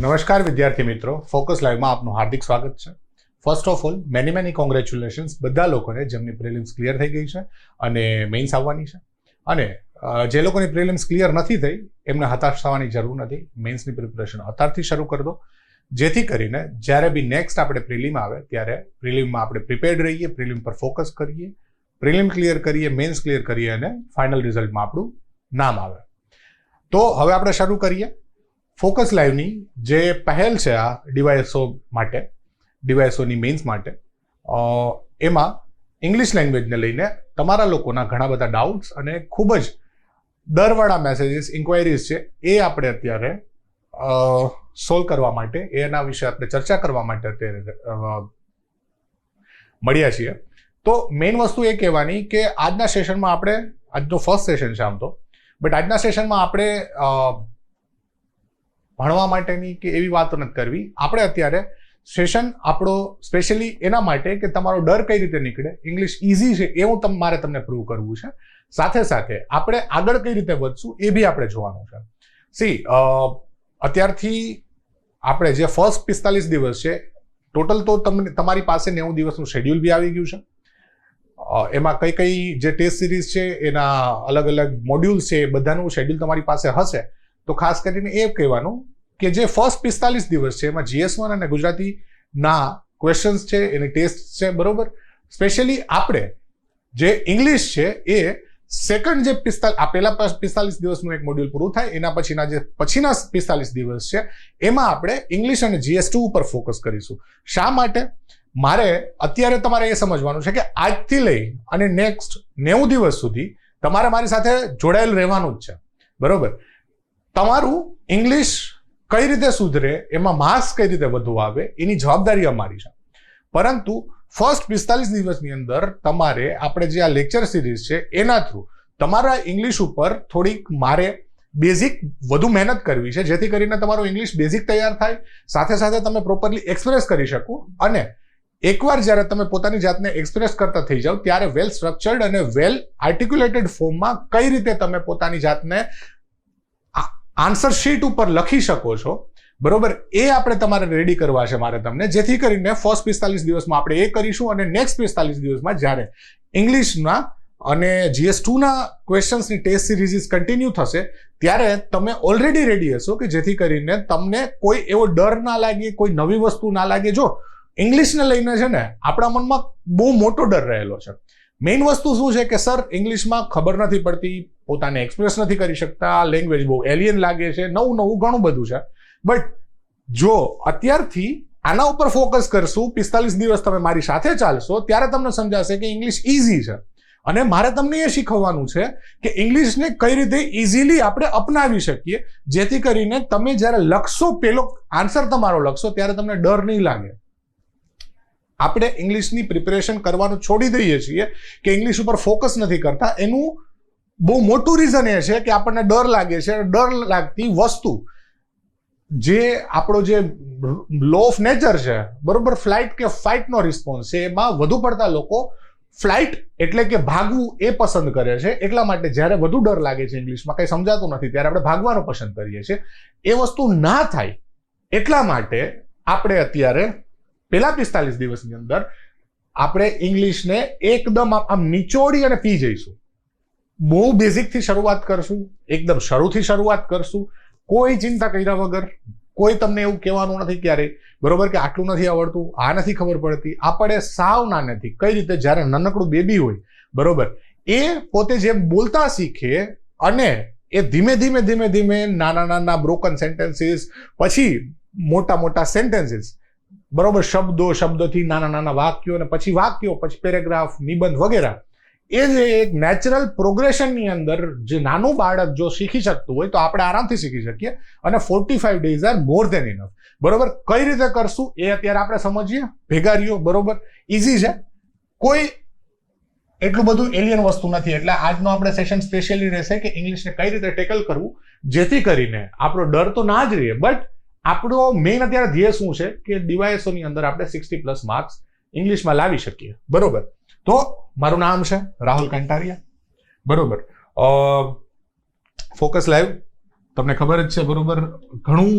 નમસ્કાર વિદ્યાર્થી મિત્રો, ફોકસ લાઈવમાં આપનું હાર્દિક સ્વાગત છે. First of all many congratulations બધા લોકોને જેમની પ્રિલિમ્સ ક્લિયર થઈ ગઈ છે અને મેઇન્સ આવવાની છે. અને જે લોકોની પ્રિલિમ્સ ક્લિયર નથી થઈ એમને હતાશ થવાની જરૂર નથી. મેઇન્સની પ્રિપરેશન અત્યારથી શરૂ કરી દો, જેથી કરીને જ્યારે બી નેક્સ્ટ આપણે પ્રિલિમ આવે ત્યારે પ્રિલિમમાં આપણે પ્રિપેર્ડ રહીએ, પ્રિલિમ પર ફોકસ કરીએ, પ્રિલિમ ક્લિયર કરીએ, મેઇન્સ ક્લિયર કરીએ અને ફાઇનલ રિઝલ્ટમાં આપણું નામ આવે. તો હવે આપણે શરૂ કરીએ ફોકસ લાઈવની જે પહેલ છે આ ડીવાયએસઓ માટે, ડીવાયએસઓની મેઇન્સ માટે. એમાં ઇંગ્લિશ લેંગ્વેજને લઈને તમારા લોકોના ઘણા બધા ડાઉટ્સ અને ખૂબ જ ડરવાળા મેસેજીસ, ઇન્ક્વાયરીઝ છે એ આપણે અત્યારે સોલ્વ કરવા માટે, એના વિશે આપણે ચર્ચા કરવા માટે અત્યારે મળ્યા છીએ. તો મેઇન વસ્તુ એ કહેવાની કે આજના સેશનમાં આપણે, આજનો ફર્સ્ટ સેશન છે આમ તો, બટ આજના સેશનમાં આપણે ભણવા માટેની કે એવી વાતો નથી કરવી. આપણે અત્યારે સેશન આપણો સ્પેશિયલી એના માટે કે તમારો ડર કઈ રીતે નીકળે, ઇંગ્લિશ ઇઝી છે એવું મારે તમને પ્રૂવ કરવું છે. સાથે સાથે આપણે આગળ કઈ રીતે વધશું એ બી આપણે જોવાનું છે. અત્યારથી આપણે જે ફર્સ્ટ 45 દિવસ છે, ટોટલ તો તમારી પાસે 90 દિવસનું શેડ્યુલ બી આવી ગયું છે. એમાં કઈ કઈ જે ટેસ્ટ સિરીઝ છે એના અલગ અલગ મોડ્યુલ્સ છે, બધાનું શેડ્યુલ તમારી પાસે હશે. તો ખાસ કરીને એ કહેવાનું કે જે ફર્સ્ટ 45 દિવસ છે એમાં GS1 અને ગુજરાતીના ક્વેશ્ચન્સ છે, એની ટેસ્ટ છે, બરોબર. સ્પેશિયલી આપણે જે ઇંગ્લિશ છે એ સેકન્ડ જે પહેલા 45 દિવસનું એક મોડ્યુલ પૂરું થાય એના પછીના જે પછીના 45 દિવસ છે એમાં આપણે ઇંગ્લિશ અને GS2 ઉપર ફોકસ કરીશું. શા માટે? મારે અત્યારે તમારે એ સમજવાનું છે કે આજથી લઈ અને નેક્સ્ટ 90 દિવસ સુધી તમારે મારી સાથે જોડાયેલ રહેવાનું જ છે, બરોબર. તમારું ઇંગ્લિશ કઈ રીતે સુધરે, એમાં માર્ક્સ કઈ રીતે વધુ આવે, એની જવાબદારી અમારી છે. પરંતુ ફર્સ્ટ 45 દિવસની અંદર તમારે આપણે જે આ લેક્ચર સિરીઝ છે એના થ્રુ તમારા ઇંગ્લિશ ઉપર થોડીક મારે બેઝિક વધુ મહેનત કરવી છે, જેથી કરીને તમારું ઇંગ્લિશ બેઝિક તૈયાર થાય, સાથે સાથે તમે પ્રોપરલી એક્સપ્રેસ કરી શકો. અને એકવાર જ્યારે તમે પોતાની જાતને એક્સપ્રેસ કરતા થઈ જાઓ ત્યારે વેલ સ્ટ્રક્ચર્ડ અને વેલ આર્ટિક્યુલેટેડ ફોર્મમાં કઈ રીતે તમે પોતાની જાતને આન્સર શીટ ઉપર લખી શકો છો, બરોબર, એ આપણે તમારે રેડી કરવા છે મારે તમને, જેથી કરીને ફર્સ્ટ 45 દિવસમાં આપણે એ કરીશું. અને નેક્સ્ટ 45 દિવસમાં જ્યારે ઇંગ્લિશના અને GS2ના ક્વેશ્ચન્સની ટેસ્ટ સિરીઝ કન્ટિન્યુ થશે ત્યારે તમે ઓલરેડી રેડી હશો કે જેથી કરીને તમને કોઈ એવો ડર ના લાગે, કોઈ નવી વસ્તુ ના લાગે. જો ઇંગ્લિશને લઈને છે ને આપણા મનમાં બહુ મોટો ડર રહેલો છે. મેઇન વસ્તુ શું છે કે સર ઇંગ્લિશમાં ખબર નથી પડતી, પોતાને એક્સપ્રેસ નથી કરી શકતા, લેંગ્વેજ બહુ એલિયન લાગે છે, નવું ઘણું બધું છે. બટ જો અત્યારથી આના ઉપર ફોકસ કરશું, 45 દિવસ તમે મારી સાથે ચાલશો ત્યારે તમને સમજાશે કે ઇંગ્લિશ ઇઝી છે. અને મારે તમને એ શીખવવાનું છે કે ઇંગ્લિશને કઈ રીતે ઇઝીલી આપણે અપનાવી શકીએ, જેથી કરીને તમે જ્યારે લખશો, પેલો આન્સર તમારો લખશો ત્યારે તમને ડર નહીં લાગે. આપણે ઇંગ્લિશની પ્રિપેરેશન કરવાનું છોડી દઈએ છીએ કે ઇંગ્લિશ ઉપર ફોકસ નથી કરતા. એનું બહુ મોટું રીઝન એ છે કે આપણને ડર લાગે છે. ડર લાગતી વસ્તુ જે આપણો જે લો ઓફ નેચર છે, બરોબર, ફ્લાઇટ કે ફાઇટનો રિસ્પોન્સ છે, એમાં વધુ પડતા લોકો ફ્લાઇટ એટલે કે ભાગવું એ પસંદ કરે છે. એટલા માટે જ્યારે વધુ ડર લાગે છે, ઇંગ્લિશમાં કંઈ સમજાતું નથી, ત્યારે આપણે ભાગવાનું પસંદ કરીએ છીએ. એ વસ્તુ ના થાય એટલા માટે આપણે અત્યારે પહેલા 45 દિવસની અંદર આપણે ઇંગ્લિશને એકદમ આમ નિચોડી અને પી જઈશું. બહુ બેઝિકથી શરૂઆત કરશું, એકદમ શરૂથી શરૂઆત કરશું, કોઈ ચિંતા કર્યા વગર. કોઈ તમને એવું કહેવાનું નથી ક્યારેય, બરોબર, કે આટલું નથી આવડતું, આ નથી ખબર પડતી. આપણે સાવ નાનેથી કઈ રીતે જ્યારે નાનકડું બેબી હોય, બરોબર, એ પોતે જેમ બોલતા શીખે અને એ ધીમે ધીમે નાના બ્રોકન સેન્ટેન્સીસ, પછી મોટા સેન્ટેન્સીસ, બરોબર, શબ્દોથી નાના વાક્યો, અને પછી વાક્યો, પછી પેરેગ્રાફ, નિબંધ વગેરે. એ જે એક નેચરલ પ્રોગ્રેશનની અંદર જે નાનું બાળક જો શીખી શકતું હોય તો આપણે આરામથી શીખી શકીએ. અને 45 days are more than enough, બરોબર. કઈ રીતે કરશું એ અત્યારે આપણે સમજીએ. ભેગા રહ્યો, બરોબર, ઇઝી છે, કોઈ એટલું બધું એલિયન વસ્તુ નથી. એટલે આજનો આપણે સેશન સ્પેશિયલી રહેશે કે ઇંગ્લિશને કઈ રીતે ટેકલ કરવું, જેથી કરીને આપણો ડર તો ના જ રહે, બટ આપણો મેઇન અત્યારે ધ્યેય શું છે કે ડીવાયએસઓની અંદર આપણે 60+ માર્ક્સ ઇંગ્લિશમાં લાવી શકીએ, બરોબર. તો મારું નામ છે રાહુલ કંટારિયા, બરોબર. ફોકસ લાઈવ તમને ખબર જ છે, બરોબર, ઘણું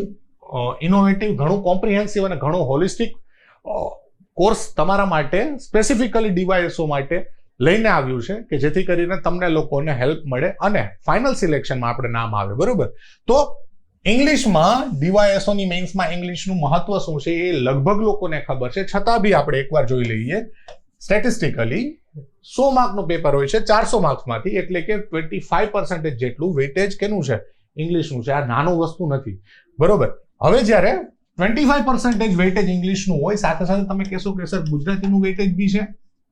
ઇનોવેટિવ, ઘણું કોમ્પ્રિહેન્સિવ અને ઘણું હોલિસ્ટિક કોર્સ તમારા માટે સ્પેસિફિકલી ડીવાયએસઓ માટે લઈને આવ્યું છે કે જેથી કરીને તમને લોકોને હેલ્પ મળે અને ફાઇનલ સિલેક્શનમાં આપણે નામ આવે. બરોબર, તો ઇંગ્લિશમાં ડીવાયએસઓની મેઇન્સમાં ઇંગ્લિશનું મહત્વ શું છે એ લગભગ લોકોને ખબર છે, છતાં બી આપણે એકવાર જોઈ લઈએ. સ્ટેટિસ્ટિકલી 100 માર્કનું પેપર હોય છે, 400 માર્ક્સમાંથી, એટલે કે 25% જેટલું વેટેજ કેનું છે? ઇંગ્લિશનું છે. આ નાનું વસ્તુ નથી. બરોબર, હવે જ્યારે 25% વેટેજ ઇંગ્લિશનું હોય, સાથે સાથે તમે કહેશો કે સર ગુજરાતીનું વેટેજ બી છે,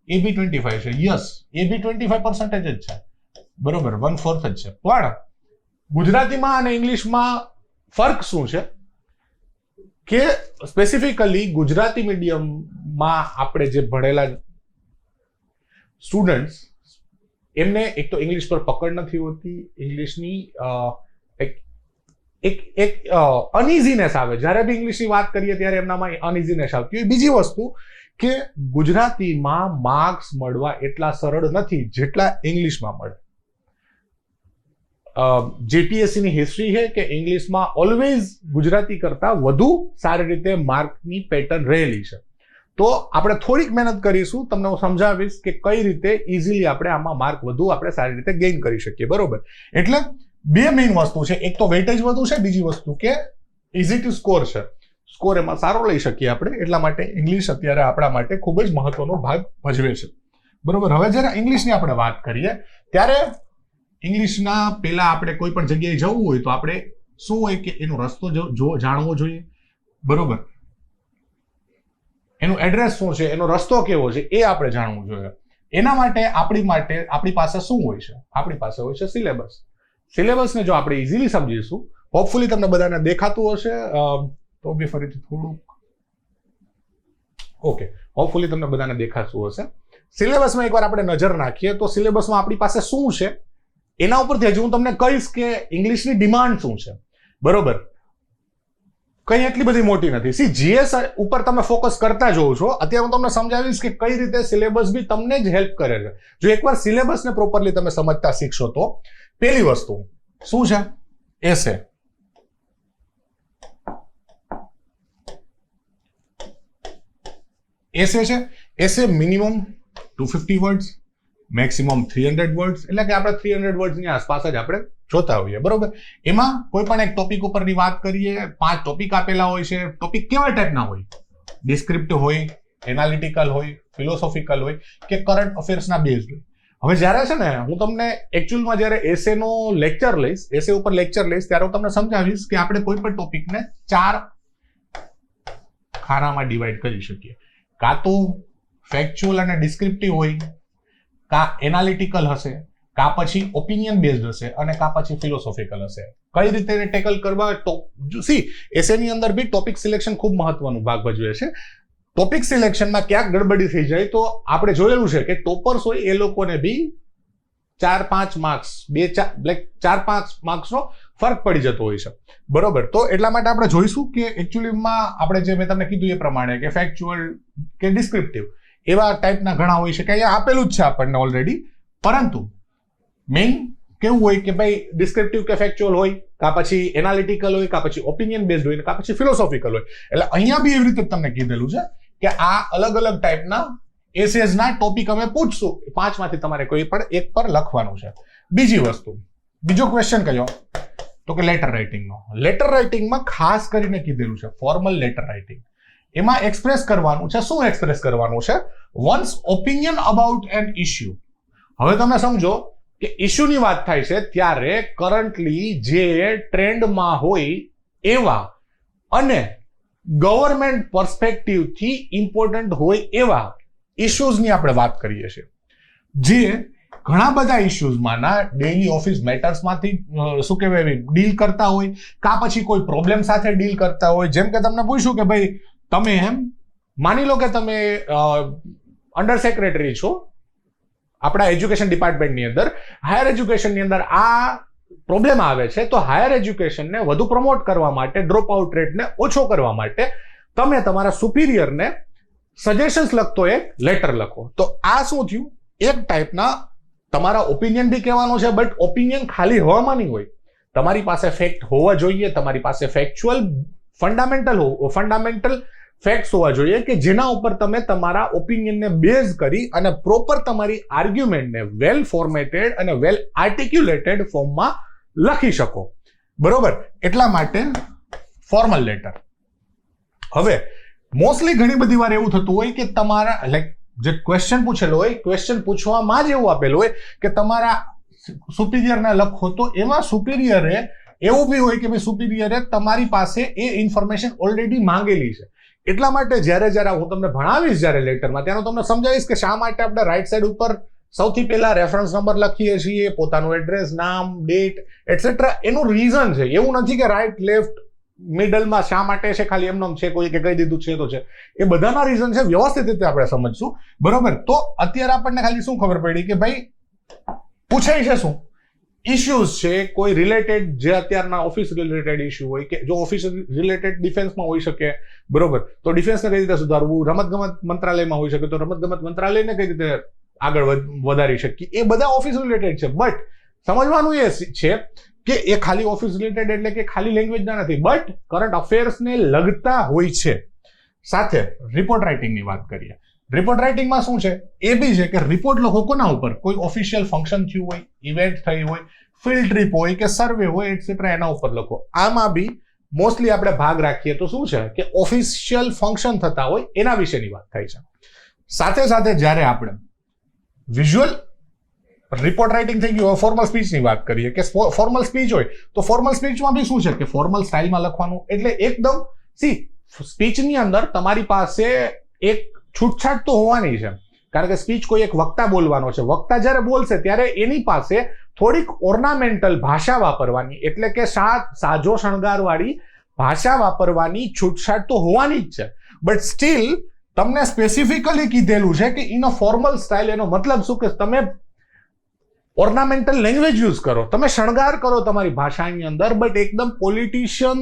એ બી 25 છે. યસ, એ બી 25% જ છે. બરોબર, 1/4 જ છે. પણ ગુજરાતીમાં અને ઇંગ્લિશમાં ફર્ક શું છે કે સ્પેસિફિકલી ગુજરાતી મીડિયમમાં આપણે જે ભણેલા સ્ટુડન્ટ્સ, એમને એક તો ઇંગ્લિશ પર પકડ નથી હોતી, ઇંગ્લિશની એક અનઇઝીનેસ આવે. જ્યારે બી ઇંગ્લિશની વાત કરીએ ત્યારે એમનામાં અનઇઝીનેસ આવતી હોય. બીજી વસ્તુ કે ગુજરાતીમાં માર્ક્સ મળવા એટલા સરળ નથી જેટલા ઇંગ્લિશમાં મળે. જીપીએસસીની હિસ્ટ્રી છે કે ઇંગ્લિશમાં ઓલવેઝ ગુજરાતી કરતા વધુ સારી રીતે માર્કની પેટર્ન રહેલી છે. તો આપણે થોડીક મહેનત કરીશું, તમને હું સમજાવીશ કે કઈ રીતે ઇઝીલી આપણે આમાં માર્ક વધુ આપણે સારી રીતે ગેઇન કરી શકીએ. બરોબર, એટલે બે મેઇન વસ્તુ છે, એક તો વેટેજ વધુ છે, બીજી વસ્તુ કે ઇઝી ટુ સ્કોર છે. સ્કોર એમાં સારો લઈ શકીએ આપણે, એટલા માટે ઇંગ્લિશ અત્યારે આપણા માટે ખૂબ જ મહત્વનો ભાગ ભજવે છે. બરોબર, હવે જ્યારે ઇંગ્લિશની આપણે વાત કરીએ ત્યારે ઇંગ્લિશના પહેલા આપણે કોઈ પણ જગ્યાએ જવું હોય તો આપણે શું હોય કે એનો રસ્તો જાણવો જોઈએ. બરોબર, એનું એડ્રેસ શું છે, એનો રસ્તો કેવો છે એ આપણે જાણવું જોઈએ. એના માટે આપણી પાસે શું હોય છે? આપણી પાસે હોય છે સિલેબસ. સિલેબસને જો આપણે ઇઝીલી સમજીશું, હોપફુલી તમને બધાને દેખાતું હશે, તો બી ફરીથી થોડુંક ઓકે, હોપફુલી તમને બધાને દેખાતું હશે. સિલેબસમાં એકવાર આપણે નજર નાખીએ તો સિલેબસમાં આપણી પાસે શું છે એના ઉપરથી હજુ હું તમને કહીશ કે ઇંગ્લિશની ડિમાન્ડ શું છે. બરોબર, કઈ એટલી બધી મોટી નથી. સી, જીએસ ઉપર તમે ફોકસ કરતા જોવો છો. અત્યારે હું તમને સમજાવીશ કે કઈ રીતે સિલેબસ બી તમને જ હેલ્પ કરે છે. જો એકવાર સિલેબસને પ્રોપરલી તમે સમજતા શીખશો તો પહેલી વસ્તુ શું છે? એસે. એસે છે. એસે મિનિમમ 250 વર્ડ્સ, મેક્સિમમ 300 વર્ડ્સ, એટલે કે આપણે 300 વર્ડ્સની આસપાસ જ આપણે જોતા હોઈએ. બરોબર, એમાં કોઈ પણ એક ટોપિક ઉપરની વાત કરીએ, 5 ટોપિક આપેલા હોય છે. ટોપિક કેવા ટાઈપના હોય? ડિસ્ક્રિપ્ટિવ હોય, એનાલિટિકલ હોય, ફિલોસોફિકલ હોય કે કરંટ અફેર્સના બેઝડ હોય. હવે જ્યારે છે ને હું તમને એકચ્યુઅલમાં જ્યારે એસેનો લેક્ચર લઈશ, એસે ઉપર લેક્ચર લઈશ, ત્યારે હું તમને સમજાવીશ કે આપણે કોઈ પણ ટોપિકને 4 ખાનામાં ડિવાઈડ કરી શકીએ. કાં તો ફેક્ચ્યુઅલ અને ડિસ્ક્રિપ્ટિવ હોય, કાં એનાલિટિકલ હશે, કાં પછી ઓપિનિયન બેઝડ હશે, અને કાં પછી ફિલોસોફિકલ હશે. કઈ રીતે ટેકલ કરવા? સી, એસેની અંદર બી ટોપિક સિલેક્શન ખૂબ મહત્વનો ભાગ ભજવે છે. ટોપિક સિલેક્શનમાં ક્યાંક ગડબડી થઈ જાય તો આપણે જોયેલું છે કે ટોપર્સ હોય એ લોકોને બી 4-5 માર્ક્સ 4-5 માર્ક્સનો ફરક પડી જતો હોય છે. બરોબર, તો એટલા માટે આપણે જોઈશું કે એકચ્યુઅલીમાં આપણે જે મેં તમને કીધું એ પ્રમાણે કે ફેક્ચ્યુઅલ કે ડિસ્ક્રિપ્ટિવ એવા ટાઈપના ઘણા હોય છે કે અહીંયા આપેલું જ છે આપણને ઓલરેડી. પરંતુ મેઇન કેવું હોય કે ભાઈ ડિસ્ક્રિપ્ટિવ કે ફેક્ચ્યુઅલ હોય, કાં પછી એનાલિટિકલ હોય, કાં પછી ઓપિનિયન બેઝડ હોય, કાં પછી ફિલોસોફિકલ હોય. એટલે અહીંયા બી એવી રીતે તમને કીધેલું છે કે આ અલગ અલગ ટાઈપના એસેસના ટોપિક અમે પૂછશું. 5માંથી તમારે કોઈ પણ એક પર લખવાનું છે. બીજી વસ્તુ, બીજો ક્વેશ્ચન કયો? તો કે લેટર રાઇટિંગનો. લેટર રાઇટિંગમાં ખાસ કરીને કીધેલું છે ફોર્મલ લેટર રાઇટિંગ. એમાં એક્સપ્રેસ કરવાનું છે. શું એક્સપ્રેસ કરવાનું છે? Once opinion about N issue. હવે તમે સમજો કે ઇશ્યુની વાત થાય છે ત્યારે કરન્ટલી જે ટ્રેન્ડમાં હોય એવા અને ગવર્મેન્ટ પર્સપેક્ટિવથી ઇમ્પોર્ટન્ટ હોય એવા ઇશ્યુઝની આપણે વાત કરીએ છીએ. જે ઘણા બધા ઇશ્યુઝમાંના ડેઇલી ઓફિસ મેટર્સમાંથી શું કહેવાય ડીલ કરતા હોય, કાં પછી કોઈ પ્રોબ્લેમ સાથે ડીલ કરતા હોય. જેમ કે તમને પૂછ્યું કે ભાઈ તમે માની લો કે તમે અંડર સેક્રેટરી છો આપણા એજ્યુકેશન ડિપાર્ટમેન્ટની અંદર, હાયર એજ્યુકેશનની અંદર આ પ્રોબ્લેમ આવે છે, તો હાયર એજ્યુકેશનને વધુ પ્રમોટ કરવા માટે, ડ્રોપ આઉટ રેટને ઓછો કરવા માટે તમે તમારા સુપિરિયરને સજેશન્સ લખતો એક લેટર લખો. તો આ શું થયું? એક ટાઈપના તમારા ઓપિનિયન બી કહેવાનો છે, બટ ઓપિનિયન ખાલી હવામાં નહીં હોય. તમારી પાસે ફેક્ટ હોવા જોઈએ, તમારી પાસે ફેક્ચ્યુઅલ ફંડામેન્ટલ ફેક્ટ્સ હોવા જોઈએ કે જેના ઉપર તમે તમારા ઓપિનિયનને બેઝ કરી અને પ્રોપર તમારી આર્ગ્યુમેન્ટને વેલ ફોર્મેટેડ અને વેલ આર્ટિક્યુલેટેડ ફોર્મમાં લખી શકો. બરોબર, એટલા માટે ફોર્મલ લેટર. હવે મોસ્ટલી ઘણી બધી વાર એવું થતું હોય કે તમારા જે ક્વેશ્ચન પૂછેલો હોય, ક્વેશ્ચન પૂછવામાં જ એવું આપેલું હોય કે તમારા સુપિરિયરને લખો, તો એમાં સુપિરિયરે એવું બી હોય કે ભાઈ સુપિરિયરે તમારી પાસે એ ઇન્ફોર્મેશન ઓલરેડી માંગેલી છે. એટલા માટે જ્યારે હું તમને ભણાવીશ જ્યારે લેટરમાં, ત્યારે હું તમને સમજાવીશ કે શા માટે આપણે રાઈટ સાઈડ ઉપર સૌથી પહેલા રેફરન્સ નંબર લખીએ છીએ, પોતાનું એડ્રેસ, નામ, ડેટ એટસેટ્રા. એનું રીઝન છે, એવું નથી કે રાઈટ લેફ્ટ મિડલમાં શા માટે છે, ખાલી એમનો છે, કોઈ કે કહી દીધું છે તો છે. એ બધાના રીઝન છે, વ્યવસ્થિત રીતે આપણે સમજશું. બરોબર, તો અત્યારે આપણને ખાલી શું ખબર પડી કે ભાઈ પૂછાય છે શું ઇશ્યુઝ છે, કોઈ રિલેટેડ જે અત્યારના ઓફિસ રિલેટેડ ઇશ્યુ હોય, કે જો ઓફિસ રિલેટેડ ડિફેન્સમાં હોઈ શકે, બરોબર, તો ડિફેન્સને કઈ રીતે સુધારવું, રમતગમત મંત્રાલયમાં હોઈ શકે તો રમતગમત મંત્રાલયને કઈ રીતે આગળ વધારી શકીએ, એ બધા ઓફિસ રિલેટેડ છે. બટ સમજવાનું એ છે કે એ ખાલી ઓફિસ રિલેટેડ એટલે કે ખાલી લેંગ્વેજના નથી, બટ કરંટ અફેર્સને લગતા હોય છે. સાથે રિપોર્ટ રાઇટિંગની વાત કરીએ. રિપોર્ટ રાઇટિંગમાં શું છે, એ બી છે કે રિપોર્ટ લખો કોના ઉપર, કોઈ ઓફિશિયલ ફંક્શન થયું હોય, ઇવેન્ટ થઈ હોય, ફિલ્ડ ટ્રીપ હોય કે સર્વે હોય એટસેટ્રા, એના ઉપર લખો. આમાં બી મોસ્ટલી આપણે ભાગ રાખીએ તો શું છે કે ઓફિશિયલ ફંક્શન થતા હોય એના વિશેની વાત થાય છે. સાથે સાથે જ્યારે આપણે વિઝ્યુઅલ રિપોર્ટ રાઇટિંગ થઈ ગયું, ફોર્મલ સ્પીચની વાત કરીએ કે ફોર્મલ સ્પીચ હોય તો ફોર્મલ સ્પીચમાં બી શું છે કે ફોર્મલ સ્ટાઇલમાં લખવાનું. એટલે એકદમ સ્પીચની અંદર તમારી પાસે એક છૂટછાટ તો હોવાની છે, કારણ કે સ્પીચ કોઈ એક વક્તા બોલવાનો છે. વક્તા જ્યારે બોલશે ત્યારે એની પાસે થોડીક ઓર્નામેન્ટલ ભાષા વાપરવાની, એટલે કે સાજો શણગારવાળી ભાષા વાપરવાની છૂટછાટ તો હોવાની જ છે. બટ સ્ટીલ તમને સ્પેસિફિકલી કીધેલું છે કે ઇન અ ફોર્મલ સ્ટાઇલ. એનો મતલબ શું કે તમે ઓર્નામેન્ટલ લેંગ્વેજ યુઝ કરો, તમે શણગાર કરો તમારી ભાષાની અંદર, બટ એકદમ પોલિટિશિયન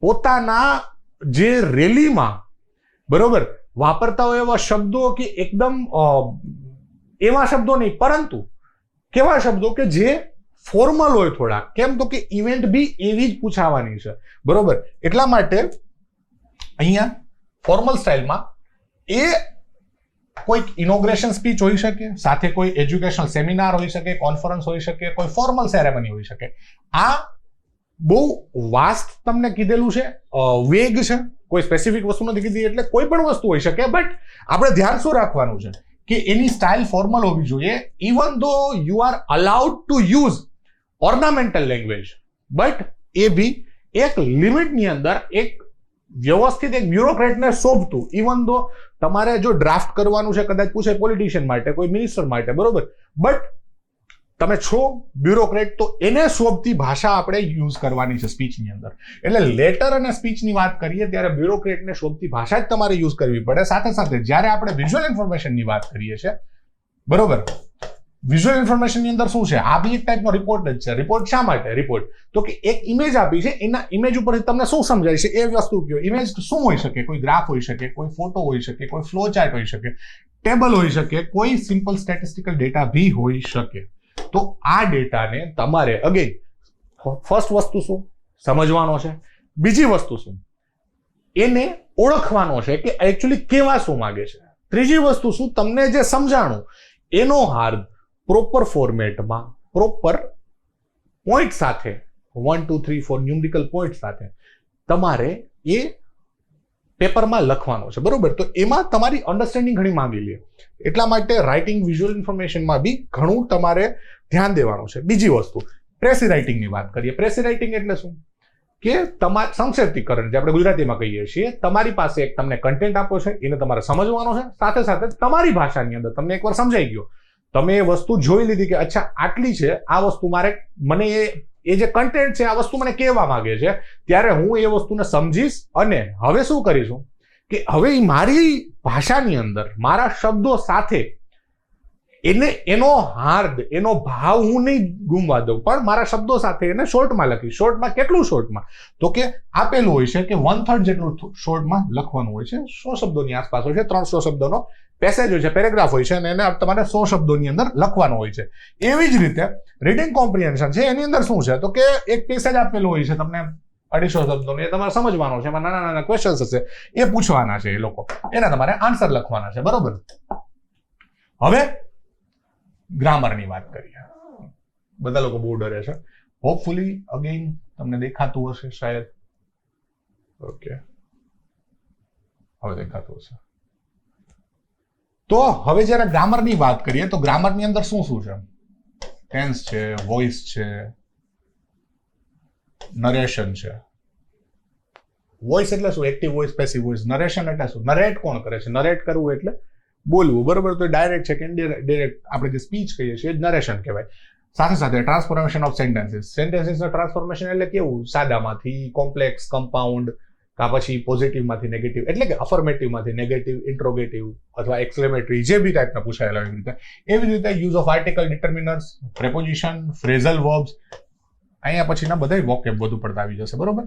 પોતાના જે રેલીમાં, બરોબર, વાપરતા હોય એવા શબ્દો કે એકદમ એવા શબ્દો નહીં, પરંતુ કેવા શબ્દો કે જે ફોર્મલ હોય થોડા. કેમ તો કે ઇવેન્ટ બી એવી જ પૂછાવાની છે, બરોબર. એટલા માટે અહીંયા ફોર્મલ સ્ટાઇલમાં એ કોઈક ઇનોગ્રેશન સ્પીચ હોઈ શકે, સાથે કોઈ એજ્યુકેશનલ સેમિનાર હોઈ શકે, કોન્ફરન્સ હોઈ શકે, કોઈ ફોર્મલ સેરેમની હોઈ શકે. આ બહુ વાસ્ટ તમને કીધેલું છે, વેગ છે, કોઈ સ્પેસિફિક વસ્તુ નથી કીધી, એટલે કોઈ પણ વસ્તુ હોઈ શકે. બટ આપણે ધ્યાન શું રાખવાનું છે કે એની સ્ટાઇલ ફોર્મલ હોવી જોઈએ. Even though you are allowed to use ornamental language, but એ બી એક લિમિટની અંદર, એક વ્યવસ્થિત એક બ્યુરોક્રેટને શોભતું. ઇવન ધો તમારે જો ડ્રાફ્ટ કરવાનું છે, કદાચ પૂછે પોલિટિશિયન માટે, કોઈ મિનિસ્ટર માટે, બરોબર, બટ તમે છો બ્યુરોક્રેટ, તો એને શોભતી ભાષા આપણે યુઝ કરવાની છે સ્પીચની અંદર. એટલે લેટર અને સ્પીચની વાત કરીએ ત્યારે બ્યુરોક્રેટને શોભતી ભાષા જ તમારે યુઝ કરવી પડે. સાથે સાથે જ્યારે આપણે વિઝ્યુઅલ ઇન્ફોર્મેશનની વાત કરીએ છીએ, બરોબર, વિઝ્યુઅલ ઇન્ફોર્મેશનની અંદર શું છે, આ બી એક ટાઈપનો રિપોર્ટ જ છે. રિપોર્ટ શા માટે રિપોર્ટ, તો કે એક ઇમેજ આપી છે, એના ઇમેજ ઉપરથી તમને શું સમજાય છે એ વસ્તુ કયો. ઇમેજ શું હોઈ શકે, કોઈ ગ્રાફ હોઈ શકે, કોઈ ફોટો હોઈ શકે, કોઈ ફ્લો ચાર્ટ હોઈ શકે, ટેબલ હોઈ શકે, કોઈ સિમ્પલ સ્ટેટિસ્ટિકલ ડેટા બી હોઈ શકે. તો આ ડેટાને તમારે અગેન ફર્સ્ટ વસ્તુ શું સમજવાનો છે, બીજી વસ્તુ શું એને ઓળખવાનો છે કે એકચ્યુઅલી કેવા શું માંગે છે, ત્રીજી વસ્તુ શું તમને જે સમજાણું એનો હાર્દ પ્રોપર ફોર્મેટમાં, પ્રોપર પોઈન્ટ સાથે, 1 2 3 4 ન્યુમેરિકલ પોઈન્ટ સાથે તમારે એ પેપરમાં લખવાનો છે, બરોબર. તો એમાં તમારી અન્ડરસ્ટેન્ડિંગ ઘણી માંગી લે. એટલા માટે રાઇટિંગ વિઝ્યુઅલ ઇન્ફોર્મેશનમાં બી ઘણું તમારે ધ્યાન દેવાનું છે. બીજી વસ્તુ પ્રેસી રાઇટિંગની વાત કરીએ. પ્રેસી રાઇટિંગ એટલે શું કે તમારે સંક્ષેપ્તીકરણ, જે આપણે ગુજરાતીમાં કહીએ છીએ, તમારી પાસે એક તમને કન્ટેન્ટ આપો છે, એને તમારે સમજવાનો છે. સાથે સાથે તમારી ભાષાની અંદર તમને એકવાર સમજાઈ ગયો, તમે એ વસ્તુ જોઈ લીધી કે અચ્છા આટલી છે આ વસ્તુ, મને એ જે કન્ટેન્ટ છે આ વસ્તુ મને કહેવા માંગે છે, ત્યારે હું એ વસ્તુને સમજીશ અને હવે શું કરીશું કે હવે મારી ભાષાની અંદર મારા શબ્દો સાથે એનો હાર્દ, એનો ભાવ હું નહીં ગુમવા દઉં, પણ મારા શબ્દો સાથે એને શોર્ટમાં લખીશ. શોર્ટમાં કેટલું શોર્ટમાં, તો કે આપેલું હોય છે કે 1/3 જેટલું શોર્ટમાં લખવાનું હોય છે. 100 શબ્દોની આસપાસ હોય છે, 300 શબ્દોનો પેસેજ હોય છે, પેરેગ્રાફ હોય છે, અને એને તમારે 100 શબ્દોની અંદર લખવાનું હોય છે. એવી જ રીતે રીડિંગ કોમ્પ્રિહેન્શન છે, એની અંદર શું છે તો કે એક પેસેજ આપેલું હોય છે તમને 250 શબ્દોનો, એ તમારે સમજવાનો છે. એમાં નાના નાના ક્વેશ્ચન્સ હશે, એ પૂછવાના છે એ લોકો, એના તમારે આન્સર લખવાના છે. બરોબર. હવે ગ્રામરની વાત કરીએ. બધા લોકો બહુ ડરે છે. હોપફુલી અગેન તમને દેખાતું હશે શાયદ. ઓકે, હવે દેખાતું હશે. તો હવે જયારે ગ્રામરની વાત કરીએ તો ગ્રામરની અંદર શું શું છે? ટેન્સ છે, વોઇસ છે, નરેશન છે. વોઇસ એટલે શું? Active voice, passive voice. Narration એટલે શું? નરેટ કોણ કરે છે? નરેટ કરવું એટલે બોલવું. બરોબર. તો ડાયરેક્ટ છે કે ઇનડાયરેક્ટ આપણે જે સ્પીચ કહીએ છીએ નરેશન કહેવાય. સાથે સાથે ટ્રાન્સફોર્મેશન ઓફ સેન્ટેન્સીસ. સેન્ટેન્સીસનું ટ્રાન્સફોર્મેશન એટલે કેવું? સાદામાંથી કોમ્પ્લેક્સ, કમ્પાઉન્ડ, કા પછી પોઝિટિવમાંથી નેગેટિવ, એટલે કે અફર્મેટિવમાંથી નેગેટિવ, ઇન્ટ્રોગેટિવ અથવા એક્સક્લેમેટરી, જે બી ટાઈપના પૂછાયેલા એવી રીતે use of article, determiners, preposition, phrasal verbs. અહીંયા પછીના બધા વોકેબ વધુ પડતા આવી જશે. બરોબર.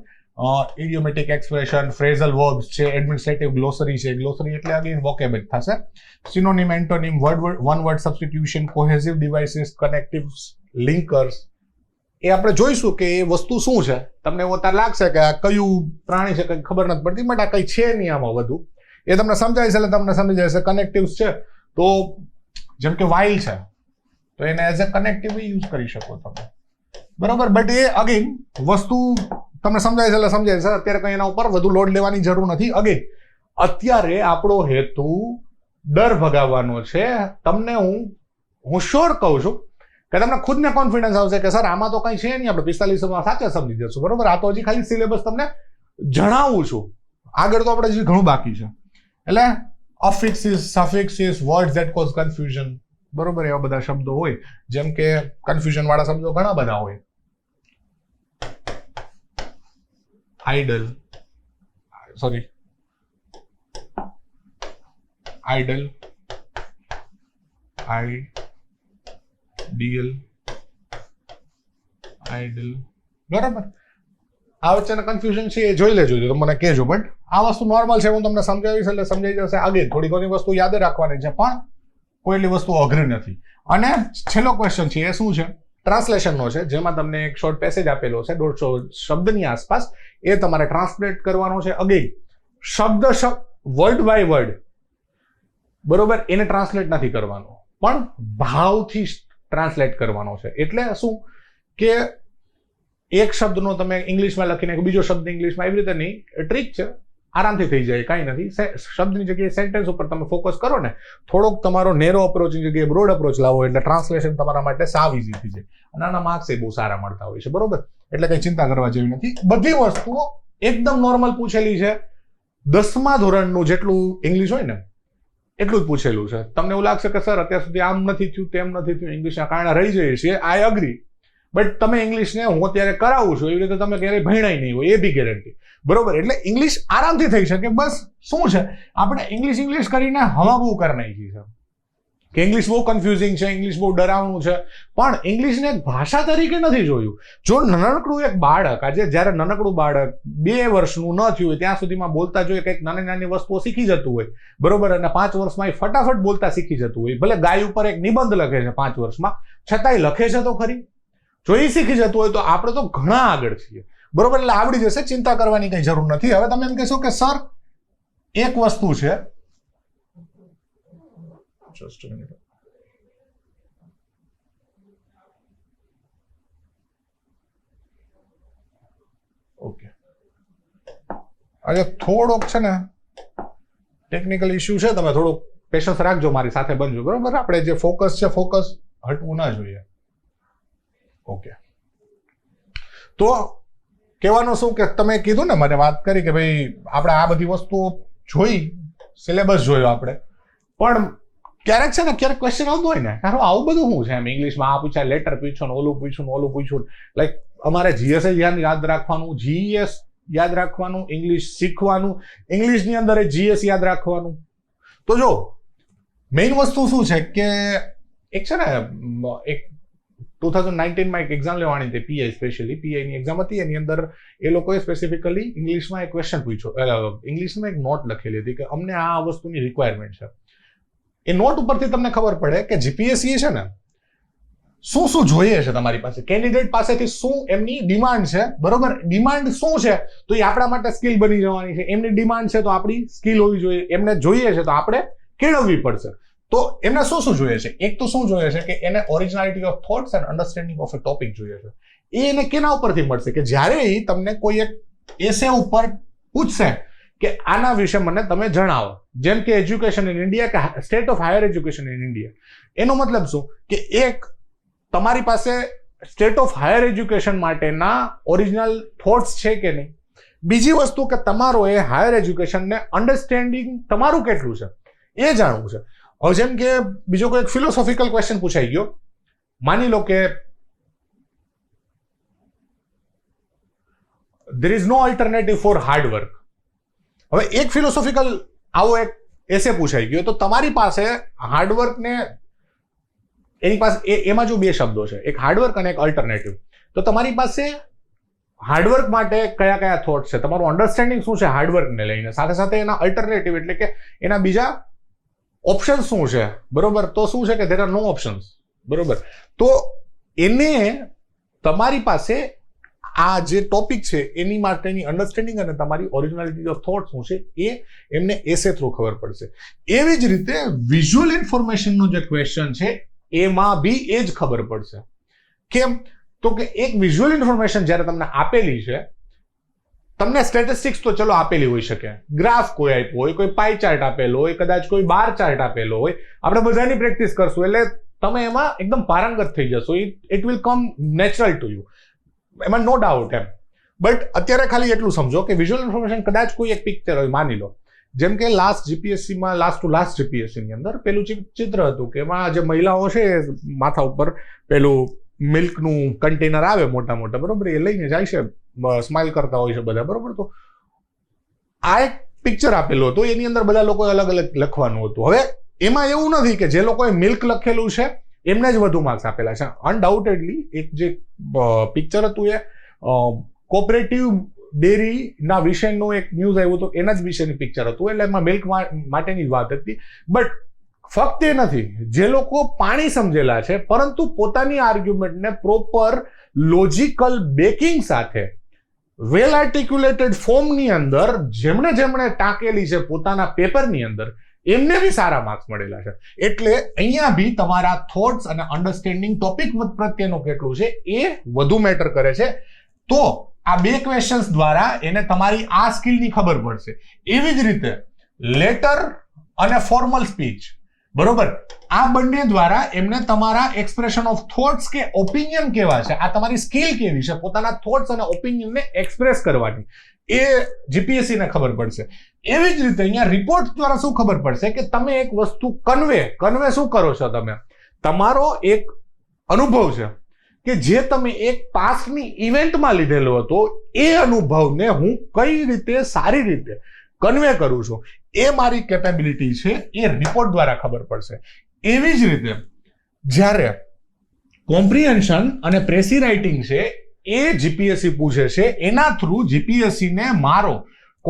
ઇડિયોમેટિક એક્સપ્રેશન, ફ્રેઝલ વર્બ્સ છે, એડમિનિસ્ટ્રેટિવ ગ્લોસરી છે. ગ્લોસરી એટલે અગેન વોકેબ જ થશે. Synonym, antonym, one word substitution, cohesive devices, connectives, linkers. એ આપણે જોઈશું કે એ વસ્તુ શું છે. તમને એવું અત્યારે લાગશે કે આ કયું પ્રાણી છે કંઈ ખબર નથી પડતી, બટ આ કંઈ છે નહીં આમાં વધુ. એ તમને સમજાય છે એટલે તમને સમજી જશે. કનેક્ટિવ્સ છે તો જેમ કે વાઇલ છે તો એને એઝ અ કનેક્ટિવ યુઝ કરી શકો તમે. બરોબર. બટ એ અગેન વસ્તુ તમને સમજાય છે એટલે સમજાય છે. અત્યારે કંઈ એના ઉપર વધુ લોડ લેવાની જરૂર નથી. અગેન અત્યારે આપણો હેતુ ડર ભગાવવાનો છે. તમને હું શ્યોર કહું છું કે તમને ખુદને કોન્ફિડન્સ આવશે કે સર આમાં તો કંઈ છે નહીં, આપણે 45માં સાચા સમજી જશું. બરોબર. આ તો હજી ખાલી સિલેબસ તમને જણાવું છું, આગળ તો આપણે હજી ઘણું બાકી છે. એટલે અફિક્સિસ, સફિક્સિસ, વર્ડ્સ ધેટ કોઝ કન્ફ્યુઝન. બરોબર. એવા બધા શબ્દો હોય, જેમ કે કન્ફ્યુઝન વાળા શબ્દો ઘણા બધા હોય. Idol, sorry, idol, ideal, idol. બરાબર. આ વચ્ચેના કન્ફ્યુઝન છે એ જોઈ લેજો, તો મને કહેજો. બટ આ વસ્તુ નોર્મલ છે, હું તમને સમજાવીશ એટલે સમજાઈ જશે. આગળ થોડી ઘણી વસ્તુ યાદ રાખવાની છે, પણ કોઈ એટલી વસ્તુ અઘરી નથી. અને છેલ્લો ક્વેશ્ચન છે એ શું છે? ટ્રાન્સલેશનનો છે, જેમાં તમને એક શોર્ટ પેસેજ આપેલો છે 150 શબ્દની આસપાસ. એ તમારે ટ્રાન્સલેટ કરવાનો છે. અગેન શબ્દ વર્ડ બાય વર્ડ, બરોબર, એને ટ્રાન્સલેટ નથી કરવાનો, પણ ભાવથી ટ્રાન્સલેટ કરવાનો છે. એટલે શું કે એક શબ્દનો તમે ઇંગ્લિશમાં લખીને બીજો શબ્દ ઇંગ્લિશમાં, એવી રીતે નહીં. ટ્રીક છે, આરામથી થઈ જાય, કાંઈ નથી. શબ્દની જગ્યાએ સેન્ટેન્સ ઉપર તમે ફોકસ કરો ને, થોડોક તમારો નેરો અપ્રોચની જગ્યાએ બ્રોડ અપ્રોચ લાવો એટલે ટ્રાન્સલેશન તમારા માટે સાવ ઇઝી થઈ જાય. અને આના માર્ક્સ એ બહુ સારા મળતા હોય છે. બરોબર. એટલે કંઈ ચિંતા કરવા જેવી નથી. બધી વસ્તુઓ એકદમ નોર્મલ પૂછેલી છે. 10મા ધોરણનું જેટલું ઇંગ્લિશ હોય ને એટલું જ પૂછેલું છે. તમને એવું લાગશે કે સર અત્યાર સુધી આમ નથી થયું, તેમ નથી થયું, ઇંગ્લિશના કારણે રહી જઈએ છીએ. આઈ અગ્રી. બટ તમે ઇંગ્લિશને હું અત્યારે કરાવું છું એવી રીતે તમે ક્યારેય ભણાય નહીં હોય, એ બી ગેરંટી. બરોબર. એટલે ઇંગ્લિશ આરામથી થઈ શકે. બસ શું છે, આપણે ઇંગ્લિશ કરીને હવા બહુ કરી નાખી છે કે ઇંગ્લિશ બહુ કન્ફ્યુઝિંગ છે, ઇંગ્લિશ બહુ ડરાવનું છે. પણ ઇંગ્લિશને એક ભાષા તરીકે નથી જોયું. જો નાનકડું એક બાળક, આજે જ્યારે નાનકડું બાળક 2 વર્ષનું ન થયું હોય ત્યાં સુધીમાં બોલતા જોઈએ, કંઈક નાની નાની વસ્તુઓ શીખી જતું હોય. બરોબર. અને 5 વર્ષમાં એ ફટાફટ બોલતા શીખી જતું હોય. ભલે ગાય ઉપર એક નિબંધ લખે છે 5 વર્ષમાં, છતાંય લખે છે તો ખરી. જો એ શીખી જતું હોય તો આપણે તો ઘણા આગળ છીએ. બરોબર. એટલે આવડી જશે, ચિંતા કરવાની કઈ જરૂર નથી. હવે તમે એમ કહેશો કે સર એક વસ્તુ છે, જસ્ટ મિનિટ, ઓકે, આજે થોડોક છે ને ટેકનિકલ ઇશ્યુ છે, તમે થોડુંક પેશન્સ રાખજો, મારી સાથે બનજો. બરોબર. આપણે જે ફોકસ છે, ફોકસ હટવું ના જોઈએ. ઓકે. તો કહેવાનું શું કે તમે કીધું ને, મને વાત કરી કે ભાઈ આપણે આ બધી વસ્તુઓ જોઈ, સિલેબસ જોયો આપણે, પણ ક્યારેક છે ને ક્યારેક ક્વેશ્ચન આવતો હોય ને, કારણ આવું બધું શું છે એમ ઇંગ્લિશમાં આ પૂછાય, લેટર પૂછ્યું ને ઓલું પૂછ્યું ને ઓલું પૂછ્યું. લાઈક અમારે જીએસ યાદ રાખવાનું, જીએસ યાદ રાખવાનું, ઇંગ્લિશ શીખવાનું, ઇંગ્લિશની અંદર જીએસ યાદ રાખવાનું. તો જો મેઇન વસ્તુ શું છે કે એક છે ને, એક 2019માં એક એક્ઝામ લેવાની હતી, પીઆઈ સ્પેશિયલી પીઆઈની એક્ઝામ હતી. એની અંદર એ લોકોએ સ્પેસિફિકલી ઇંગ્લિશમાં એક ક્વેશ્ચન પૂછ્યો, ઇંગ્લિશમાં એક નોટ લખેલી હતી કે અમને આ વસ્તુની રિક્વાયરમેન્ટ છે. એ નોટ ઉપરથી તમને ખબર પડે કે જીપીએસસી છે ને, શું શું જોઈએ છે તમારી પાસે, કેન્ડિડેટ પાસેથી શું એમની ડિમાન્ડ છે, બરોબર. ડિમાન્ડ શું છે તો એ આપણા માટે સ્કિલ બની જવાની છે. એમની ડિમાન્ડ છે તો આપણી સ્કિલ હોવી જોઈએ, એમને જોઈએ છે તો આપણે કેળવવી પડશે. તો એમને શું શું જોઈએ છે? એક તો શું જોઈએ છે કે એને originality of thoughts and understanding of a topic જોઈએ છે. એ એને કેના ઉપરથી મળશે કે જ્યારે તમને કોઈ એક એસે ઉપર પૂછશે કે આના વિશે મને તમે જણાવો, જેમ કે એજ્યુકેશન ઇન ઇન્ડિયા કે state of higher education in India, એનો મતલબ શું કે એક તમારી પાસે સ્ટેટ ઓફ હાયર એજ્યુકેશન માટેના ઓરિજિનલ થોટ્સ છે કે નહીં. બીજી વસ્તુ કે તમારો એ હાયર એજ્યુકેશનને અન્ડરસ્ટેન્ડિંગ તમારું કેટલું છે એ જાણવું છે. હવે જેમ કે બીજો કોઈ એક ફિલોસોફિકલ ક્વેશ્ચન પૂછાઈ ગયો, માની લો કે there is no alternative for hard work. હવે એક ફિલોસોફિકલ આવો એક એસે પૂછાઈ ગયો તો તમારી પાસે હાર્ડવર્કને એની પાસે એમાં જો બે શબ્દો છે, એક હાર્ડવર્ક અને એક અલ્ટરનેટિવ, તો તમારી પાસે હાર્ડવર્ક માટે કયા કયા થોટ છે, તમારું અન્ડરસ્ટેન્ડિંગ શું છે હાર્ડવર્કને લઈને, સાથે સાથે એના અલ્ટરનેટિવ એટલે કે એના બીજા ઓપ્શન શું છે, બરોબર. તો શું છે કે there are no options, બરોબર. તો એને તમારી પાસે આ જે ટોપિક છે એની માટેની અન્ડરસ્ટેન્ડિંગ અને તમારી ઓરિજિનાલિટી ઓફ થોટ શું છે એ એમને એસે થ્રુ ખબર પડશે. એવી જ રીતે વિઝ્યુઅલ ઇન્ફોર્મેશનનો જે ક્વેશ્ચન છે એમાં બી એ જ ખબર પડશે. કેમ તો કે એક વિઝ્યુઅલ ઇન્ફોર્મેશન જ્યારે તમને આપેલી છે, તમને સ્ટેટિસ્ટિક્સ તો ચલો આપેલી હોઈ શકે, ગ્રાફ કોઈ આપ્યો હોય, કોઈ પાઈ ચાર્ટ આપેલો હોય, કદાચ કોઈ બાર ચાર્ટ આપેલો હોય, આપણે બધાની પ્રેક્ટિસ કરશું એટલે તમે એમાં એકદમ પારંગત થઈ જશો. It will come natural to you, એમાં નો ડાઉટ એમ. બટ અત્યારે ખાલી એટલું સમજો કે વિઝ્યુઅલ ઇન્ફોર્મેશન કદાચ કોઈ એક પિક્ચર હોય, માની લો જેમ કે લાસ્ટ જીપીએસસીમાં લાસ્ટ જીપીએસસીની અંદર પેલું ચિત્ર હતું કે એમાં જે મહિલાઓ છે માથા ઉપર પેલું મિલ્કનું કન્ટેનર આવે મોટા મોટા, બરોબર, એ લઈને જાય છે, સ્માઇલ કરતા હોય છે બધા, બરોબર. તો આ એક પિક્ચર આપેલું હતું, એની અંદર બધા લોકોએ અલગ અલગ લખવાનું હતું. હવે એમાં એવું નથી કે જે લોકોએ મિલ્ક લખેલું છે એમને જ વધુ માર્ક્સ આપેલા છે. અનડાઉટેડલી એક જે પિક્ચર હતું એ કોઓપરેટિવ ડેરીના વિષયનું એક ન્યૂઝ આવ્યું હતું, એના જ વિષયની પિક્ચર હતું, એટલે એમાં મિલ્ક માટેની જ વાત હતી. બટ ફક્ત એ નથી, જે લોકો પાણી સમજેલા છે પરંતુ પોતાની આર્ગ્યુમેન્ટને પ્રોપર લોજિકલ બેકિંગ સાથે વેલ આર્ટિક્યુલેટેડ ફોર્મની અંદર જેમણે ટાંકેલી છે પોતાના પેપરની અંદર, એમને બી સારા માર્ક્સ મળેલા છે. એટલે અહીંયા બી તમારા થોટ્સ અને અન્ડરસ્ટેન્ડિંગ ટોપિક પ્રત્યેનું કેટલું છે એ વધુ મેટર કરે છે. તો આ બે ક્વેશ્ચન્સ દ્વારા એને તમારી આ સ્કિલની ખબર પડશે. એવી જ રીતે લેટર અને ફોર્મલ સ્પીચ, બરોબર, આ બંને દ્વારા એમને તમારા એક્સપ્રેશન ઓફ થોટ્સ કે ઓપિનિયન કેવા છે, આ તમારી સ્કિલ કેવી છે પોતાના થોટ્સ અને ઓપિનિયનને એક્સપ્રેસ કરવાની, એ જીપીએસસી ને ખબર પડશે. એવી જ રીતે અહીંયા રિપોર્ટ દ્વારા શું ખબર પડશે કે તમે એક વસ્તુ કન્વે શું કરો છો, તમે તમારો એક અનુભવ છે કે જે તમે એક પાસ્ટની ઇવેન્ટમાં લીધેલો હતો, એ અનુભવને હું કઈ રીતે સારી રીતે કન્વે કરું છું, એ મારી કેપેબિલિટી છે, એ રિપોર્ટ દ્વારા ખબર પડશે. એવી જ રીતે જ્યારે કોમ્પ્રિહેન્શન અને પ્રેસી રાઇટિંગ છે એ જીપીએસસી પૂછે છે, એના થ્રુ જીપીએસસી ને મારો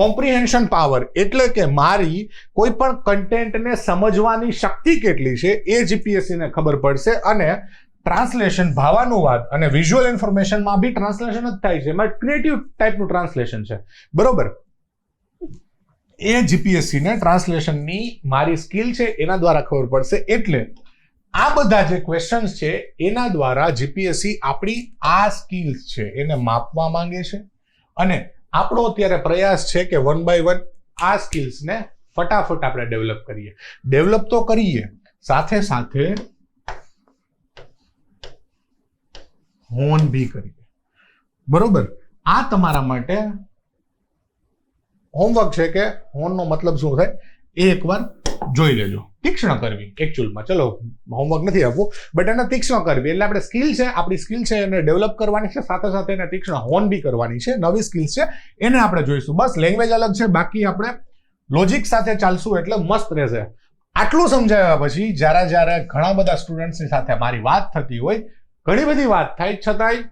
કોમ્પ્રિહેન્શન પાવર એટલે કે મારી કોઈ પણ કન્ટેન્ટને સમજવાની શક્તિ કેટલી છે એ જીપીએસસી ને ખબર પડશે. અને ટ્રાન્સલેશન, ભાવાનુવાદ અને વિઝ્યુઅલ ઇન્ફોર્મેશનમાં બી ટ્રાન્સલેશન જ થાય છે, એમાં ક્રિએટિવ ટાઈપનું ટ્રાન્સલેશન છે, બરોબર. એ જીપીએસસી ને ટ્રાન્સલેશનની મારી સ્કિલ છે એના દ્વારા ખબર પડશે. એટલે આ બધા જે ક્વેશ્ચન્સ છે એના દ્વારા જીપીએસસી આપણી આ સ્કિલ્સ છે એને માપવા માંગે છે. અને આપણો અત્યારે પ્રયાસ છે કે 1 by 1 આ સ્કિલ્સને ફટાફટ આપણે ડેવલપ તો કરીએ, સાથે સાથે હોન બી કરીએ, બરોબર. આ તમારા માટે હોમવર્ક છે કે હોનનો મતલબ શું થાય એ એકવાર જોઈ લેજો. તીક્ષ્ણ કરવી એકચ્યુઅલમાં, ચલો હોમવર્ક નથી આપવું, બટ એને તીક્ષ્ણ કરવી એટલે આપણે સ્કિલ છે, આપણી સ્કિલ છે એને ડેવલપ કરવાની છે, સાથે સાથે એને તીક્ષ્ણ હોન બી કરવાની છે. નવી સ્કિલ્સ છે એને આપણે જોઈશું. બસ લેંગ્વેજ અલગ છે, બાકી આપણે લોજિક સાથે ચાલશું એટલે મસ્ત રહેશે. આટલું સમજાવ્યા પછી જ્યારે ઘણા બધા સ્ટુડન્ટ્સની સાથે મારી વાત થતી હોય, ઘણી બધી વાત થાય છતાંય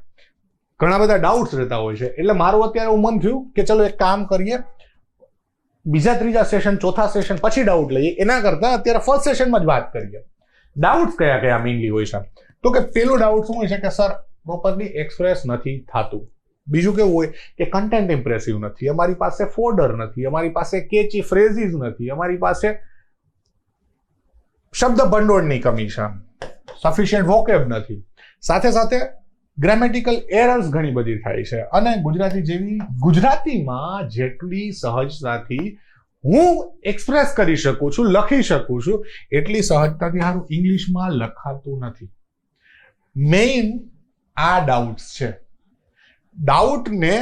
ઘણા બધા ડાઉટ્સ રહેતા હોય છે, એટલે મારું અત્યારે મન થયું કે ચલો એક કામ કરીએ, બીજા ત્રીજા સેશન ચોથા સેશન પછી ડાઉટ લઈએ, એના કરતા અત્યારે ફર્સ્ટ સેશનમાં જ વાત કરીએ. ડાઉટ્સ કયા મેઇનલી હોય છે. તો કે પેલો ડાઉટ શું હોય છે કે સર પ્રોપરલી એક્સપ્રેસ નથી થતું. બીજું કેવું હોય કે કન્ટેન્ટ ઇમ્પ્રેસિવ નથી, અમારી પાસે ફોલ્ડર નથી, અમારી પાસે કેચી ફ્રેઝીસ નથી, અમારી પાસે શબ્દ ભંડોળની કમી છે, સફિશિયન્ટ વોકેબ નથી, સાથે સાથે ગ્રામેટિકલ એરર્સ ઘણી બધી થાય છે. અને ગુજરાતીમાં જેટલી સહજતાથી હું એક્સપ્રેસ કરી શકું છું, લખી શકું છું, એટલી સહજતાથી સારું ઇંગ્લિશમાં લખાતું નથી. મેઇન આ ડાઉટ્સ છે. ડાઉટને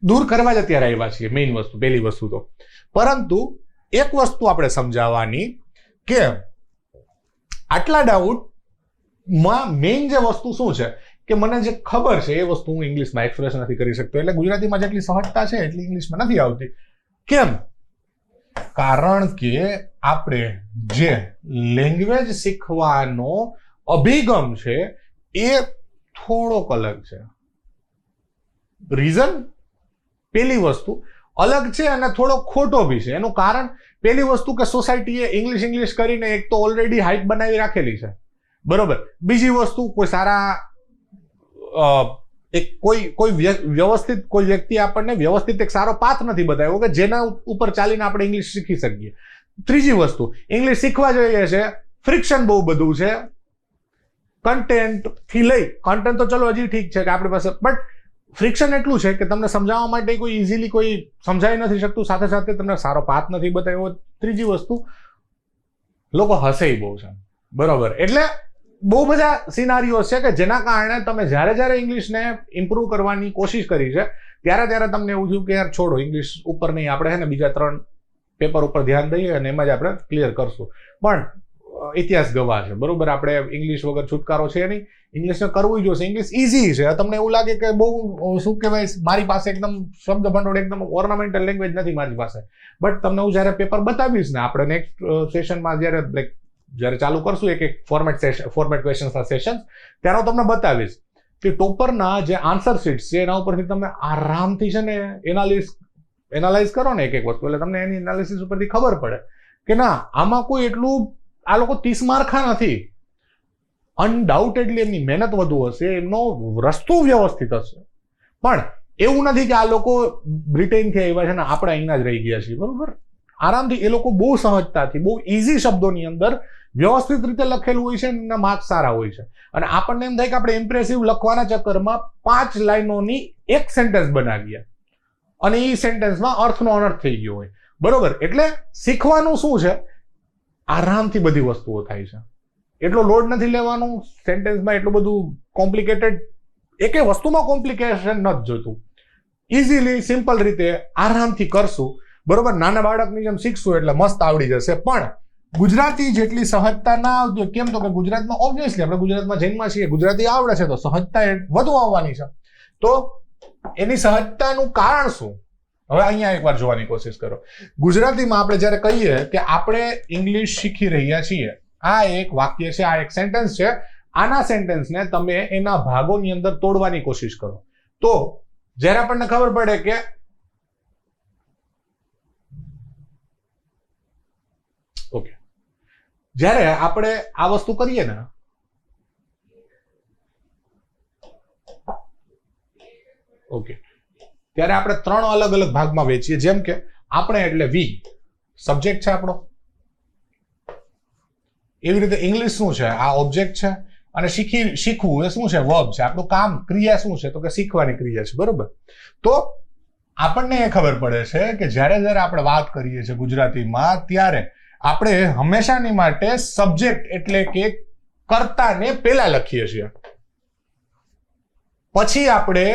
દૂર કરવા જ અત્યારે આવ્યા છીએ, મેઇન વસ્તુ, પહેલી વસ્તુ તો. પરંતુ એક વસ્તુ આપણે સમજાવવાની કે આટલા ડાઉટમાં મેઇન જે વસ્તુ શું છે કે મને જે ખબર છે એ વસ્તુ હું ઇંગ્લિશમાં એક્સપ્રેસ નથી કરી શકતો. એટલે ગુજરાતીમાં જેટલી સહજતા છે એટલી ઇંગ્લિશમાં નથી આવતી. કેમ? કારણ કે આપણે જે લેંગ્વેજ શીખવાનો અભિગમ છે એ થોડોક અલગ છે. રીઝન પેલી વસ્તુ અલગ છે અને થોડો ખોટો બી છે. એનું કારણ પેલી વસ્તુ કે સોસાયટીએ ઇંગ્લિશ કરીને એક તો ઓલરેડી હાઇપ બનાવી રાખેલી છે, બરોબર. બીજી વસ્તુ કોઈ સારા કોઈ વ્યવસ્થિત કોઈ વ્યક્તિ આપણને વ્યવસ્થિત એક સારો પાથ નથી બતાવ્યો કે જેના ઉપર ચાલીને આપણે ઇંગ્લિશ શીખી શકીએ. ત્રીજી વસ્તુ, ઇંગ્લિશ શીખવા જોઈએ છે, ફ્રિક્શન બહુ બધું છે કન્ટેન્ટ થી લઈ. કન્ટેન્ટ તો ચલો હજી ઠીક છે કે આપણી પાસે, બટ ફ્રિક્શન એટલું છે કે તમને સમજાવવા માટે કોઈ ઇઝીલી કોઈ સમજાવી નથી શકતું, સાથે સાથે તમને સારો પાથ નથી બતાવ્યો. ત્રીજી વસ્તુ, લોકો હસે બહુ છે, બરોબર. એટલે બહુ બધા સિનારીઓ છે કે જેના કારણે તમે જ્યારે ઇંગ્લિશને ઇમ્પ્રૂવ કરવાની કોશિશ કરી છે ત્યારે તમને એવું થયું કે યાર છોડો, ઇંગ્લિશ ઉપર નહીં, આપણે છે ને બીજા 3 પેપર ઉપર ધ્યાન દઈએ અને એમાં જ આપણે ક્લિયર કરશું. પણ ઇતિહાસ ગવાહ છે, બરોબર. આપણે ઇંગ્લિશ વગર છુટકારો છે નહીં, ઇંગ્લિશને કરવું જોશે. ઇંગ્લિશ ઇઝી છે. તમને એવું લાગે કે બહુ શું કહેવાય, મારી પાસે એકદમ શબ્દ ભંડોળ એકદમ ઓર્નામેન્ટલ લેંગ્વેજ નથી મારી પાસે, બટ તમને હું જ્યારે પેપર બતાવીશ ને, આપણે નેક્સ્ટ સેશનમાં જ્યારે ચાલુ કરશું એક ફોર્મેટ ક્વેશ્ચન્સના સેશન, ત્યારે હું તમને બતાવીશ કે ટોપરના જે આન્સર શીટ્સ છે એના ઉપરથી તમે આરામથી છે ને એનાલાઇઝ કરો ને એક વસ્તુ, એટલે તમને એની એનાલિસિસ ઉપરથી ખબર પડે કે ના, આમાં કોઈ એટલું આ લોકો 30 માર્ખા નથી. અનડાઉટેડલી એમની મહેનત વધુ હશે, એમનો રસ્તો વ્યવસ્થિત હશે. પણ એવું નથી કે આ લોકો બ્રિટેનથી આવ્યા છે ને આપણે અહીંના જ રહી ગયા છીએ, બરોબર. આરામથી એ લોકો બહુ સહજતાથી, બહુ ઇઝી શબ્દોની અંદર વ્યવસ્થિત રીતે લખેલું હોય છે અને માર્ક્સ સારા હોય છે. અને આપણને એમ થાય કે આપણે ઇમ્પ્રેસિવ લખવાના ચક્કરમાં 5 લાઈનોની એક સેન્ટેન્સ બનાવીએ અને એ સેન્ટેન્સમાં અર્થનો અનર્થ થઈ ગયો હોય, બરોબર. એટલે શીખવાનું શું છે, આરામથી બધી વસ્તુઓ થાય છે. એટલો લોડ નથી લેવાનું સેન્ટેન્સમાં, એટલું બધું કોમ્પ્લિકેટેડ એકે વસ્તુમાં કોમ્પ્લિકેશન નથી જોતું. ઇઝીલી સિમ્પલ રીતે આરામથી કરશું, બરોબર. નાના બાળકની જેમ શીખશું એટલે મસ્ત આવડી જશે. પણ ગુજરાતી જેટલી સહજતા ના આવતી હોય. કેમ? તો કે ગુજરાતમાં ઓબ્વિયસલી આપણે ગુજરાતમાં જન્મમાં છીએ, ગુજરાતી આવડે છે તો સહજતા વધુ આવવાની છે. તો એની સહજતાનું કારણ શું? હવે અહીંયા એકવાર જોવાની કોશિશ કરો. ગુજરાતીમાં આપણે જ્યારે કહીએ કે આપણે ઇંગ્લિશ શીખી રહ્યા છીએ, આ એક વાક્ય છે, આ એક સેન્ટેન્સ છે. આના સેન્ટેન્સને તમે એના ભાગોની અંદર તોડવાની કોશિશ કરો તો જ્યારે આપણને ખબર પડે કે ઓકે, જ્યારે આપણે આ વસ્તુ કરીએ ને, ઓકે, ત્યારે આપણે 3 અલગ અલગ ભાગમાં વેચીએ. જેમ કે આપણે એટલે વી સબ્જેક્ટ છે આપણો, એવી રીતે ઇંગ્લિશ શું છે, આ ઓબ્જેક્ટ છે, અને શીખવું એ શું છે, વર્બ છે. આપણું કામ, ક્રિયા શું છે, તો કે શીખવાની ક્રિયા છે, બરોબર. તો આપણને એ ખબર પડે છે કે જ્યારે આપણે વાત કરીએ છીએ ગુજરાતીમાં, ત્યારે આપણે હંમેશાની માટે સબ્જેક્ટ એટલે કે કર્તાને પહેલા લખીએ છીએ, પછી આપણે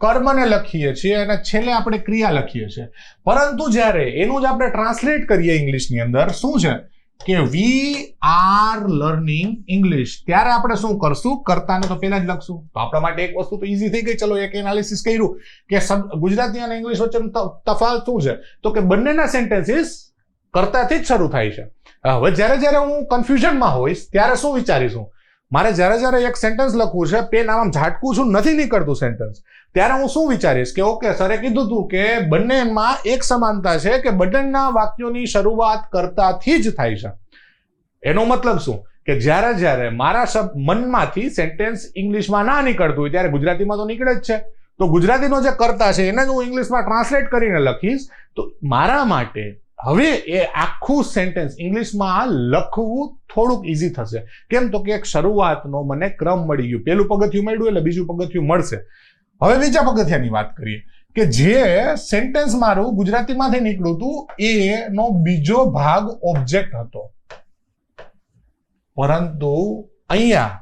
કર્મને લખીએ છીએ અને છેલ્લે આપણે ક્રિયા લખીએ છીએ. પરંતુ જ્યારે એનું જ આપણે ટ્રાન્સલેટ કરીએ ઇંગ્લિશની અંદર, શું છે કે વી આર લર્નિંગ ઇંગ્લિશ, ત્યારે આપણે શું કરશું, કર્તાને તો પહેલા જ લખશું. તો આપણા માટે એક વસ્તુ તો ઈઝી થઈ ગઈ. ચલો એક એનાલિસિસ કર્યું કે ગુજરાતી અને ઇંગ્લિશ વચ્ચેનો તફાવત શું છે, તો કે બંનેના સેન્ટેન્સીસ કર્તાથી જ શરૂ થાય છે. હવે જ્યારે હું કન્ફ્યુઝનમાં હોઈશ ત્યારે શું વિચારીશું, મારે જ્યારે એક સેન્ટેન્સ લખવું છે, પેન આમ ઝાટકું છું, નથી નીકળતું સેન્ટેન્સ, ત્યારે હું શું વિચારીશ કે ઓકે, સરે કીધું હતું કે બંનેમાં એક સમાનતા છે કે બંનેના વાક્યોની શરૂઆત કર્તાથી જ થાય છે. એનો મતલબ શું કે જ્યારે મારા મનમાંથી સેન્ટેન્સ ઇંગ્લિશમાં ના નીકળતું હોય ત્યારે ગુજરાતીમાં તો નીકળે જ છે. તો ગુજરાતીનો જે કરતા છે એને જ હું ઇંગ્લિશમાં ટ્રાન્સલેટ કરીને લખીશ તો મારા માટે હવે એ આખું સેન્ટેન્સ ઇંગ્લિશમાં લખવું થોડુંક ઇઝી થશે. કેમ તો કે એક શરૂઆતનો મને ક્રમ મળી ગયું. પેલું પગથિયું મળ્યું એટલે બીજું પગથિયું મળશે. હવે બીજા પગથિયાની વાત કરીએ કે જે સેન્ટેન્સ મારું ગુજરાતીમાંથી નીકળ્યું હતું એનો બીજો ભાગ ઓબ્જેક્ટ હતો, પરંતુ અહીંયા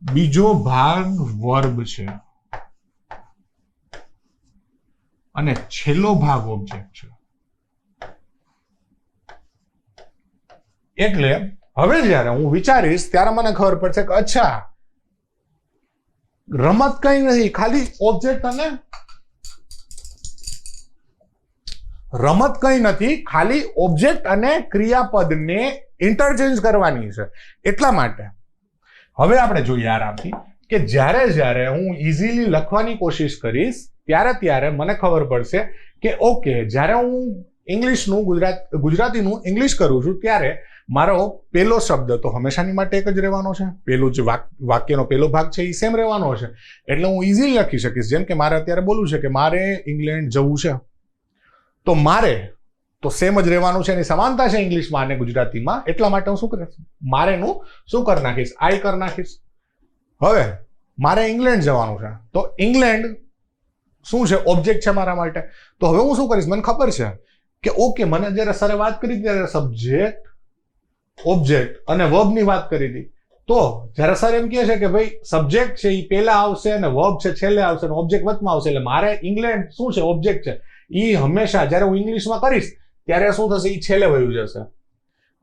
બીજો ભાગ વર્બ છે અને છેલ્લો ભાગ ઓબ્જેક્ટ છે. એટલે હવે જ્યારે હું વિચારીશ ત્યારે મને ખબર પડશે કે અચ્છા રમત કઈ નથી, ખાલી ઓબ્જેક્ટ અને રમત કઈ નથી, ખાલી ઓબ્જેક્ટ અને ક્રિયાપદને ઇન્ટરચેન્જ કરવાની છે. એટલા માટે હવે આપણે જોઈએ આરામથી કે જ્યારે હું ઇઝીલી લખવાની કોશિશ કરીશ ત્યારે મને ખબર પડશે કે ઓકે જ્યારે હું ઇંગ્લિશનું ગુજરાતીનું ઇંગ્લિશ કરું છું ત્યારે મારો પેલો શબ્દ તો હંમેશાની માટે એક જ રહેવાનો છે. પેલું જે વાક્યનો પેલો ભાગ છે એ સેમ રહેવાનો છે. એટલે હું ઇઝીલી લખી શકીશ. જેમ કે મારે અત્યારે બોલવું છે કે મારે ઇંગ્લેન્ડ જવું છે, તો મારે તો સેમ જ રહેવાનું છે, એની સમાનતા છે ઇંગ્લિશમાં અને ગુજરાતીમાં. એટલા માટે હું શું કરીશ, મારેનું શું કરી નાખીશ, આઈ કરી નાખીશ. હવે મારે ઇંગ્લેન્ડ જવાનું છે તો ઇંગ્લેન્ડ શું છે, ઓબ્જેક્ટ છે મારા માટે. તો હવે હું શું કરીશ, મને ખબર છે કે ઓકે મને જ્યારે સરે વાત કરી ત્યારે સબ્જેક્ટ, ઓબ્જેક્ટ અને વર્બની વાત કરી હતી. તો જ્યારે સર એમ કહે છે કે ભાઈ સબ્જેક્ટ છે એ પહેલા આવશે અને વર્બ છે છેલ્લે આવશે અને ઓબ્જેક્ટ વચમાં આવશે, એટલે મારે ઇંગ્લેન્ડ શું છે, ઓબ્જેક્ટ છે, એ હંમેશા જ્યારે હું ઇંગ્લિશમાં કરીશ ત્યારે શું થશે, એ છેલ્લે વયું જશે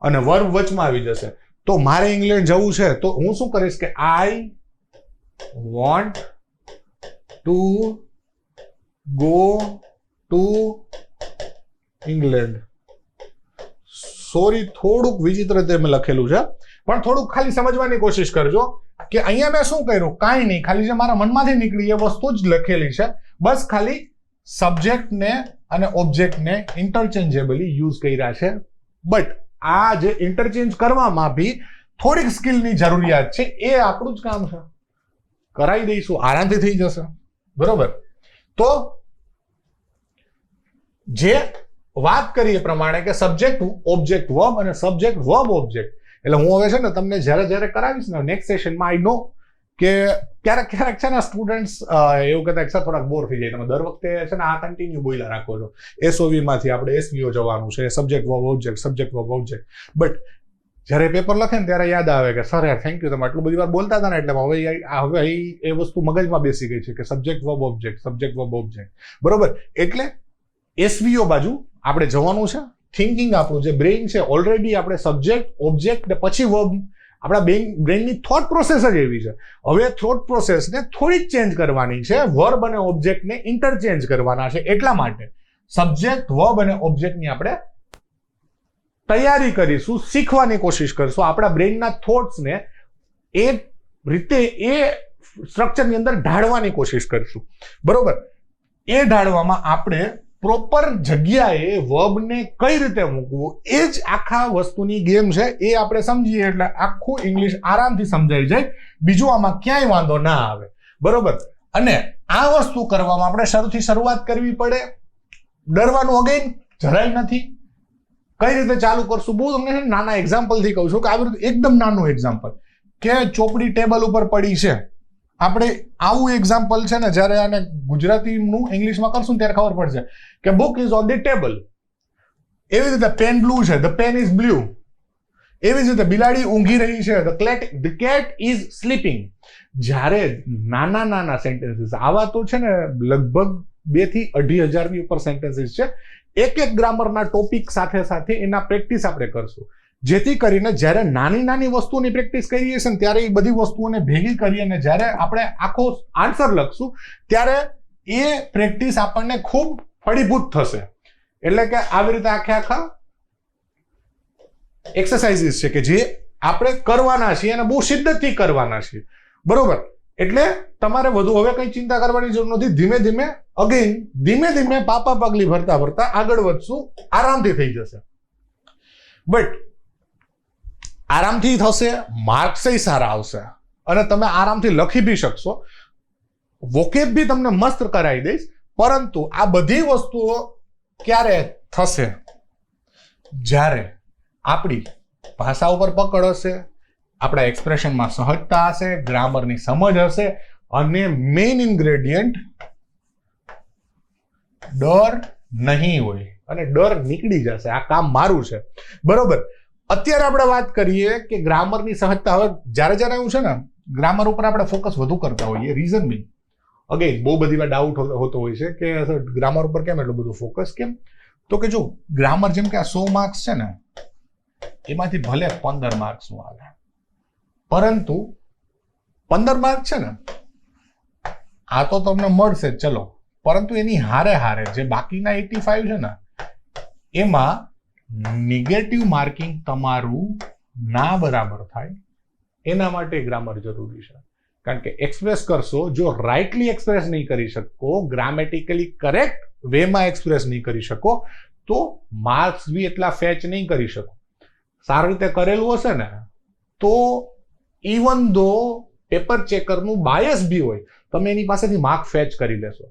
અને વર્બ વચમાં આવી જશે. તો મારે ઇંગ્લેન્ડ જવું છે તો હું શું કરીશ કે આઈ want to go to England. Sorry થોડુંક વિચિત્ર રીતે મેં લખેલું છે, પણ થોડુંક ખાલી સમજવાની કોશિશ કરજો કે અહીંયા મેં શું કર્યું, કાંઈ નહીં, ખાલી જે મારા મનમાંથી નીકળી એ વસ્તુ જ લખેલી છે. બસ ખાલી સબ્જેક્ટને અને ઓબ્જેક્ટને ઇન્ટરચેન્જેબલી યુઝ કર્યા છે. બટ આ જે ઇન્ટરચેન્જ કરવામાં બી થોડીક સ્કિલની જરૂરિયાત છે. એ આપણું જ કામ છે, કરાવી દઈશું, આરામથી થઈ જશે. બરોબર. તો જે વાત કરીએ પ્રમાણે કે સબ્જેક્ટ ઓબ્જેક્ટ વર્બ અને સબ્જેક્ટ વર્બ ઓબ્જેક્ટ, એટલે હું હવે છે ને તમને જ્યારે કરાવીશ ને નેક્સ્ટ સેશનમાં, આઈ નો કે ક્યારેક છે ને સ્ટુડન્ટ્સ એવું કહેતા કે સર થોડાક બોર થઈ જાય, તમે દર વખતે છે ને આ કન્ટિન્યુ બોલ્યા રાખો છો. એસઓવી માંથી આપણે એસવીઓ જવાનું છે, subject verb object, subject verb object. But જ્યારે પેપર લખે ને ત્યારે યાદ આવે કે સર યાર થેન્ક યુ, તમે આટલું બધી વાર બોલતા હતા ને એટલે હવે એ વસ્તુ મગજમાં બેસી ગઈ છે કે subject verb object, subject verb object. બરોબર. એટલે એસવીઓ બાજુ આપણે જવાનું છે. થિંકિંગ આપણું જે બ્રેઇન છે ઓલરેડી આપણે સબ્જેક્ટ, ઓબ્જેક્ટ ને પછી વર્બ, આપણા બ્રેઇનની થોટ પ્રોસેસ જ એવી છે. હવે થોટ પ્રોસેસને થોડીક ચેન્જ કરવાની છે, વર્બ અને ઓબ્જેક્ટને ઇન્ટરચેન્જ કરવાના છે. એટલા માટે સબ્જેક્ટ, વર્બ અને ઓબ્જેક્ટની આપણે તૈયારી કરીશું, શીખવાની કોશિશ કરીશું. આપણા બ્રેઇનના થોટ્સને એ રીતે એ સ્ટ્રક્ચરની અંદર ઢાળવાની કોશિશ કરીશું. બરોબર. એ ઢાળવામાં આપણે પ્રોપર જગ્યાએ વર્બને કઈ રીતે મૂકવું એ જ આખા વસ્તુની ગેમ છે. એ આપણે સમજીએ એટલે આખું ઇંગ્લિશ આરામથી સમજાઈ જાય, બીજું આમાં ક્યાંય વાંધો ના આવે. બરોબર. અને આ વસ્તુ કરવામાં આપણે શરૂઆત કરવી પડે. ડરવાનું અગેન જરાય નથી. કઈ રીતે ચાલુ કરશું, બહુ તમને નાના એક્ઝામ્પલથી કહું છું કે આવી રીતે એકદમ નાનું એક્ઝામ્પલ કે ચોપડી ટેબલ ઉપર પડી છે. આપણે આવું એક્ઝામ્પલ છે ને જ્યારે આને ગુજરાતીનું ઇંગ્લિશમાં કરશું ત્યારે ખબર પડશે કે book is on the table. એવી રીતે પેન બ્લુ છે, ધ પેન ઇઝ બ્લુ. એવી જ રીતે બિલાડી ઊંઘી રહી છે, ધ કેટ ઇઝ સ્લીપિંગ. જ્યારે નાના સેન્ટેન્સીસ આવા તો છે ને લગભગ 2 થી 2,500 ઉપર સેન્ટેન્સીસ છે. એક ગ્રામરના ટોપિક સાથે એના પ્રેક્ટિસ આપણે કરશું, જેથી કરીને જ્યારે નાની વસ્તુની પ્રેક્ટિસ કરીએ છીએ ને ત્યારે એ બધી વસ્તુઓને ભેગી કરી અને જ્યારે આપણે આખો આન્સર લખશું ત્યારે એ પ્રેક્ટિસ આપણને ખૂબ ફળીભૂત થશે. એટલે કે આવી રીતે આખા એક્સરસાઇઝીસ છે કે જે આપણે કરવાના છીએ અને બહુ શિદ્દતથી કરવાના છીએ. બરોબર. એટલે તમારે વધુ હવે કઈ ચિંતા કરવાની જરૂર નથી. ધીમે ધીમે પાપા પગલી ભરતા આગળ વધશું, આરામથી થઈ જશે. બટ આરામથી થશે, માર્ક્સય સારા આવશે અને તમે આરામથી લખી બી શકશો. વોકેબ બી તમને મસ્ત કરાવી દઈશ. પરંતુ આ બધી વસ્તુઓ ક્યારે થશે? જ્યારે આપણી ભાષા ઉપર પકડ હશે, આપણા એક્સપ્રેશનમાં સહજતા હશે, ગ્રામરની સમજ હશે અને મેઇન ઇન્ગ્રેડિયન્ટ ડર નહીં હોય અને ડર નીકળી જશે. આ કામ મારું છે, બરોબર. અત્યારે આપણે વાત કરીએ કે ગ્રામરની સહજતા. હવે જ્યારે એવું છે ને, ગ્રામર ઉપર આપણે ફોકસ વધુ કરતા હોઈએ. રીઝન બી અગેન બહુ બધી વાર ડાઉટ હોતો હોય છે કે ગ્રામર ઉપર કેમ એટલું બધું ફોકસ, કેમ? તો કે જો ગ્રામર જેમ કે આ 100 માર્ક્સ છે ને, એમાંથી ભલે 15 માર્ક્સનું આવે, પરંતુ 15 માર્ક છે ને આ તો તમને મળશે ચલો, પરંતુ એની હારે જે બાકીના 85 છે ને, એમાં નેગેટિવ માર્કિંગ તમારું ના બરાબર થાય એના માટે ગ્રામર જરૂરી છે. કારણ કે એક્સપ્રેસ કરશો, જો રાઇટલી એક્સપ્રેસ નહીં કરી શકો, ગ્રામેટિકલી કરેક્ટ વેમાં એક્સપ્રેસ નહીં કરી શકો, તો માર્ક્સ બી એટલા ફેચ નહીં કરી શકો. સારી રીતે કરેલું હશે ને તો ઇવન ધો પેપર ચેકરનું બાયસ બી હોય, તમે એની પાસેથી માર્ક ફેચ કરી લેશો.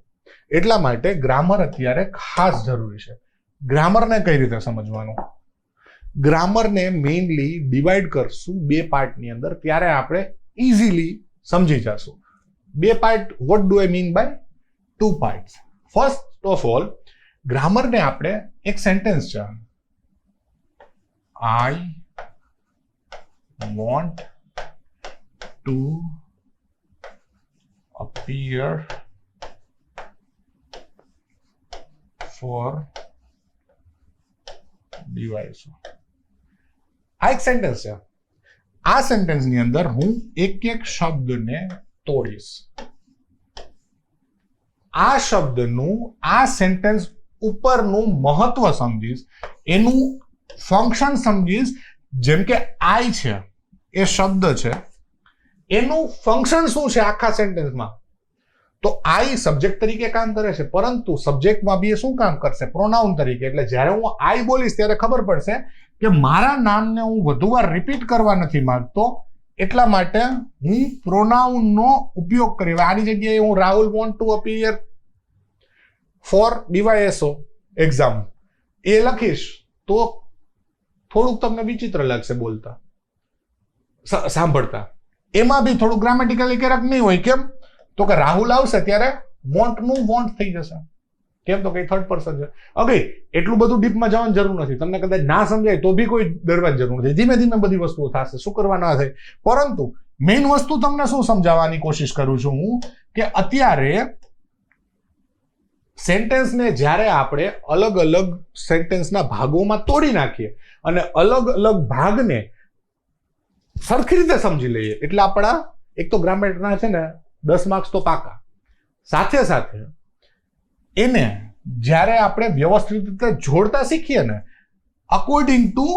એટલા માટે ગ્રામર અત્યારે ખાસ જરૂરી છે. ગ્રામરને કઈ રીતે સમજવાનું? ગ્રામરને મેઇનલી ડિવાઈડ કરશું 2 પાર્ટની અંદર, ત્યારે આપણે ઇઝીલી સમજી જશું. 2 part. What do I mean by 2 parts? First of all, ગ્રામરને આપણે એક સેન્ટેન્સ છે, I want to appear for device. આ એક સેન્ટેન્સ છે. આ સેન્ટેન્સની અંદર હું એક શબ્દને તોડીશ. આ શબ્દનું આ સેન્ટેન્સ ઉપરનું મહત્વ સમજીશ, એનું ફંક્શન સમજીશ. જેમ કે આઈ છે એ શબ્દ છે, એનું ફંક્શન શું છે આખા સેન્ટેન્સમાં? તો આઈ સબ્જેક્ટ તરીકે કામ કરે છે, પરંતુ સબ્જેક્ટમાં બી એ શું કામ કરશે? પ્રોનાઉન તરીકે. એટલે જ્યારે હું આઈ બોલીશ ત્યારે ખબર પડશે કે મારા નામને હું વધુ વાર રિપીટ કરવા નથી માંગતો, એટલા માટે હું પ્રોનાઉનનો ઉપયોગ કરી. આની જગ્યાએ હું Rahul want to appear for DYSO exam એ લખીશ તો થોડુંક તમને વિચિત્ર લાગશે બોલતા, સાંભળતા. એમાં બી થોડું ગ્રામેટિકલી ક્યારેક નહીં હોય. કેમ? તો કે રાહુલ આવશે ત્યારે વોન્ટનું વોન્ટ થઈ જશે. કેમ? તો કઈ થર્ડ પર્સન છે. ઓકે, એટલું બધું ડીપમાં જવાની જરૂર નથી. તમને કદાચ ના સમજાય તો બી કોઈ ડરવાની જરૂર નથી. ધીમે ધીમે બધી વસ્તુઓ થશે, શું કરવા ના થાય. પરંતુ મેઇન વસ્તુ તમને શું સમજાવવાની કોશિશ કરું છું હું, કે અત્યારે સેન્ટેન્સને જ્યારે આપણે અલગ અલગ સેન્ટેન્સના ભાગોમાં તોડી નાખીએ અને અલગ અલગ ભાગને સરખી રીતે સમજી લઈએ, એટલે આપણા એક તો ગ્રામરના છે ને 10 માર્ક્સ તો પાકા. સાથે સાથે એને જ્યારે આપણે વ્યવસ્થિત રીતે જોડતા શીખીએ ને, અકોર્ડિંગ ટુ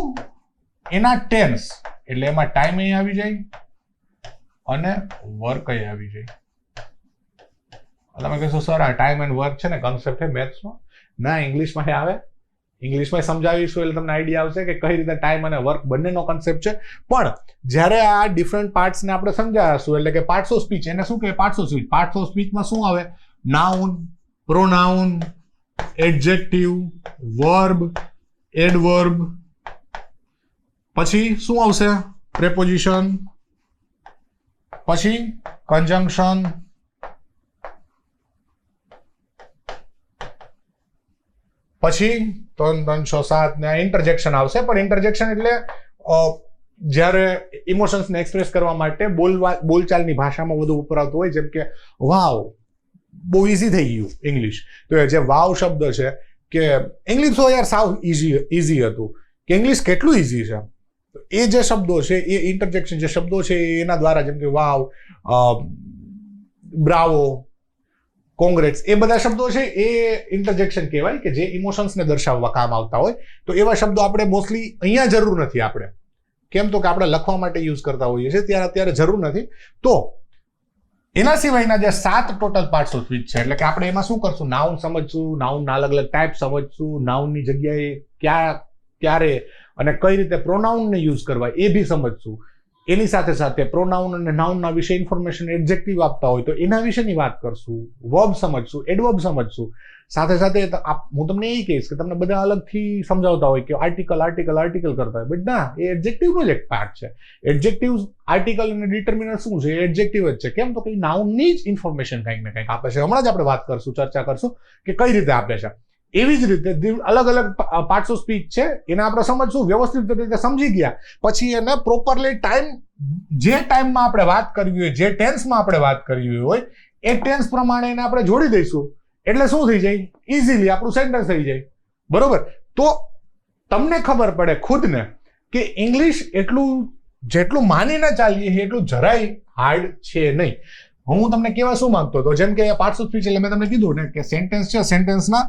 એના ટેન્સ, એટલે એમાં ટાઈમ આવી જાય અને વર્ક આવી જાય. તમે કહેશો સર આ ટાઈમ એન્ડ વર્ક છે ને કન્સેપ્ટ છે મેથ્સનો? ના, ઇંગ્લિશમાં આવે. ઇંગ્લિશમાં સમજાવીશું એટલે તમને આઈડિયા આવશે કે કઈ રીતે ટાઈમ અને વર્ક બંનેનો કન્સેપ્ટ છે. પણ જ્યારે આ ડિફરન્ટ પાર્ટ્સને આપણે સમજાવીશું, એટલે કે પાર્ટ્સ ઓફ સ્પીચ, એને શું કહે? Parts of speech. Parts of સ્પીચમાં શું આવે? Noun, pronoun, adjective, verb, adverb, પછી શું આવશે? પ્રેપોઝિશન, પછી કન્જંક્શન, પછી 3, 6, 7 ને ઇન્ટરજેક્શન આવશે. પણ ઇન્ટરજેક્શન એટલે જ્યારે ઇમોશન્સને એક્સપ્રેસ કરવા માટે બોલચાલની ભાષામાં વધુ વપરાતું હોય. જેમ કે વાવ, બહુ ઇઝી થઈ ગયું ઇંગ્લિશ. તો જે વાવ શબ્દ છે, કે ઇંગ્લિશ તો યાર સાવ ઇઝી હતું, કે ઇંગ્લિશ કેટલું ઇઝી છે. એ જે શબ્દો છે એ ઇન્ટરજેક્શન જે શબ્દો છે એના દ્વારા, જેમ કે વાવ, બ્રાવો, કોંગ્રેટ્સ, એ બધા શબ્દો છે એ ઇન્ટરજેક્શન કહેવાય, કે જે ઇમોશન્સને દર્શાવવા કામ આવતા હોય. તો એવા શબ્દો આપણે મોસ્ટલી અહીંયા જરૂર નથી. આપણે કેમ? તો કે આપણે લખવા માટે યુઝ કરતા હોઈએ છીએ, ત્યારે અત્યારે જરૂર નથી. તો એના સિવાયના જે 7 ટોટલ પાર્ટ્સ ઓફ સ્પીચ છે, એટલે કે આપણે એમાં શું કરશું? નાઉન સમજશું, નાઉનના અલગ અલગ ટાઈપ સમજશું, નાઉનની જગ્યાએ ક્યારે અને કઈ રીતે પ્રોનાઉનને યુઝ કરવા એ બી સમજશું. એની સાથે સાથે પ્રોનાઉન અને નાઉનના વિશે ઇન્ફોર્મેશન એડજેક્ટિવ આપતા હોય તો એના વિશેની વાત કરશું, વર્બ સમજશું, એડવર્બ સમજશું. સાથે સાથે હું તમને એ કહીશ કે તમને બધા અલગથી સમજાવતા હોય કે આર્ટિકલ કરતા હોય, બટ ના, એ એડજેક્ટિવનો જ એક પાર્ટ છે. એડજેક્ટિવ, આર્ટિકલ અને ડિટર્મિનર શું છે? એડજેક્ટિવ જ છે. કેમ? તો કે નાઉનની જ ઇન્ફોર્મેશન કંઈક ને કંઈક આપે છે. હમણાં જ આપણે વાત કરશું, ચર્ચા કરશું કે કઈ રીતે આપે છે. એવી જ રીતે અલગ અલગ પાર્ટ્સ ઓફ સ્પીચ છે, એને આપણે સમજશું, વ્યવસ્થિત રીતે સમજી ગયા પછી એને પ્રોપરલી જે ટાઈમમાં આપણે વાત કરવી હોય, જે ટેન્સમાં આપણે વાત કરવી હોય એ ટેન્સ પ્રમાણે એને આપણે જોડી દઈશું. એટલે શું થઈ જાય? ઇઝીલી આપણું સેન્ટેન્સ થઈ જાય. બરોબર? તો તમને ખબર પડે ખુદને કે ઇંગ્લિશ જેટલું માનીને ચાલીએ એટલું જરાય હાર્ડ છે નહીં. હું તમને કહેવા શું માંગતો હતો, જેમ કે પાર્ટ્સ ઓફ સ્પીચ એટલે મેં તમને કીધું ને કે સેન્ટેન્સ છે, સેન્ટેન્સના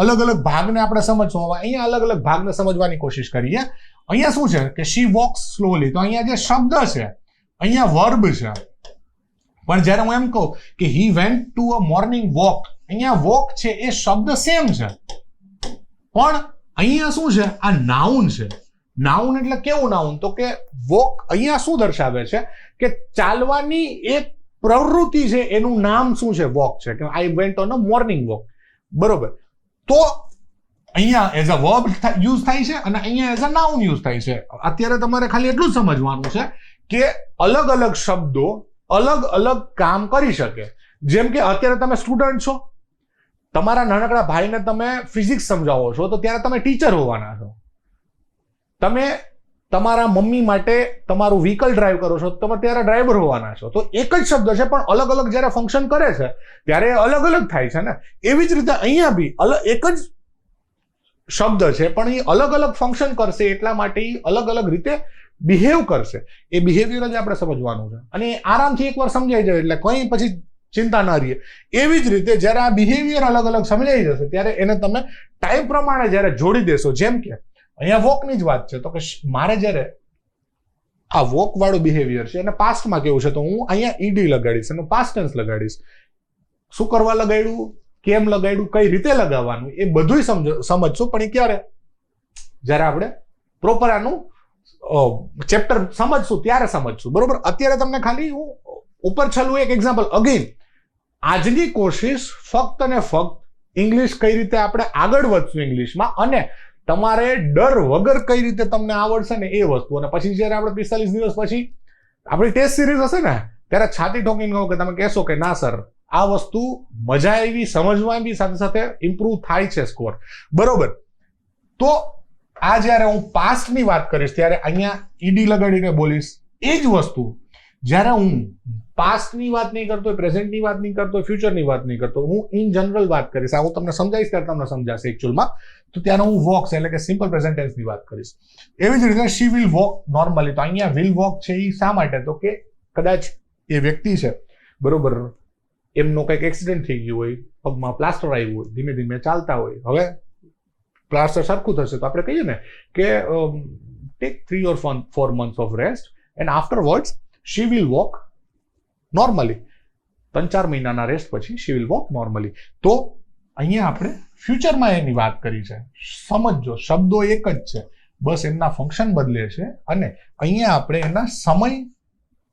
અલગ અલગ ભાગને આપણે સમજશું. અહીંયા અલગ અલગ ભાગને સમજવાની કોશિશ કરીએ. અહીંયા શું છે કે શી વોક્સ સ્લોલી, તો અહીંયા જે શબ્દ છે અહીંયા વર્બ છે. પણ જ્યારે હું એમ કહું કે he went to a morning walk, અહીંયા વોક છે એ શબ્દ સેમ છે, પણ અહીંયા શું છે? આ નાઉન છે. નાઉન એટલે કેવું નાઉન? તો કે વોક અહીંયા શું દર્શાવે છે કે ચાલવાની એક પ્રવૃત્તિ છે, એનું નામ શું છે? વોક છે. કે I went on a morning walk. બરોબર? તો અહીંયા એઝ અ વર્બ યુઝ થાય છે અને અહીંયા એઝ અ નાઉન યુઝ થાય છે. અત્યારે તમારે ખાલી એટલું જ સમજવાનું છે કે અલગ અલગ શબ્દો અલગ અલગ કામ કરી શકે. જેમ કે અત્યારે તમે સ્ટુડન્ટ છો, તમારા નાનકડા ભાઈને તમે ફિઝિક્સ સમજાવો છો તો ત્યારે તમે ટીચર હોવાના છો. તમે તમારા મમ્મી માટે તમારું વ્હીકલ ડ્રાઈવ કરો છો, તમે ત્યારે ડ્રાઈવર હોવાના છો. તો એક જ શબ્દ છે પણ અલગ અલગ જ્યારે ફંક્શન કરે છે ત્યારે અલગ અલગ થાય છે ને. એવી જ રીતે અહીંયા બી એક જ શબ્દ છે પણ એ અલગ અલગ ફંક્શન કરશે, એટલા માટે એ અલગ અલગ રીતે બિહેવ કરશે. એ બિહેવિયર જ આપણે સમજવાનું છે અને આરામથી એકવાર સમજાઈ જાય એટલે કંઈ પછી ચિંતા ના રહીએ. એવી જ રીતે જ્યારે આ બિહેવિયર અલગ અલગ સમજાઈ જશે ત્યારે એને તમે ટાઈમ પ્રમાણે જ્યારે જોડી દેશો, જેમ કે અહીંયા વોકની જ વાત છે, તો કે મારે જ્યારે આ વોક વાળું બિહેવિયર છે અને પાસ્ટમાં કેવું છે તો હું અહીંયા ઈડી લગાડીશ અને પાસ્ટ ટેન્સ લગાડીશ. શું કરવા લગાડ્યું, કેમ લગાડ્યું, કઈ રીતે લગાવવાનું એ બધું સમજશું. પણ એ ક્યારે? જ્યારે આપણે પ્રોપર આનું ચેપ્ટર સમજશું ત્યારે સમજશું. બરોબર? અત્યારે તમને ખાલી હું ઉપર છેલ્લું એક એક્ઝામ્પલ, અગેન આજની કોશિશ ફક્ત ને ફક્ત ઇંગ્લિશ કઈ રીતે આપણે આગળ વધશું ઇંગ્લિશમાં અને તમારે ડર વગર કઈ રીતે તમને આવડશે ને એ વસ્તુ. અને પછી જયારે આપણે 45 દિવસ પછી આપણી ટેસ્ટ સિરીઝ હશે ને ત્યારે છાતી ઠોકીને કહું કે તમે કહેશો કે ના સર આ વસ્તુ મજા આવી, સમજવા બી સાથે સાથે ઇમ્પ્રુવ થાય છે સ્કોર. બરોબર? તો આ જ્યારે હું પાસ્ટની વાત કરીશ ત્યારે અહીંયા ઈડી લગાડીને બોલીશ. એ જ વસ્તુ જ્યારે હું પાસ્ટની વાત નહીં કરતો, પ્રેઝન્ટની વાત નહીં કરતો, ફ્યુચરની વાત નહીં કરતો, હું ઇન જનરલ વાત કરીશ. આ હું તમને સમજાવીશ ત્યારે તમને સમજાશે એકચ્યુઅલમાં. તો ત્યારે હું વોક્સ એટલે કે સિમ્પલ પ્રેઝન્ટ ટેન્સની વાત કરીશ. એવી જ રીતે શી વિલ વોક નોર્મલી, તો અહીંયા વિલ વોક છે એ શા માટે? તો કે કદાચ એ વ્યક્તિ છે, બરોબર, એમનો કંઈક એક્સિડન્ટ થઈ ગયું હોય, પગમાં પ્લાસ્ટર આવ્યું હોય, ધીમે ધીમે ચાલતા હોય, હવે પ્લાસ્ટર સરખું થશે તો આપણે કહીએ ને કે take 3 or 4 months of rest and afterwards she will walk normally. 3-4 મહિનાના રેસ્ટ પછી શી વિલ વોક નોર્મલી. તો અહીંયા આપણે ફ્યુચરમાં એની વાત કરી છે. સમજો, શબ્દો એક જ છે, બસ એમના ફંક્શન બદલે છે અને અહીંયા આપણે એના સમય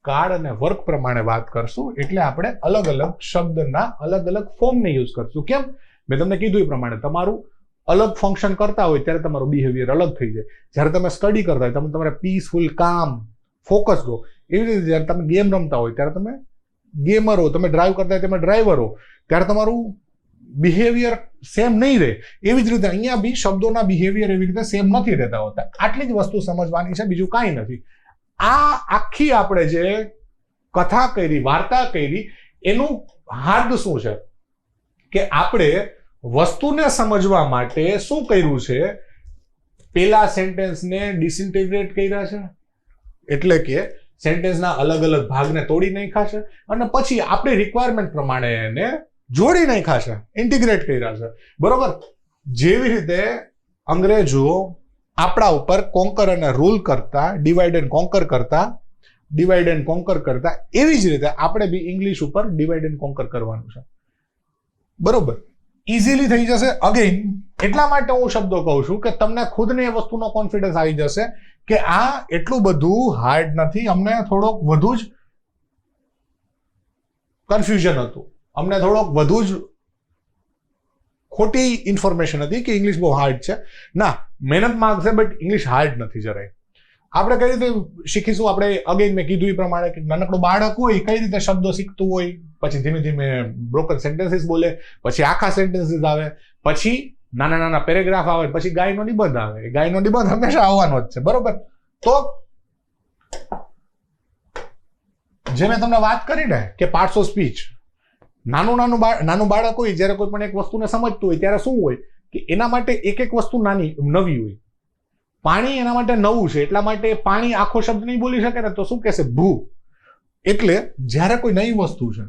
કાળ અને વર્ક પ્રમાણે વાત કરશું. એટલે આપણે અલગ અલગ શબ્દના અલગ અલગ ફોર્મને યુઝ કરશું. કેમ? મેં તમને કીધું એ પ્રમાણે તમારું અલગ ફંક્શન કરતા હોય ત્યારે તમારું બિહેવિયર અલગ થઈ જાય. જ્યારે તમે સ્ટડી કરતા હોય તમે તમારે પીસફુલ, કામ, ફોકસ દો. એવી રીતે જ્યારે તમે ગેમ રમતા હોય ત્યારે તમે ગેમર હો, તમે ડ્રાઈવ કરતા હોય તમે ડ્રાઈવર હો, ત્યારે તમારું બિહેવિયર સેમ નહીં રહે. એવી જ રીતે અહીંયા બી શબ્દોના બિહેવિયર એવી રીતે સેમ નથી રહેતા હોતા. આટલી જ વસ્તુ સમજવાની છે, બીજું કાંઈ નથી. આ આખી આપણે જે કથા કરી, વાર્તા કરી, એનું હાર્દ શું છે કે આપણે વસ્તુને સમજવા માટે શું કર્યું છે? પેલા સેન્ટેન્સને ડિસઇન્ટિગ્રેટ કર્યા છે, એટલે કે સેન્ટેન્સના અલગ અલગ ભાગને તોડી નાખ્યા છે અને પછી આપણી રિક્વાયરમેન્ટ પ્રમાણે એને જોડી નાખ્યા છે, ઇન્ટિગ્રેટ કર્યા છે. બરોબર? જેવી રીતે અંગ્રેજો આપણા ઉપર કોન્કર અને રૂલ કરતા, ડિવાઈડ એન્ડ કોન્કર કરતા, એવી જ રીતે આપણે બી ઇંગ્લિશ ઉપર ડિવાઈડ એન્ડ કોન્કર કરવાનું છે. બરોબર? ઇઝીલી થઈ જશે. અગેન એટલા માટે હું શબ્દો કહું છું કે તમને ખુદને એ વસ્તુનો કોન્ફિડન્સ આવી જશે કે આ એટલું બધું હાર્ડ નથી. અમને થોડોક વધુ જ કન્ફ્યુઝન હતું, અમને થોડોક વધુ જ ખોટી ઇન્ફોર્મેશન હતી કે ઇંગ્લિશ બહુ હાર્ડ છે. ના, મહેનત માંગશે બટ ઇંગ્લિશ હાર્ડ નથી જરાય. આપણે કઈ રીતે શીખીશું? આપણે અગેન મેં કીધું એ પ્રમાણે કે નાનકડું બાળક હોય કઈ રીતે શબ્દો શીખતું હોય, પછી ધીમે ધીમે બ્રોકન સેન્ટેન્સીસ બોલે, પછી આખા સેન્ટેન્સીસ આવે, પછી નાના નાના પેરેગ્રાફ આવે, પછી ગાયનો નિબંધ આવે. ગાયનો નિબંધ હંમેશા આવવાનો જ છે, બરોબર? તો જે મેં તમને વાત કરી ને કે પાર્ટ્સ ઓફ સ્પીચ, નાનું બાળક હોય જ્યારે કોઈ પણ એક વસ્તુને સમજતું હોય ત્યારે શું હોય કે એના માટે એક એક વસ્તુ નવી હોય. પાણી એના માટે નવું છે, એટલા માટે પાણી આખો શબ્દ નહીં બોલી શકે ને, તો શું કહેશે? ભૂ. એટલે જ્યારે કોઈ નવી વસ્તુ છે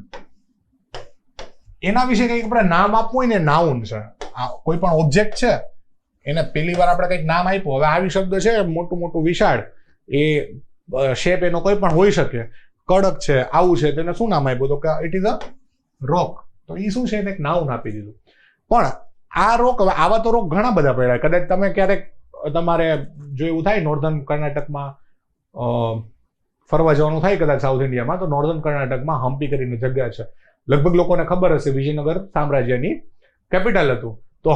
એના વિશે કંઈક આપણે નામ આપવું હોય ને, નાઉન છે. કોઈ પણ ઓબ્જેક્ટ છે એને પહેલી વાર આપણે કંઈક નામ આપ્યું. હવે આવી શબ્દ છે મોટું મોટું વિશાળ, એ શેપ એનો કોઈ પણ હોઈ શકે, કડક છે, આવું છે, તેને શું નામ આપ્યું? તો કે ઇટ ઇઝ અ રોક. તો એ શું છે? એને એક નાઉન આપી દીધું. પણ આ રોક, હવે આવા તો રોક ઘણા બધા પડ્યા. કદાચ તમે ક્યારેક તમારે જો એવું થાય નોર્ધન કર્ણાટકમાં ફરવા જવાનું થાય કદાચ સાઉથ ઇન્ડિયામાં, તો નોર્ધન કર્ણાટકમાં હમ્પી કરીને જગ્યા છે, લગભગ લોકોને ખબર હશે, વિજયનગર સામ્રાજ્યની કેપિટલ હતું. તો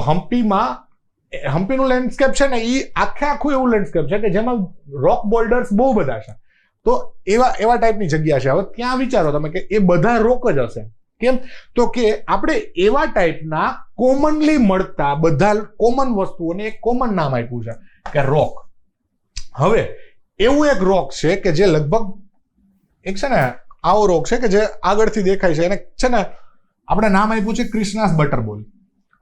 હમ્પીનું લેન્ડસ્કેપ છે ને, એ આખું એવું લેન્ડસ્કેપ છે કે જેમાં રોક બોલ્ડર્સ બહુ બધા છે. તો એવા ટાઈપની જગ્યા છે. હવે ત્યાં વિચારો તમે કે એ બધા રોક જ હશે. કેમ? તો કે આપણે એવા ટાઈપના કોમનલી મળતા બધા કોમન વસ્તુઓને એક કોમન નામ આપ્યું છે કે રોક. હવે એવું એક રોક છે કે જે લગભગ એક છે ને આવો રોક છે કે જે આગળથી દેખાય છે, એને છે ને આપણે નામ આપ્યું છે ક્રિષ્નાસ બટર બોલ.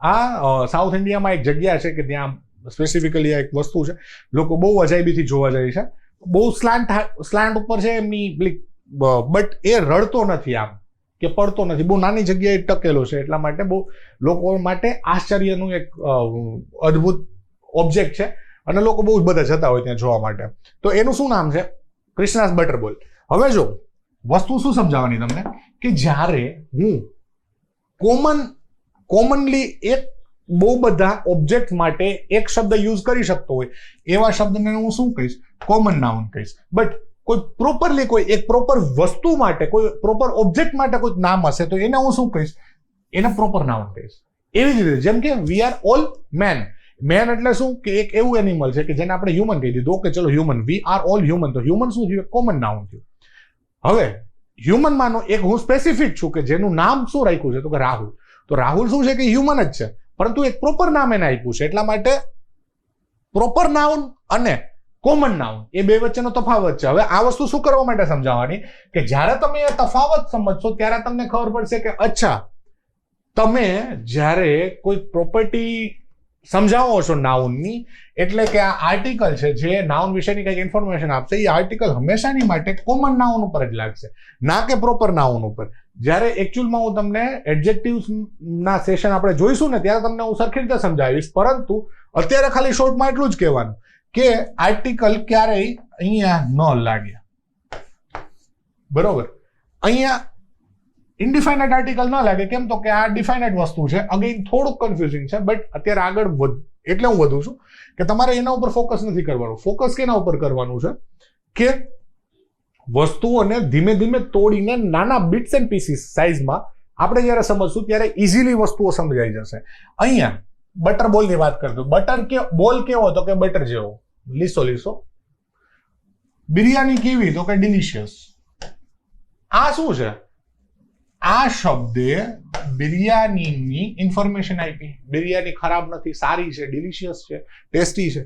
આ સાઉથ ઇન્ડિયામાં એક જગ્યા છે કે ત્યાં સ્પેસિફિકલી આ એક વસ્તુ છે, લોકો બહુ અજાયબીથી જોવા જાય છે. બહુ સ્લાન્ટ ઉપર છે એમની, બટ એ રડતો નથી આમ કે પડતો નથી, બહુ નાની જગ્યાએ ટકેલો છે, એટલા માટે બહુ લોકો માટે આશ્ચર્યનું એક અદ્ભુત ઓબ્જેક્ટ છે અને લોકો બહુ બધા જતા હોય ત્યાં જોવા માટે. તો એનું શું નામ છે? ક્રિષ્નાસ બટર બોલ. હવે જો વસ્તુ શું સમજાવવાની તમને કે જ્યારે હું કોમનલી એક બહુ બધા ઓબ્જેક્ટ માટે એક શબ્દ યુઝ કરી શકતો હોય એવા શબ્દને હું શું કહીશ? કોમન નાઉન કહીશ. બટ કોઈ પ્રોપરલી કોઈ એક પ્રોપર વસ્તુ માટે, કોઈ પ્રોપર ઓબ્જેક્ટ માટે કોઈ નામ હશે તો એને હું શું કહીશ? એને પ્રોપર નાઉન કહીશ. એવી જ રીતે જેમ કે we are all men. Men એટલે શું કે એક એવું એનિમલ છે કે જેને આપણે હ્યુમન કહી દીધું. ઓકે ચલો human, V are all human. તો હ્યુમન શું થયું? કોમન નાઉન થયું. હવે હ્યુમનમાંનો એક હું સ્પેસિફિક છું કે જેનું નામ શું રાખ્યું છે? તો કે રાહુલ. તો રાહુલ શું છે કે હ્યુમન જ છે, પરંતુ એક પ્રોપર નામ એને આપ્યું છે. એટલા માટે પ્રોપર નાઉન અને કોમન નાઉન એ બે વચ્ચેનો તફાવત છે. હવે આ વસ્તુ શું કરવા માટે સમજાવવાની કે જ્યારે તમે એ તફાવત સમજશો ત્યારે તમને ખબર પડશે કે અચ્છા, તમે જ્યારે કોઈ પ્રોપર્ટી સમજાવો છો નાઉનની, એટલે કે આ આર્ટિકલ છે જે નાઉન વિશેની કંઈક ઇન્ફોર્મેશન આપશે, એ આર્ટિકલ હંમેશાની માટે કોમન નાઉન ઉપર જ લાગશે, ના કે પ્રોપર નાઉન ઉપર. જ્યારે એકચ્યુઅલમાં હું તમને એડજેક્ટિવ્સના સેશન આપણે જોઈશું ને ત્યારે તમને હું સરખી રીતે સમજાવીશ, પરંતુ અત્યારે ખાલી શોર્ટમાં એટલું જ કહેવાનું કે આર્ટિકલ ક્યારેય અહીંયા ન લાગે. બરોબર? અહીંયા ઇનડિફાઇનાઇટ આર્ટિકલ ન લાગે. કેમ? તો કે આ ડિફાઇનાઇટ વસ્તુ છે. અગેન થોડુંક કન્ફ્યુઝિંગ છે, બટ અત્યારે આગળ એટલે હું વધું છું કે તમારે એના ઉપર ફોકસ નથી કરવાનું. ફોકસ કેના ઉપર કરવાનું છે કે વસ્તુઓને ધીમે ધીમે તોડીને નાના બિટ્સ એન્ડ પીસીસ સાઇઝમાં આપણે જ્યારે સમજશું ત્યારે ઇઝીલી વસ્તુઓ સમજાઈ જશે. અહીંયા બટર બોલની વાત કરતો. બટર બોલ કેવો? તો કે બટર જેવો, લીસો. બિરયાની કેવી? તો કે ડિલિશિયસ. આ શું છે? આ શબ્દે બિરયાનીની ઇન્ફોર્મેશન આપી. બિરયાની ખરાબ નથી, સારી છે, ડિલિશિયસ છે, ટેસ્ટી છે.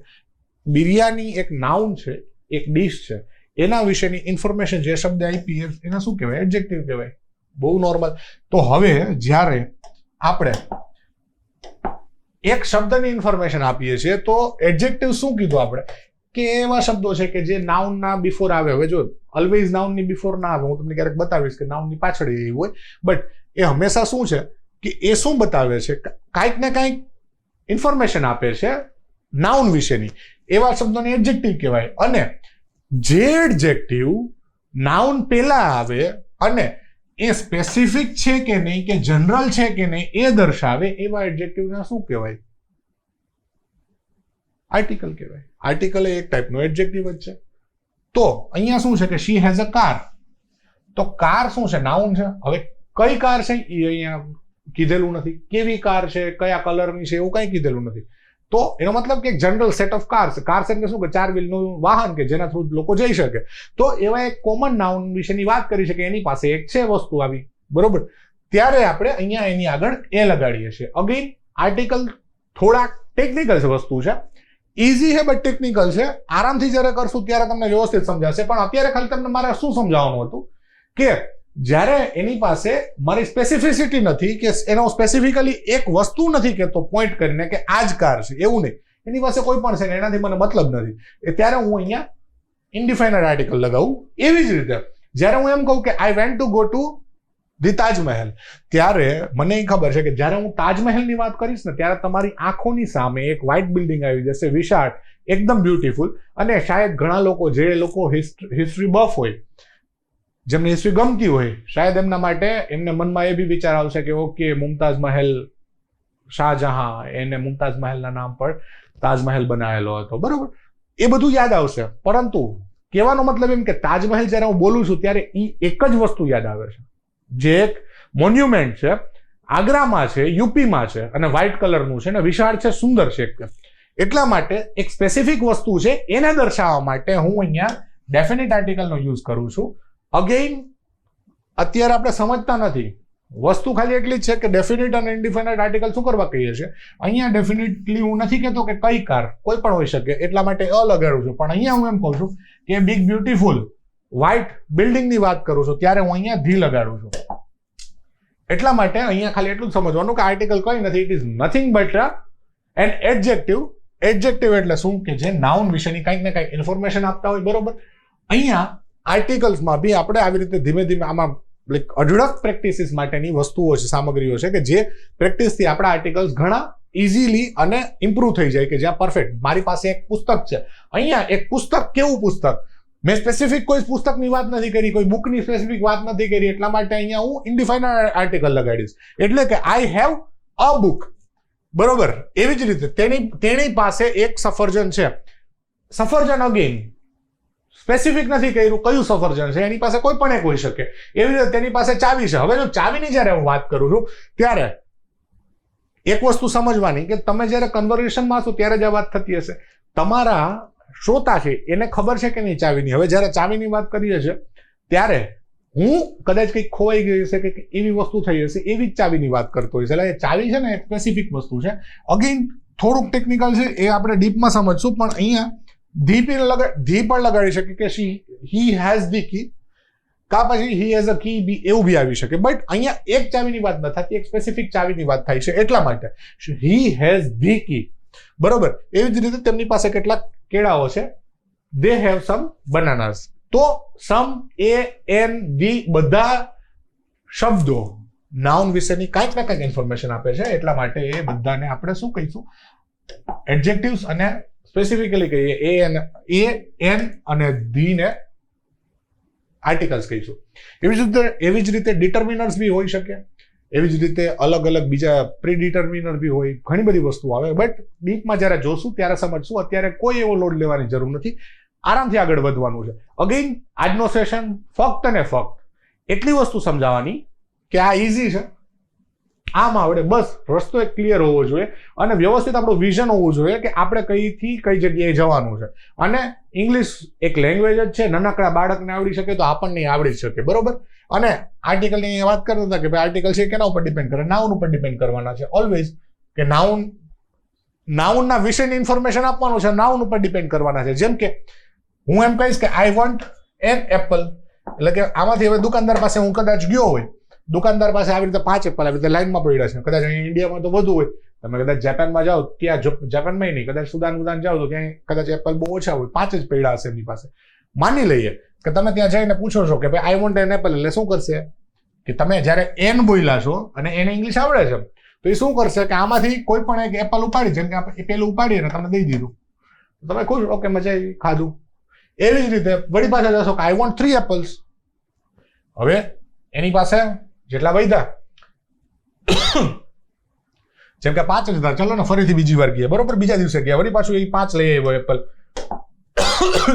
બિરયાની એક નાઉન છે, એક ડીશ છે, એના વિશેની ઇન્ફોર્મેશન જે શબ્દ આપી એને શું કહેવાય? એડજેક્ટિવ કહેવાય. બહુ નોર્મલ. તો હવે જ્યારે આપણે એક શબ્દની ઇન્ફોર્મેશન આપીએ છીએ તો એડજેક્ટિવ શું કીધું આપણે કે એવા શબ્દો છે કે જે નાઉનના બિફોર આવે. હવે જો ઓલવેઝ નાઉનની બિફોર ના આવે, હું તમને ક્યારેક બતાવીશ કે નાઉનની પાછળ એ હોય, બટ એ હંમેશા શું છે કે એ શું બતાવે છે? કાંઈક ને કાંઈક ઇન્ફોર્મેશન આપે છે નાઉન વિશેની. એવા શબ્દોને એડજેક્ટિવ કહેવાય. અને જે એડજેક્ટિવ નાઉન પહેલા આવે અને એ સ્પેસિફિક છે કે નહીં, કે જનરલ છે કે નહીં એ દર્શાવે, એવા એડજેક્ટિવને શું કહેવાય? આર્ટિકલ કહેવાય. આર્ટિકલ એ એક ટાઈપનો એડજેક્ટિવ જ છે. તો અહીંયા શું છે કે શી હેઝ અ કાર, તો કાર શું છે? નાઉન છે. હવે કઈ કાર છે એ અહીંયા કીધેલું નથી. કેવી કાર છે, કયા કલરની છે, એવું કઈ કીધેલું નથી. તો એનો મતલબ કે એક general set of cars. Cars એટલે શું કે 4 વ્હીલનું વાહન કે જેના થ્રુ લોકો જઈ શકે. તો એવા એક કોમન નાઉન વિશેની વાત કરી છે કે એની પાસે એક છે વસ્તુ આવી, બરોબર. ત્યારે આપણે અહીંયા એની આગળ એ લગાડીએ છીએ. અગેન આર્ટિકલ થોડાક ટેકનિકલ છે વસ્તુ છે, ઇઝી છે બટ ટેકનિકલ છે. આરામથી જ્યારે કરશું ત્યારે તમને વ્યવસ્થિત સમજાશે. પણ અત્યારે ખાલી તમને મારે શું સમજાવવાનું હતું કે જ્યારે એની પાસે મારી સ્પેસિફિસિટી નથી, કે એનો સ્પેસિફિકલી એક વસ્તુ નથી કહેતો પોઈન્ટ કરીને કે આ જ કાર છે, એવું નહીં. એની પાસે કોઈ પણ છે ને એનાથી મને મતલબ નથી, ત્યારે હું અહીંયા ઇનડિફાઇનાઇટ આર્ટિકલ લગાવું. એવી જ રીતે જ્યારે હું એમ કહું કે I went to go to the Taj Mahal, ત્યારે મને ખબર છે કે જ્યારે હું તાજમહેલની વાત કરીશ ને ત્યારે તમારી આંખોની સામે એક વ્હાઇટ બિલ્ડિંગ આવી જશે, વિશાળ, એકદમ બ્યુટીફુલ. અને શાયદ ઘણા લોકો, જે લોકો હિસ્ટ્રી બફ હોય, જેમને હિસ્ટ્રી ગમતી હોય, શાયદ એમના માટે એમને મનમાં એ બી વિચાર આવશે કે ઓકે, મુમતાઝ મહેલ, શાહજહાં, એને મુમતાઝ મહેલના નામ પર તાજમહેલ બનાવેલો હતો, બરોબર. એ બધું યાદ આવશે. પરંતુ કહેવાનો મતલબ એમ કે તાજમહેલ જ્યારે હું બોલું છું ત્યારે એ એક જ વસ્તુ યાદ આવે છે, જે એક મોન્યુમેન્ટ છે, આગ્રામાં છે, યુપીમાં છે, અને વ્હાઇટ કલરનું છે, અને વિશાળ છે, સુંદર છે. એટલા માટે એક સ્પેસિફિક વસ્તુ છે એને દર્શાવવા માટે હું અહીંયા ડેફિનેટ આર્ટિકલનો યુઝ કરું છું. અગેઇન અત્યારે આપણે સમજતા નથી. વસ્તુ ખાલી એટલી જ છે કે ડેફિનેટ અને ઇનડિફાઇનાઇટ આર્ટિકલ શું કરવા કહીએ છીએ. અહીંયા ડેફિનેટલી હું નથી કહેતો કે કઈ કાર, કોઈ પણ હોઈ શકે, એટલા માટે લગાડું છું. પણ અહીંયા હું એમ કહું છું કે બિગ બ્યુટીફુલ વ્હાઇટ બિલ્ડિંગની વાત કરું છું ત્યારે હું અહીંયા ધી લગાડું છું. એટલા માટે અહીંયા ખાલી એટલું જ સમજવાનું કે આર્ટિકલ કઈ નથી, it is nothing but an adjective. Adjective એટલે શું કે જે નાઉન વિશેની કંઈક ને કંઈક ઇન્ફોર્મેશન આપતા હોય, બરોબર. અહીંયા આર્ટિકલ્સમાં બી આપણે આવી રીતે ધીમે ધીમે આમાં અઢળક પ્રેક્ટિસિસ માટેની વસ્તુઓ છે, સામગ્રીઓ છે, કે જે પ્રેક્ટિસથી આપણા આર્ટિકલ્સ ઘણા ઇઝીલી અને ઇમ્પ્રૂવ થઈ જાય, કે જ્યાં પરફેક્ટ. મારી પાસે એક પુસ્તક છે, અહીંયા એક પુસ્તક, કેવું પુસ્તક, મેં સ્પેસિફિક કોઈ પુસ્તકની વાત નથી કરી, કોઈ બુકની સ્પેસિફિક વાત નથી કરી, એટલા માટે અહીંયા હું ઇનડિફાઇનાઇટ આર્ટિકલ લગાડીશ. એટલે કે આઈ હેવ અ બુક, બરોબર. એવી જ રીતે તેની પાસે એક સફરજન છે. સફરજન અગેન સ્પેસિફિક નથી કર્યું કયું સફરજન છે, એની પાસે કોઈ પણ એક હોઈ શકે. એવી રીતે તેની પાસે ચાવી છે. હવે જો ચાવીની જ્યારે હું વાત કરું છું ત્યારે એક વસ્તુ સમજવાની કે તમે જ્યારે કન્વર્સેશનમાં હશો ત્યારે જ આ વાત થતી હશે. તમારા શ્રોતા છે એને ખબર છે કે નહીં ચાવીની. હવે જ્યારે ચાવીની વાત કરીએ છીએ ત્યારે હું કદાચ કંઈક ખોવાઈ ગઈ હશે કે એવી વસ્તુ થઈ હશે, એવી જ ચાવીની વાત કરતો હોય છે. એટલે ચાવી છે ને એક સ્પેસિફિક વસ્તુ છે. અગેન થોડુંક ટેકનિકલ છે, એ આપણે ડીપમાં સમજશું. પણ અહીંયા ધી પણ લગાડી શકે કે હી હેઝ ધી કી, કા પછી હી હેઝ અ કી બી, એવું બી આવી શકે. બટ અહીંયા એક ચાવીની વાત ન થતી, એક સ્પેસિફિક ચાવીની વાત થાય છે. એટલા માટે હી હેઝ ધી કી, બરોબર. એવી જ રીતે તેમની પાસે કેટલાક કેળાઓ છે, દે હેવ સમ બનાનાસ. તો સમ, એ, એન, ધી બધા શબ્દો નાઉન વિશેની કાંઈક ને કાંઈક ઇન્ફોર્મેશન આપે છે. એટલા માટે એ બધાને આપણે શું કહીશું, એડજેક્ટિવ્સ, અને સ્પેસિફિકલી કહીએ એ, એન અને ધી ને આર્ટિકલ્સ કહીશું. એવી જ રીતે ડિટર્મિનર્સ બી હોઈ શકે. એવી જ રીતે અલગ અલગ બીજા પ્રી ડિટર્મિનર બી હોય. ઘણી બધી વસ્તુઓ આવે. બટ ડીપમાં જ્યારે જોશું ત્યારે સમજશું. અત્યારે કોઈ એવો લોડ લેવાની જરૂર નથી, આરામથી આગળ વધવાનું છે. અગેન આજનો સેશન ફક્ત ને ફક્ત એટલી વસ્તુ સમજાવવાની કે આ ઇઝી છે, આમ આવડે, બસ. રસ્તો એક ક્લિયર હોવો જોઈએ અને વ્યવસ્થિત આપણું વિઝન હોવું જોઈએ કે આપણે કઈથી કઈ જગ્યાએ જવાનું છે. અને ઇંગ્લિશ એક લેંગ્વેજ જ છે, નાનકડા બાળકને આવડી શકે તો આપણને આવડી શકે, બરોબર. અને આર્ટિકલની વાત કરતા હતા કે ભાઈ આર્ટિકલ છે કેના ઉપર ડિપેન્ડ કરે, નાઉન ઉપર ડિપેન્ડ કરવાના છે ઓલવેઝ. કે નાઉનના વિશેની ઇન્ફોર્મેશન આપવાનું છે, નાઉન ઉપર ડિપેન્ડ કરવાના છે. જેમ કે હું એમ કહીશ કે આઈ વોન્ટ એન એપલ, એટલે કે આમાંથી હવે દુકાનદાર પાસે હું કદાચ ગયો હોય, દુકાનદાર પાસે આવી રીતે 5 એપલ આવી રીતે લાઈનમાં પડ્યા છે. કદાચ અહીં ઇન્ડિયામાં તો વધુ હોય, તમે કદાચ જાપાનમાં જાઓ ત્યાં, જાપાનમાં નહીં, કદાચ સુદાન જાઓ તો ત્યાં કદાચ એપલ બહુ ઓછા હોય, 5 જ પડ્યા હશે એમની પાસે. માની લઈએ કે તમે ત્યાં જઈને પૂછો છો કે ભાઈ આઈ વોન્ટ એન એપલ, એટલે શું કરશે કે તમે જ્યારે એન બોલ્યા છો અને એને ઇંગ્લિશ આવડે છે તો એ શું કરશે કે આમાંથી કોઈ પણ એક એપલ ઉપાડી, જેમ કે આપણે પેલું ઉપાડીને તમને દઈ દીધું, તમે ખુશ, ઓકે, મજા આવી, ખાધું. એવી જ રીતે વળી પાછા જશો કે આઈ વોન્ટ 3 એપલ્સ. હવે એની પાસે જેટલા જેમ કે 5 જ હતા, ચલો ને ફરીથી બીજી વાર ગયા, બરોબર, બીજા દિવસે ગયા, વળી પાછું એ 5 લઈ આવ્યો એપલ.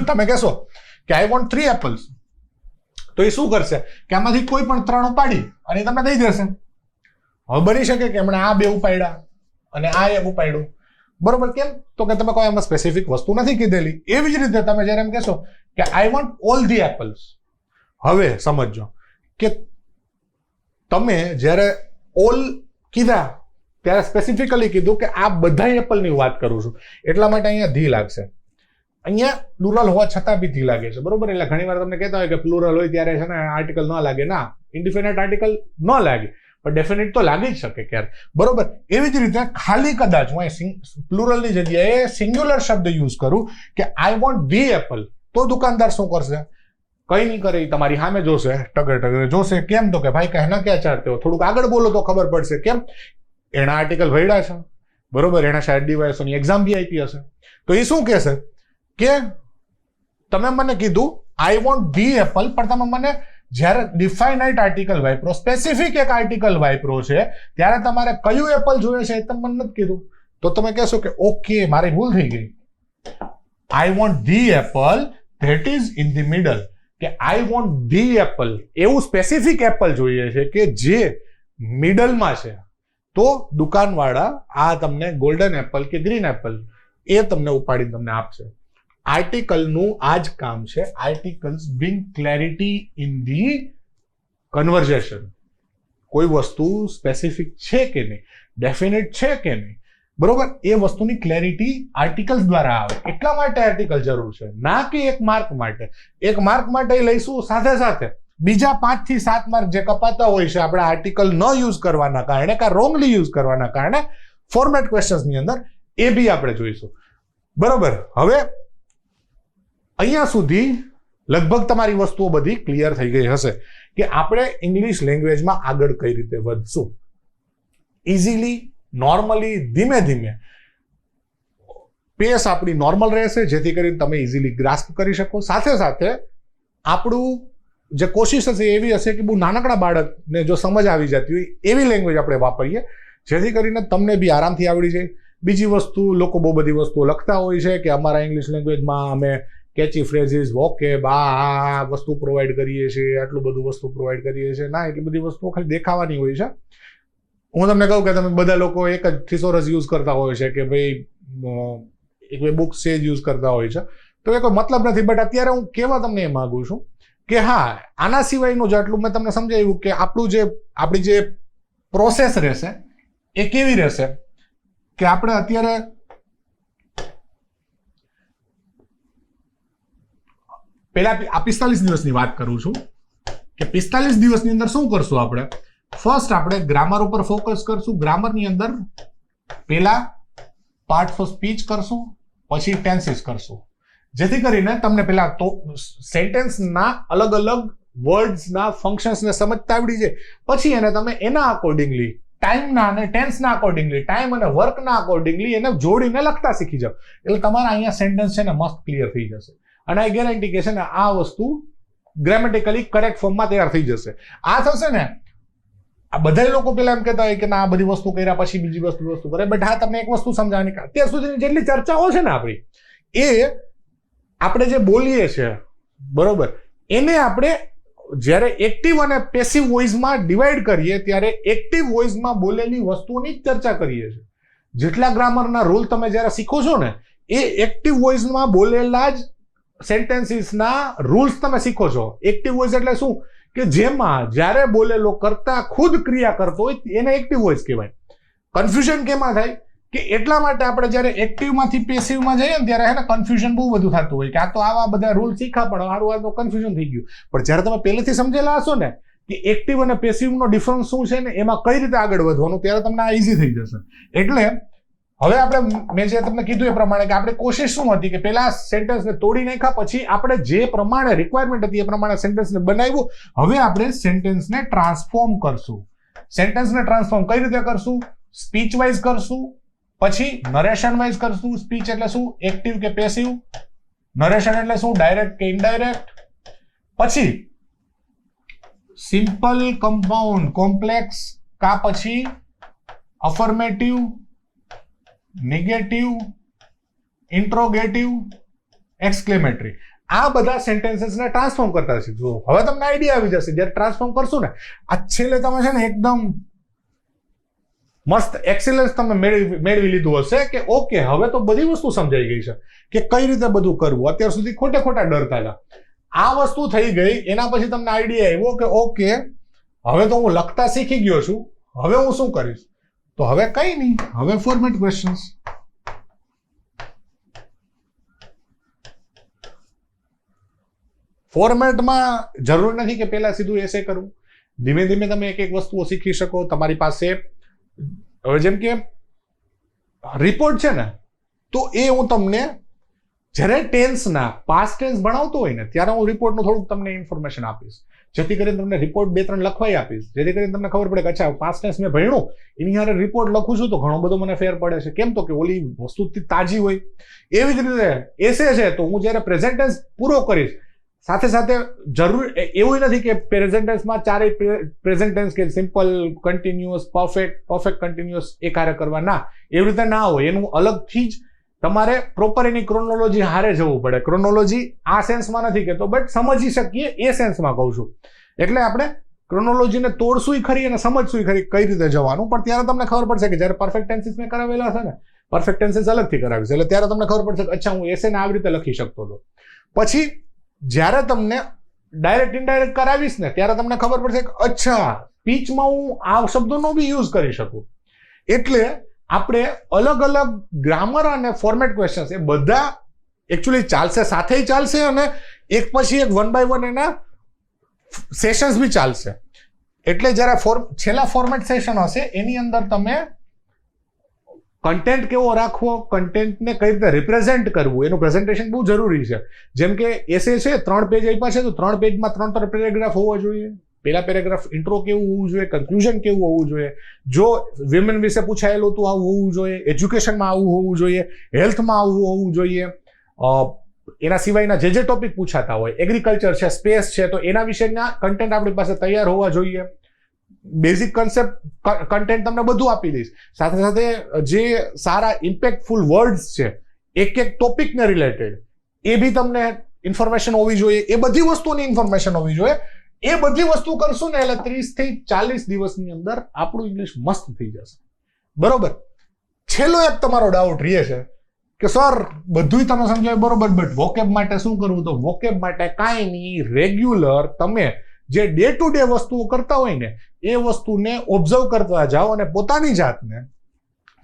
તમે કહેશો કે આઈ વોન્ટ 3 એપલ્સ, તો એ શું કરશે કે આમાંથી કોઈ પણ 3 ઉપાડી અને તમને દઈ દેશે. હવે બની શકે કે એમણે આ 2 ઉપાડ્યા અને આ 1 ઉપાડ્યું, બરોબર. કેમ? તો કે તમે કોઈ એમાં સ્પેસિફિક વસ્તુ નથી કીધેલી. એવી જ રીતે તમે જયારે એમ કહેશો કે I want all the apples, હવે સમજો કે તમે જયારે ઓલ કીધા ત્યારે સ્પેસિફિકલી કીધું કે આ બધા એપલની વાત કરું છું, એટલા માટે અહીંયા ધી લાગશે. અહીંયા પ્લુરલ હોવા છતાં બી ધી લાગે છે, બરોબર. એટલે ઘણી વાર તમને કહેતા હોય કે પ્લુરલ હોય ત્યારે છે ને આર્ટિકલ ન લાગે. ના, ઇન્ડિફિનાઇટ આર્ટિકલ ન લાગે, પણ ડેફિનેટ તો લાગી જ શકે ક્યારે, બરોબર. એવી જ રીતે ખાલી કદાચ હું પ્લુરલની જગ્યાએ સિંગ્યુલર શબ્દ યુઝ કરું કે આઈ વોન્ટ ધી એપલ, તો દુકાનદાર શું કરશે? કઈ નહીં કરે, તમારી સામે જોશે, ટગર જોશે. કેમ? તો કે ભાઈ કહેના ક્યાં ચાહતે હો, થોડુંક આગળ બોલો તો ખબર પડશે. કેમ? એના આર્ટિકલ ભર્યા છે, બરોબર. એના શાયદ ડીવાયએસઓની એક્ઝામ બી આપી હશે, તો એ શું કહેશે કે તમે મને કીધું આઈ વોન્ટ ધી એપલ, પણ તમે મને જ્યારે ડિફાઇનાઇટ આર્ટિકલ વાપરો, સ્પેસિફિક એક આર્ટિકલ વાપરો છે, ત્યારે તમારે કયું એપલ જોઈએ છે એ તમે મને નથી કીધું. તો તમે કહેશો કે ઓકે, મારી ભૂલ થઈ ગઈ. I want the Apple that is in the middle, કે આઈ વોન્ટ ધી એપલ, એવું સ્પેસિફિક એપલ જોઈએ છે કે જે મિડલમાં છે. તો દુકાનવાળા આ તમને ગોલ્ડન એપલ કે ગ્રીન એપલ એ તમને ઉપાડીને તમને આપશે. આર્ટિકલનું આ જ કામ છે. Articles bring clarity in the conversion. કોઈ વસ્તુ સ્પેસિફિક છે કે નહીં, ડેફિનેટ છે કે નહીં, બરોબર, એ વસ્તુની ક્લેરિટી આર્ટિકલ્સ દ્વારા આવે. એટલા માટે આર્ટિકલ જરૂર છે, ના કે એક માર્ક માટે. એક માર્ક માટે લઈશું, સાથે સાથે બીજા 5 થી 7 માર્ક જે કપાતા હોય છે આપણે આર્ટિકલ ન યુઝ કરવાના કારણે, કા રોંગલી યુઝ કરવાના કારણે ફોર્મેટ ક્વેશ્ચન્સની અંદર, એ બી આપણે જોઈશું, બરોબર. હવે અહીંયા સુધી લગભગ તમારી વસ્તુઓ બધી ક્લિયર થઈ ગઈ હશે કે આપણે ઇંગ્લિશ લેંગ્વેજમાં આગળ કઈ રીતે વધશું. ઇઝીલી, નોર્મલી, ધીમે ધીમે પેસ આપણી નોર્મલ રહેશે, જેથી કરીને તમે ઇઝીલી ગ્રાસ્પ કરી શકો. સાથે સાથે આપણું જે કોશિશ હશે એવી હશે કે બહુ નાનકડા બાળકને જો સમજ આવી જતી હોય એવી લેંગ્વેજ આપણે વાપરીએ, જેથી કરીને તમને બી આરામથી આવડી જાય. બીજી વસ્તુ, લોકો બહુ બધી વસ્તુઓ લખતા હોય છે કે અમારા ઇંગ્લિશ લેંગ્વેજમાં અમે કેચી ફ્રેઝીસ, વોકેબ, આ વસ્તુ પ્રોવાઈડ કરીએ છીએ, આટલું બધું વસ્તુ પ્રોવાઈડ કરીએ છીએ. ના, એટલી બધી વસ્તુઓ ખાલી દેખાવાની હોય છે. હું તમને કહું કે તમે બધા લોકો એક જ થિસોરસ યુઝ કરતા હોય છે કે ભાઈ એક બે બુક્સ છે યુઝ કરતા હોય છે, તો એ કોઈ મતલબ નથી. બટ અત્યારે હું કહેવા તમને એ માંગુ છું કે હા, આના સિવાયનું જેટલું મેં તમને સમજાવ્યું કે આપણી જે પ્રોસેસ રહેશે એ કેવી રહેશે કે આપણે અત્યારે પહેલા આ 45 દિવસની વાત કરું છું કે 45 દિવસની અંદર શું કરશું આપણે. ફર્સ્ટ આપણે ગ્રામર ઉપર ફોકસ કરશું. ગ્રામરની અંદર પહેલા પાર્ટ્સ ઓફ સ્પીચ કરશું, પછી ટેન્સીસ કરશું, જેથી કરીને તમને પેલા તો સેન્ટેન્સના અલગ અલગ વર્ડ્સના ફંક્શન્સને સમજતા આવડી જાય. પછી એને તમે એના અકોર્ડિંગલી ટાઈમના અને ટેન્સના અકોર્ડિંગલી, ટાઈમ અને વર્કના અકોર્ડિંગલી એને જોડીને લખતા શીખી જાઓ. એટલે તમારા અહીંયા સેન્ટેન્સ છે ને મસ્ત ક્લિયર થઈ જશે. અને આ ગેરંટી કે છે ને આ વસ્તુ ગ્રામેટિકલી કરેક્ટ ફોર્મમાં તૈયાર થઈ જશે. આ થશે ને, આ બધા લોકો પેલા એમ કહેતા હોય કે ના આ બધી વસ્તુ કર્યા પછી બીજી વસ્તુ કરે. બટ હા, તમને એક વસ્તુ સમજાવવાની, અત્યાર સુધીની જેટલી ચર્ચાઓ છે ને આપણી, એ આપણે જે બોલીએ છીએ, બરોબર, એને આપણે જ્યારે એક્ટિવ અને પેસિવ વોઇસમાં ડિવાઈડ કરીએ ત્યારે એક્ટિવ વોઇસમાં બોલેલી વસ્તુઓની જ ચર્ચા કરીએ છીએ. જેટલા ગ્રામરના રૂલ તમે જ્યારે શીખો છો ને, એ એક્ટિવ વોઇસમાં બોલેલા જ સેન્ટેન્સીસના રૂલ્સ તમે શીખો છો. એક્ટિવ વોઇસ એટલે શું કે જેમાં જ્યારે બોલેલો કરતા ખુદ ક્રિયા કરતો હોય એને એક્ટિવ વોઇસ કહેવાય. કન્ફ્યુઝન કેમાં થાય કે એટલા માટે આપણે જ્યારે એક્ટિવમાંથી પેસિવમાં જઈએ ને ત્યારે એને કન્ફ્યુઝન બહુ બધું થતું હોય કે આ તો આવા બધા રૂલ શીખા પણ સારું આ તો કન્ફ્યુઝન થઈ ગયું. પણ જ્યારે તમે પહેલેથી સમજેલા હશો ને કે એક્ટિવ અને પેસિવનો ડિફરન્સ શું છે ને એમાં કઈ રીતે આગળ વધવાનું, ત્યારે તમને આ ઇઝી થઈ જશે. એટલે હવે આપણે, મેં જે તમને કીધું એ પ્રમાણે કે આપણે કોશિશ શું હતી કે પેલા સેન્ટેન્સને તોડી નાખ્યા, પછી આપણે જે પ્રમાણે રિક્વાયરમેન્ટ હતી એ પ્રમાણે સેન્ટેન્સને બનાવ્યું. હવે આપણે સેન્ટેન્સને ટ્રાન્સફોર્મ કરશું. સેન્ટેન્સને ટ્રાન્સફોર્મ કઈ રીતે કરશું? સ્પીચ વાઇઝ કરશું, પછી નરેશન વાઇઝ કરશું. સ્પીચ એટલે શું? એક્ટિવ કે પેસિવ. નરેશન એટલે શું? ડાયરેક્ટ કે ઇનડાયરેક્ટ. પછી સિમ્પલ, કમ્પાઉન્ડ, કોમ્પ્લેક્સ, કા પછી અફર્મેટિવ, નેગેટિવ, ઇન્ટ્રોગેટિવ, એક્સક્લેમેટરી. આ બધા સેન્ટેન્સીસને ટ્રાન્સફોર્મ કરતા શીખજો. હવે તમને આઈડિયા આવી જશે જ્યારે ટ્રાન્સફોર્મ કરશું ને, આ છેલ્લે તમે છે ને એકદમ મસ્ત એક્સેલન્સ તમે મેળવી લીધું હશે કે ઓકે હવે તો બધી વસ્તુ સમજાઈ ગઈ છે કે કઈ રીતે બધું કરવું. અત્યાર સુધી ખોટા ડરતા હતા, આ વસ્તુ થઈ ગઈ. એના પછી તમને આઈડિયા આવ્યો કે ઓકે હવે તો હું લખતા શીખી ગયો છું, હવે હું શું કરીશ? તો હવે કઈ નહીં, હવે ફોર્મેટ ક્વેશ્ચન્સ. ફોર્મેટમાં જરૂર નથી કે પહેલા સીધું એસે કરવું. ધીમે ધીમે તમે એક એક વસ્તુઓ શીખી શકો. તમારી પાસે હવે જેમ કે રિપોર્ટ છે ને, તો એ હું તમને જ્યારે ટેન્સના પાસ્ટ ટેન્સ ભણાવતો હોય ને ત્યારે હું રિપોર્ટનું થોડુંક તમને ઇન્ફોર્મેશન આપીશ, જેથી કરીને તમને રિપોર્ટ 2-3 લખવાય આપીશ, જેથી કરીને તમને ખબર પડે કે અચ્છા પાસ્ટ ટેન્સ મેં ભણ્યું, એની હારે રિપોર્ટ લખું છું તો ઘણો બધો મને ફેર પડે છે. કેમ? તો કે ઓલી વસ્તુ તાજી હોય. એવી જ રીતે એસે છે તો હું જ્યારે પ્રેઝન્ટ ટેન્સ પૂરો કરીશ, સાથે સાથે જરૂર એવું નથી કે પ્રેઝન્ટ ટેન્સમાં ચારેય પ્રેઝન્ટ ટેન્સ કે સિમ્પલ, કન્ટિન્યુઅસ, પરફેક્ટ કન્ટિન્યુઅસ એક હારે કરવા, ના, એવી રીતે ના હોય. એનું અલગથી જ તમારે પ્રોપર એની ક્રોનોલોજી હારે જવું પડે. ક્રોનોલોજી આ સેન્સમાં નથી કહેતો, બટ સમજી શકીએ એ સેન્સમાં કહું છું. એટલે આપણે ક્રોનોલોજીને તોડશું ખરી અને સમજશું ખરી કઈ રીતે જવાનું. પણ ત્યારે તમને ખબર પડશે કે જ્યારે પરફેક્ટ ટેન્સીસ મેં કરાવેલા છે ને, પરફેક્ટ ટેન્સીસ અલગથી કરાવીશ, એટલે ત્યારે તમને ખબર પડશે કે અચ્છા હું એસેને આવી રીતે લખી શકતો હતો. પછી જ્યારે તમને ડાયરેક્ટ ઇનડાયરેક્ટ કરાવીશ ને ત્યારે તમને ખબર પડશે કે અચ્છા સ્પીચમાં હું આ શબ્દોનો બી યુઝ કરી શકું. એટલે આપણે અલગ અલગ ગ્રામર અને ફોર્મેટ ક્વેશ્ચન્સ એ બધા એકચ્યુઅલી ચાલશે, સાથે ચાલશે, અને એક પછી એક 1 by 1 એના સેશન્સ બી ચાલશે. એટલે જ્યારે છેલ્લા ફોર્મેટ સેશન હશે એની અંદર તમે કન્ટેન્ટ કેવો રાખવો, કન્ટેન્ટને કઈ રીતે રિપ્રેઝેન્ટ કરવું, એનું પ્રેઝન્ટેશન બહુ જરૂરી છે. જેમ કે એસે છે 3 પેજ આપ્યા છે તો 3 પેજમાં 3 પેરેગ્રાફ હોવા જોઈએ. પહેલા પેરેગ્રાફ ઇન્ટ્રો કેવું હોવું જોઈએ, કન્ક્લુઝન કેવું હોવું જોઈએ, જો વિમેન વિશે પૂછાયેલું તો આવું હોવું જોઈએ, એજ્યુકેશનમાં આવું હોવું જોઈએ, હેલ્થમાં આવું હોવું જોઈએ, એના સિવાયના જે ટોપિક પૂછાતા હોય, એગ્રીકલ્ચર છે, સ્પેસ છે, તો એના વિશેના કન્ટેન્ટ આપણી પાસે તૈયાર હોવા જોઈએ. બેઝિક કન્સેપ્ટ કન્ટેન્ટ તમને બધું આપી દઈશ. સાથે સાથે જે સારા ઇમ્પેક્ટફુલ વર્ડ્સ છે એક ટોપિકને રિલેટેડ, એ બી તમને ઇન્ફોર્મેશન હોવી જોઈએ. એ બધી વસ્તુની ઇન્ફોર્મેશન હોવી જોઈએ. એ બધી વસ્તુ કરશું ને એટલે 30 થી 40 દિવસની અંદર આપણું ઇંગ્લિશ મસ્ત થઈ જશે. બરોબર. છેલ્લો એક તમારો ડાઉટ રહે છે કે સર બધું તમે સમજાય બરોબર, બટ વોકેબ માટે શું કરવું? તો વોકેબ માટે કાંઈ નહીં, રેગ્યુલર તમે જે ડે ટુ ડે વસ્તુઓ કરતા હોય ને એ વસ્તુને ઓબ્ઝર્વ કરતા જાઓ અને પોતાની જાતને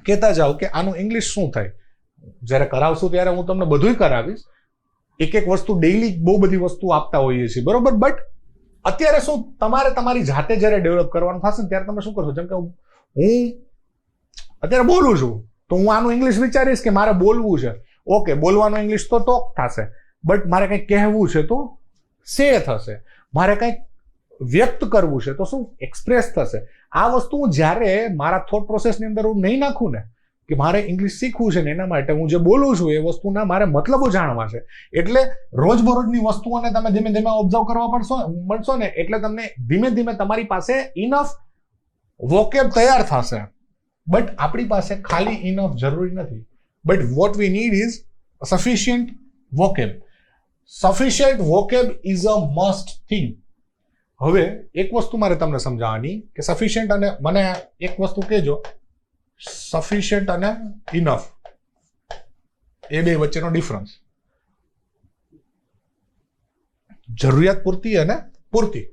કહેતા જાઓ કે આનું ઇંગ્લિશ શું થાય. જ્યારે કરાવશું ત્યારે હું તમને બધું કરાવીશ. એક વસ્તુ ડેઈલી બહુ બધી વસ્તુ આપતા હોઈએ છીએ, બરોબર. બટ અત્યારે શું તમારે તમારી જાતે જ્યારે ડેવલપ કરવાનું થશે ને ત્યારે તમે શું કરશો? જેમ કે હું અત્યારે બોલું છું તો હું આનું ઇંગ્લિશ વિચારીશ કે મારે બોલવું છે. ઓકે, બોલવાનું ઇંગ્લિશ તો ટોક થશે, બટ મારે કંઈક કહેવું છે તો સે થશે. મારે કંઈક વ્યક્ત કરવું છે તો શું એક્સપ્રેસ થશે. આ વસ્તુ હું જ્યારે મારા થોટ પ્રોસેસની અંદર હું નહીં નાખું ને કે મારે ઇંગ્લિશ શીખવું છે ને એના માટે હું જે બોલું છું એ વસ્તુના મારે મતલબો જાણવા છે. એટલે રોજબરોજની વસ્તુઓને તમે ધીમે ધીમે ઓબ્ઝર્વ કરવા મળશો ને એટલે તમને ધીમે ધીમે તમારી પાસે ઇનફ વોકેબ તૈયાર થશે. બટ આપણી પાસે ખાલી ઇનફ જરૂરી નથી, but what we need is sufficient vocab. Sufficient vocab is a must thing. હવે એક વસ્તુ મારે તમને સમજાવવાની કે સફિશિયન્ટ અને મને એક વસ્તુ કહેજો, સફિશિયન્ટ અને ઇનફ એ બે વચ્ચેનો ડિફરન્સ. જરૂરિયાત પૂરતી અને પૂરતી.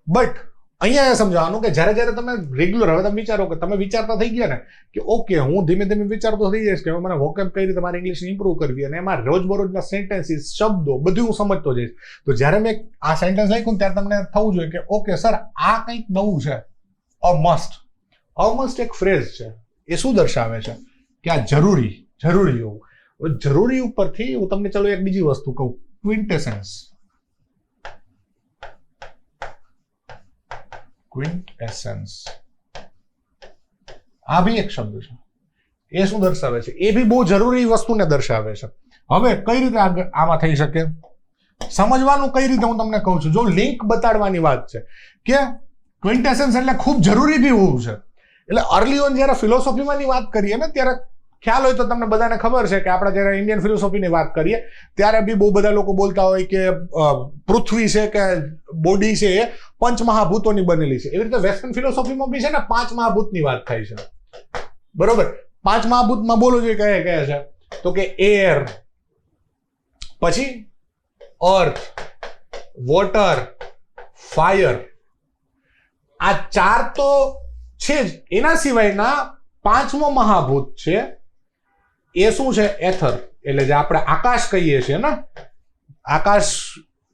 બટ અહીંયા એ સમજાવવાનું કે જ્યારે જ્યારે તમે રેગ્યુલર, હવે તમે વિચારો કે તમે વિચારતા થઈ ગયા ને કે ઓકે હું ધીમે ધીમે વિચારતો થઈ જઈશ કે મને વોકેબ કઈ રીતે મારે ઇંગ્લિશ ઇમ્પ્રૂવ કરવી અને એમાં રોજબરોજના સેન્ટેન્સીસ, શબ્દો બધું હું સમજતો જઈશ. તો જ્યારે મેં આ સેન્ટેન્સ લખ્યું ત્યારે તમને થવું જોઈએ કે ઓકે સર આ કંઈક નવું છે. અ મસ્ટ એક ફ્રેઝ છે, એ શું દર્શાવે છે કે આ જરૂરી હોવું. જરૂરી ઉપરથી હું તમને ચલો એક બીજી વસ્તુ કહું, ક્વિન્ટેસન્સ. આ બી એક શબ્દ છે. એ શું દર્શાવે છે? એ બી બહુ જરૂરી વસ્તુને દર્શાવે છે. હવે કઈ રીતે આમાં થઈ શકે સમજવાનું કઈ રીતે હું તમને કહું છું. જો લિંક બતાડવાની વાત છે કે ક્વિન્ટેસન્સ એટલે ખૂબ જરૂરી બી હોવું છે, એટલે અર્લી ઓન જ્યારે ફિલોસોફીમાંની વાત કરીએ ને ત્યારે ખ્યાલ હોય તો તમને બધાને ખબર છે કે આપણે જ્યારે ઇન્ડિયન ફિલોસોફીની વાત કરીએ ત્યારે બી બહુ બધા લોકો બોલતા હોય કે પૃથ્વી છે કે બોડી છે એ પંચમહાભૂતોની બનેલી છે. એવી રીતે વેસ્ટર્ન ફિલોસોફીમાં બી છે ને 5 મહાભૂતની વાત થાય છે. બરોબર, 5 મહાભૂતમાં બોલો જોઈએ કયા કયા છે? તો કે એર, પછી અર્થ, વોટર, ફાયર. આ 4 તો છે જ. એના સિવાયના 5મો મહાભૂત છે એ શું છે? એથર, એટલે જે આપણે આકાશ કહીએ છીએ ને, આકાશ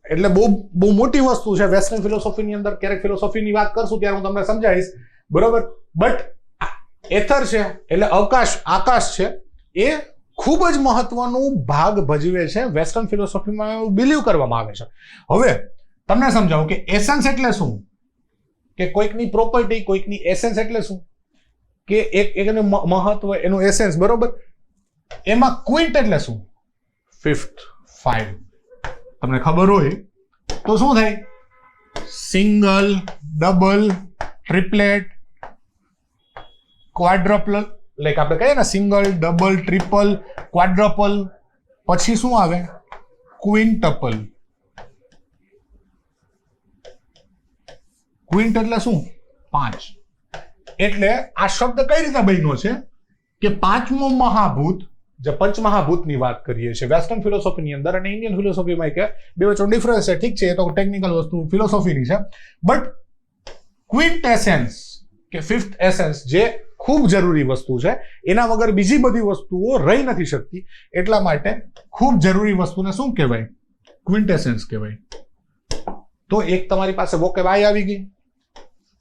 એટલે બહુ મોટી વસ્તુ છે વેસ્ટર્ન ફિલોસોફીની અંદર. ક્યારેક ફિલોસોફીની વાત કરશું ત્યારે હું તમને સમજાવીશ, બરોબર. બટ એથર છે એટલે આકાશ છે, એ ખૂબ જ મહત્વનું ભાગ ભજવે છે વેસ્ટર્ન ફિલોસોફીમાં, એવું બિલીવ કરવામાં આવે છે. હવે તમને સમજાવું કે એસેન્સ એટલે શું, કે કોઈકની પ્રોપર્ટી, કોઈકની એસેન્સ એટલે શું, કે એનું મહત્વ, એનું એસેન્સ, બરોબર. એમાં ક્વિન્ટ એટલે શું? 5th. તમને ખબર હોય તો શું થાય? સિંગલ, ડબલ, ટ્રિપલેટ, ક્વાડ્રપલ, લાઈક આપણે કહીએ ને સિંગલ, ડબલ, ટ્રિપલ, ક્વાડ્રપલ. પછી શું આવે? ક્વિન્ટપલ. ક્વિન્ટ એટલે શું? 5. એટલે આ શબ્દ કઈ રીતે બન્યો છે કે 5મો મહાભૂત, જે પંચમહાભૂતની વાત કરીએ છીએ વેસ્ટર્ન ફિલોસોફીની અંદર અને ઇન્ડિયન ફિલોસોફીમાં, કે બે વચ્ચે ડિફરન્સ છે, ઠીક છે, એ તો ટેકનિકલ વસ્તુ ફિલોસોફીની છે. બટ ક્વિન્ટ એસેન્સ કે 5th એસેન્સ જે ખૂબ જરૂરી વસ્તુ છે, એના વગર બીજી બધી વસ્તુઓ રહી નથી શકતી. એટલા માટે ખૂબ જરૂરી વસ્તુને શું કહેવાય? ક્વિન્ટ એસેન્સ કહેવાય. તો એક તમારી પાસે વોકેબ આવી ગઈ.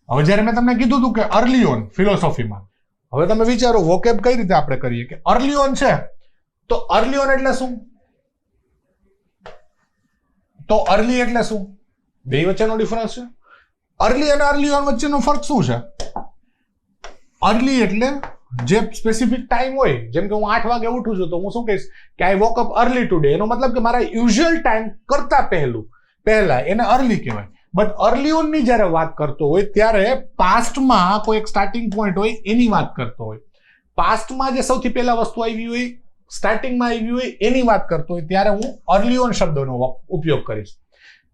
હવે જ્યારે મેં તમને કીધું હતું કે અર્લી ઓન ફિલોસોફીમાં, હવે તમે વિચારો વોકેબ કઈ રીતે આપણે કરીએ કે અર્લી ઓન છે તો અર્લી ઓન એટલે શું? તો અર્લી એટલે શું? બે વચ્ચેનો ડિફરન્સ છે. અર્લી અને અર્લી ઓન વચ્ચેનો ફરક શું છે? અર્લી એટલે જે સ્પેસિફિક ટાઈમ હોય, જેમ કે હું 8 વાગે ઉઠું છું તો હું શું કહીશ કે આઈ વોક અપ અર્લી ટુડે. એનો મતલબ કે મારા યુઝ્યુઅલ ટાઈમ કરતા પહેલા એને અર્લી કહેવાય. બટ અર્લી ઓન ની જ્યારે વાત કરતો હોય ત્યારે પાસ્ટમાં કોઈ એક સ્ટાર્ટિંગ પોઈન્ટ હોય એની વાત કરતો હોય. પાસ્ટમાં જે સૌથી પહેલા વસ્તુ આવી હોય, સ્ટાર્ટિંગમાં આવી હોય એની વાત કરતો હોય ત્યારે હું અર્લી ઓન શબ્દનો ઉપયોગ કરીશ.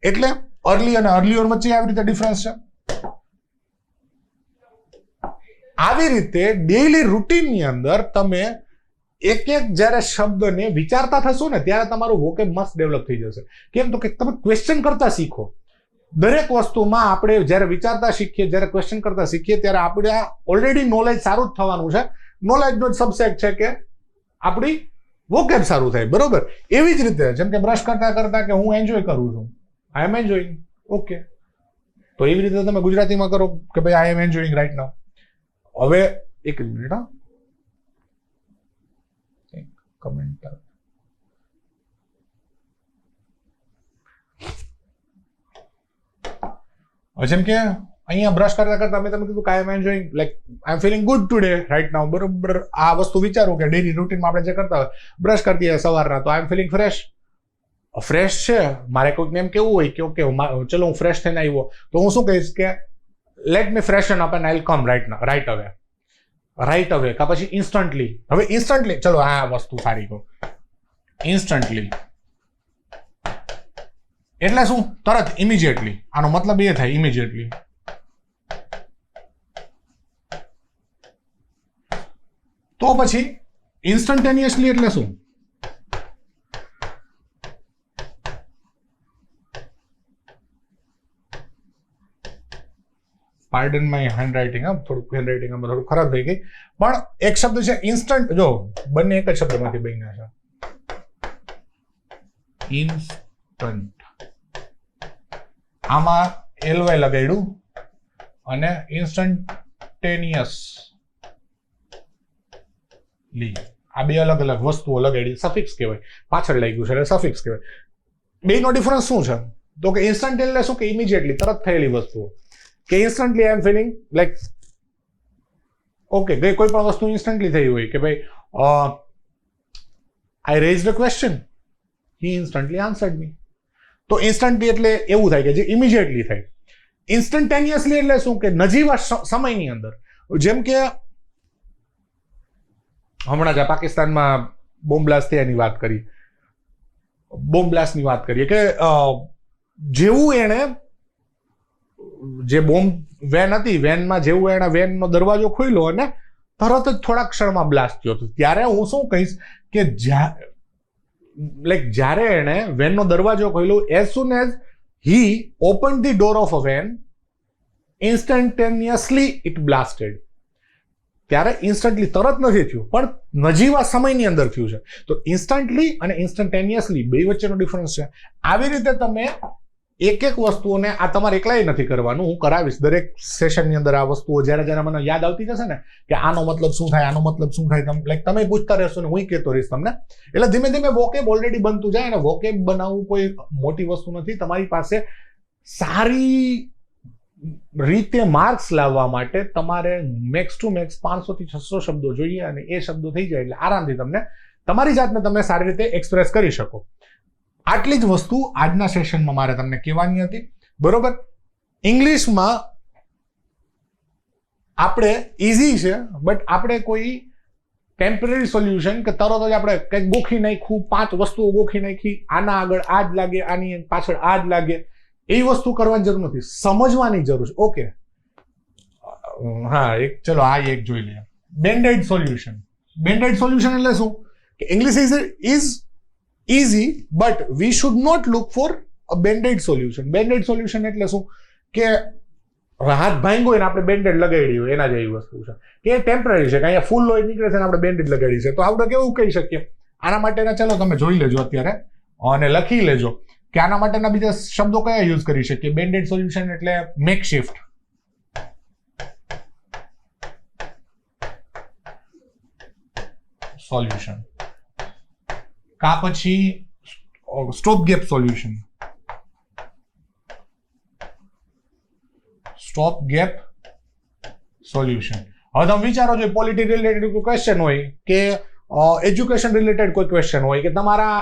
એટલે અર્લી અને અર્લી ઓન વચ્ચે આવી રીતે ડિફરન્સ છે. આવી રીતે ડેઈલી રૂટીનની અંદર તમે એક જ્યારે શબ્દને વિચારતા થશો ને ત્યારે તમારું વોકેબ મસ્ત ડેવલપ થઈ જશે. કેમ? તો કે તમે ક્વેશ્ચન કરતા શીખો. દરેક વસ્તુમાં આપણે જ્યારે વિચારતા શીખીએ, જ્યારે ક્વેશ્ચન કરતા શીખીએ ત્યારે આપણે ઓલરેડી નોલેજ સારું જ થવાનું છે. નોલેજનો જ સબસેટ છે કે આપણી વોકેબ સારું થાય, બરોબર. એવી જ રીતે જેમ કે બ્રશ કરતા કે હું એન્જોય કરું છું, આઈ એમ એન્જોઈંગ, ઓકે. તો એવી રીતે તમે ગુજરાતીમાં કરો કે ભાઈ આઈ એમ એન્જોઈંગ રાઈટ નાઉ. હવે એક મિનિટ, કમેન્ટ જેમ કે અહીંયા બ્રશ કરતા મેં તમે કીધું કે I am enjoying, like I am feeling good today right now, બરોબર. આ વસ્તુ વિચારો કે ડેલી રૂટીનમાં આપણે જે કરતા હોય, બ્રશ કરતી હોય સવારના, તો આઈ એમ ફીલિંગ ફ્રેશ છે. મારે કોઈકને એમ કેવું હોય કે ઓકે ચલો હું ફ્રેશ થઈને આવ્યો, તો હું શું કહીશ કે let me freshen up and I'll come right away કા પછી ઇન્સ્ટન્ટલી. હવે ઇન્સ્ટન્ટલી, ચલો આ વસ્તુ સારી કહું. ઇન્સ્ટન્ટલી એટલે શું? તરત, ઇમિડિયેટલી. આનો મતલબ એ થાય ઇમિડિયેટલી. તો પછી ઇન્સ્ટન્ટેનિયસલી એટલે શું? પાર્ડન માય હેન્ડરાઇટિંગ, થોડુંક હેન્ડરાઇટિંગ થોડું ખરાબ થઈ ગઈ. પણ એક શબ્દ છે ઇન્સ્ટન્ટ, જો બંને એક જ શબ્દમાંથી બન્યા છે. ઇન્સ્ટન્ટ, આમાં એલવાય લગાડ્યું અને ઇન્સ્ટન્ટેનિયસલી, આ બે અલગ અલગ વસ્તુઓ લગાડી, સફિક્સ કહેવાય, પાછળ લાગ્યું છે એટલે સફિક્સ કહેવાય. બેનો ડિફરન્સ શું છે? તો કે ઇન્સ્ટન્ટ એટલે શું? કે ઇમિડિયેટલી, તરત થયેલી વસ્તુઓ. કે instantly I am feeling like okay, કોઈ પણ વસ્તુ ઇન્સ્ટન્ટલી થઈ હોય કે ભાઈ I raised a question, he instantly answered me. તો ઇન્સ્ટન્ટલી એટલે એવું થાય કે જે ઇમિડિયેટલી થાય. ઇન્સ્ટન્ટેનિયસલી એટલે શું? કે નજીવા સમયની અંદર. જેમ કે હમણાં જ પાકિસ્તાનમાં બોમ્બ બ્લાસ્ટ થયાની વાત કરી, બોમ્બ બ્લાસ્ટની વાત કરીએ કે જેવું એણે જે બોમ્બ વેન હતી, વેનમાં જેવું એણે વેનનો દરવાજો ખોલ્યો અને તરત જ થોડા ક્ષણમાં બ્લાસ્ટ થયો હતો, ત્યારે હું શું કહીશ કે જ્યારે એણે વેનનો દરવાજો ખોલ્યો, as soon as he open the door of a van, instantaneously it blasted. ત્યારે ઇન્સ્ટન્ટલી તરત નથી થયું, પણ નજીવા સમયની અંદર થયું છે. તો ઇન્સ્ટન્ટલી અને ઇન્સ્ટન્ટેનિયસલી બે વચ્ચેનો ડિફરન્સ છે. આવી રીતે તમે એક એક વસ્તુઓને, આ તમારે એકલાય નથી કરવાનું, હું કરાવીશ દરેક સેશનની અંદર આ વસ્તુઓ જ્યારે જ્યારે મને યાદ આવતી જશે ને કે આનો મતલબ શું થાય, આનો મતલબ શું થાય, તમે પૂછતા રહેશો ને હું કહેતો રહીશ તમને. એટલે ધીમે ધીમે વોકેબ ઓલરેડી બનતું જાય, અને વોકેબ બનાવવું કોઈ મોટી વસ્તુ નથી. તમારી પાસે સારી રીતે માર્ક્સ લાવવા માટે તમારે મેક્સ ટુ મેક્સ 500 થી 600 શબ્દો જોઈએ, અને એ શબ્દો થઈ જાય એટલે આરામથી તમને તમારી જાતને તમે સારી રીતે એક્સપ્રેસ કરી શકો. આટલી જ વસ્તુ આજના સેશનમાં મારે તમને કહેવાની હતી, બરોબર. ઇંગ્લિશમાં આપણે ઇઝી છે, બટ આપણે કોઈ ટેમ્પરરી સોલ્યુશન કે તરત જ આપણે કંઈક ગોખી નાખ્યું, 5 વસ્તુઓ ગોખી નાખી, આના આગળ આ જ લાગે, આની પાછળ આ જ લાગે, એવી વસ્તુ કરવાની જરૂર નથી, સમજવાની જરૂર છે. ઓકે, હા, ચલો આ એક જોઈ લઈએ, બેન્ડ-એડ સોલ્યુશન. બેન્ડ-એડ સોલ્યુશન એટલે શું કે English is easy but we should not look for a band-aid solution. Band-aid solution એટલે શું કે હાથ ભાંગ્યો ને આપણે બેન્ડેડ લગાડી હોય, એના જેવી વસ્તુ છે કે ટેમ્પરરી છે, કે અહીંયા ફૂલ લોહી નીકળે છે ને આપણે બેન્ડેડ લગાડી છે. તો આપણે કેવું કહી શકીએ આના માટેના? ચલો તમે જોઈ લેજો અત્યારે અને લખી લેજો કે આના માટેના બીજા શબ્દો કયા યુઝ કરી શકીએ. બેન્ડેડ સોલ્યુશન એટલે મેકશિફ્ટ, સોલ્યુશન, કા પછી stop gap solution, stop gap solution. હવે તમે વિચારો છો પોલિટી રિલેટેડ કોઈ ક્વેશ્ચન હોય કે એજ્યુકેશન રિલેટેડ કોઈ ક્વેશ્ચન હોય કે તમારા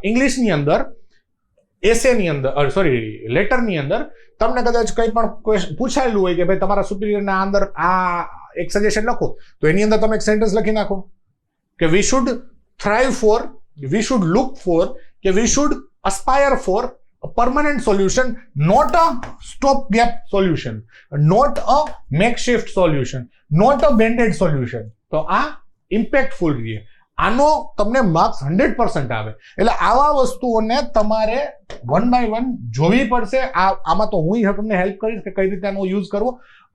ઇંગ્લિશની અંદર એસેની અંદર લેટરની અંદર તમને કદાચ કંઈ પણ પૂછાયેલું હોય કે ભાઈ તમારા સુપિરિયરના અંદર આ એક સજેશન લખો, તો એની અંદર તમે એક સેન્ટેન્સ લખી નાખો કે we should thrive for, we should look for, we should aspire for a permanent solution, not a stopgap solution, not a makeshift solution, not a band-aid solution. તો આ ઇમ્પેક્ટફુલ રહે, આનો તમને માર્ક્સ 100% આવે. એટલે આવા વસ્તુઓને તમારે વન બાય વન જોવી પડશે. આમાં તો હું તમને હેલ્પ કરીશ કે કઈ રીતે આનો યુઝ કરવો.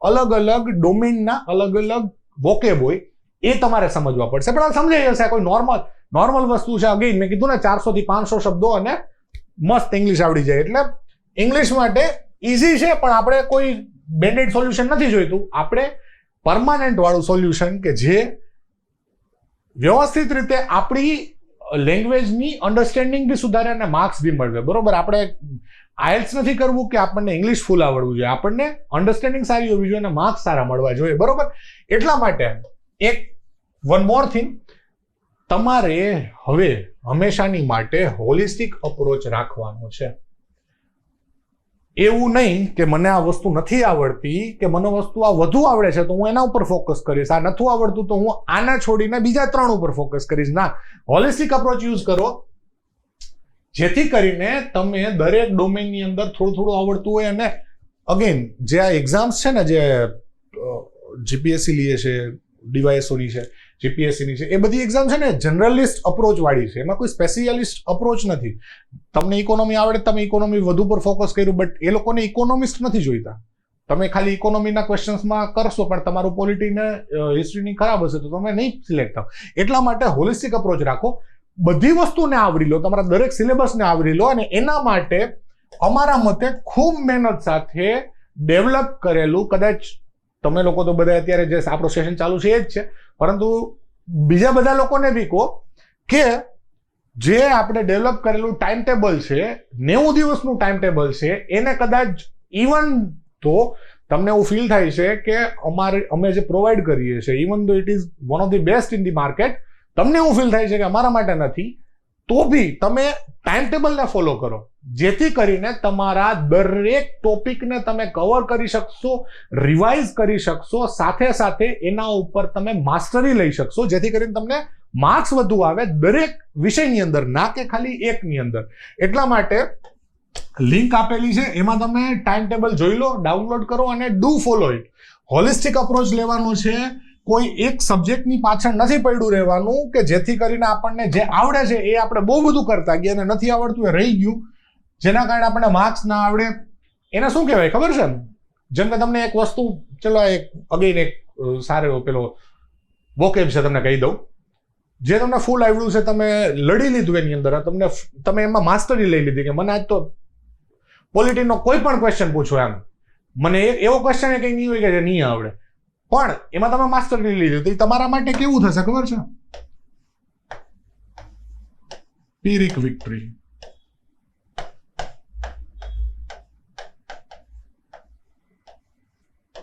અલગ અલગ ડોમેનના અલગ અલગ વોકેબ હોય એ તમારે સમજવા પડશે, પણ આ સમજાઈ જશે. કોઈ નોર્મલ વસ્તુ છે. અગેન મેં કીધું ને 400 થી 500 શબ્દો અને મસ્ત ઇંગ્લિશ આવડી જાય. એટલે ઇંગ્લિશ માટે ઇઝી છે, પણ આપણે કોઈ બેન્ડેડ સોલ્યુશન નથી જોઈતું. આપણે પરમાનન્ટ વાળું સોલ્યુશન કે જે વ્યવસ્થિત રીતે આપણી લેંગ્વેજની અન્ડરસ્ટેન્ડિંગ બી સુધારે અને માર્ક્સ બી મળે. બરોબર, આપણે આઇએલ્સ નથી કરવું કે આપણને ઇંગ્લિશ ફૂલ આવડવું જોઈએ, આપણને અન્ડરસ્ટેન્ડિંગ સારી હોવી જોઈએ અને માર્ક્સ સારા મળવા જોઈએ. બરોબર, એટલા માટે એક વન મોર થિંગ, તમારે હવે હંમેશાની માટે હોલિસ્ટિક અપ્રોચ રાખવાનો છે. એવું નહીં કે મને આ વસ્તુ નથી આવડતી કે મને વસ્તુ આ વધુ આવડે છે તો હું એના ઉપર ફોકસ કરીશ, આ નથી આવડતું તો હું આના છોડીને બીજા 3 ઉપર ફોકસ કરીશ. ના, હોલિસ્ટિક અપ્રોચ યુઝ કરો જેથી કરીને તમે દરેક ડોમેનની અંદર થોડું આવડતું હોય. અને અગેન જે આ એક્ઝામ્સ છે ને, જે જીપીએસસી લીએ છે, ડીવાયએસઓની છે, જીપીએસસીની છે, એ બધી એક્ઝામ છે ને જનરલિસ્ટ અપ્રોચ વાળી છે. એમાં કોઈ સ્પેશિયાલિસ્ટ અપ્રોચ નથી. તમને ઇકોનોમી આવડે, તમે ઇકોનોમી વધુ પર ફોકસ કર્યું, બટ એ લોકોને ઇકોનોમિસ્ટ નથી જોઈતા. તમે ખાલી ઇકોનોમીના ક્વેશ્ચન્સમાં કરશો પણ તમારું પોલિટીને હિસ્ટ્રીની ખરાબ હશે તો તમે નહીં સિલેક્ટ થાવ. એટલા માટે હોલિસ્ટિક અપ્રોચ રાખો, બધી વસ્તુને આવરી લો, તમારા દરેક સિલેબસને આવરી લો. અને એના માટે અમારા મતે ખૂબ મહેનત સાથે ડેવલપ કરેલું, કદાચ તમે લોકો તો બધા અત્યારે જે આપણું સેશન ચાલુ છે એ જ છે, પરંતુ બીજા બધા લોકોને બી કહો કે જે આપણે ડેવલપ કરેલું ટાઈમ ટેબલ છે, 90 દિવસનું ટાઈમ ટેબલ છે, એને કદાચ ઇવન તો તમને એવું ફીલ થાય છે કે અમે જે પ્રોવાઈડ કરીએ છીએ, ઇવન ધો it is one of the best in the market, તમને એવું ફીલ થાય છે કે અમારા માટે નથી, તો બી તમે ટાઈમ ટેબલને ફોલો કરો, જેથી કરીને તમારા દરેક ટોપિકને તમે કવર કરી શકશો, રિવાઇઝ કરી શકશો, સાથે સાથે એના ઉપર તમે માસ્ટરી લઈ શકશો, જેથી કરીને તમને માર્ક્સ વધુ આવે દરેક વિષયની અંદર, ના કે ખાલી એકની અંદર. એટલા માટે લિંક આપેલી છે, એમાં તમે ટાઈમ ટેબલ જોઈ લો, ડાઉનલોડ કરો અને do follow it. Holistic approach લેવાનો છે, કોઈ એક સબ્જેક્ટની પાછળ નથી પડ્યું રહેવાનું કે જેથી કરીને આપણને જે આવડે છે એ આપણે બહુ બધું કરતા ગયા અને નથી આવડતું એ રહી ગયું, જેના કારણે આપણને માર્ક્સ ના આવડે. એને શું કહેવાય ખબર છે? જેમ કે તમને એક વસ્તુ, ચલો એક અગેન એક સારો પેલો વોકેબ છે તમને કહી દઉં, જે તમને ફૂલ આવડ્યું છે, તમે લડી લીધું એની અંદર, તમે એમાં માસ્ટરી લઈ લીધી કે મને આજ તો પોલિટીનો કોઈ પણ ક્વેશ્ચન પૂછો, એમ મને એવો ક્વેશ્ચન એ કંઈ નહીં હોય કે જે નહીં આવડે, પણ એમાં તમે માસ્ટરી લીધી તો તમારા માટે કેવું થશે ખબર છે? પીરિક વિક્ટરી.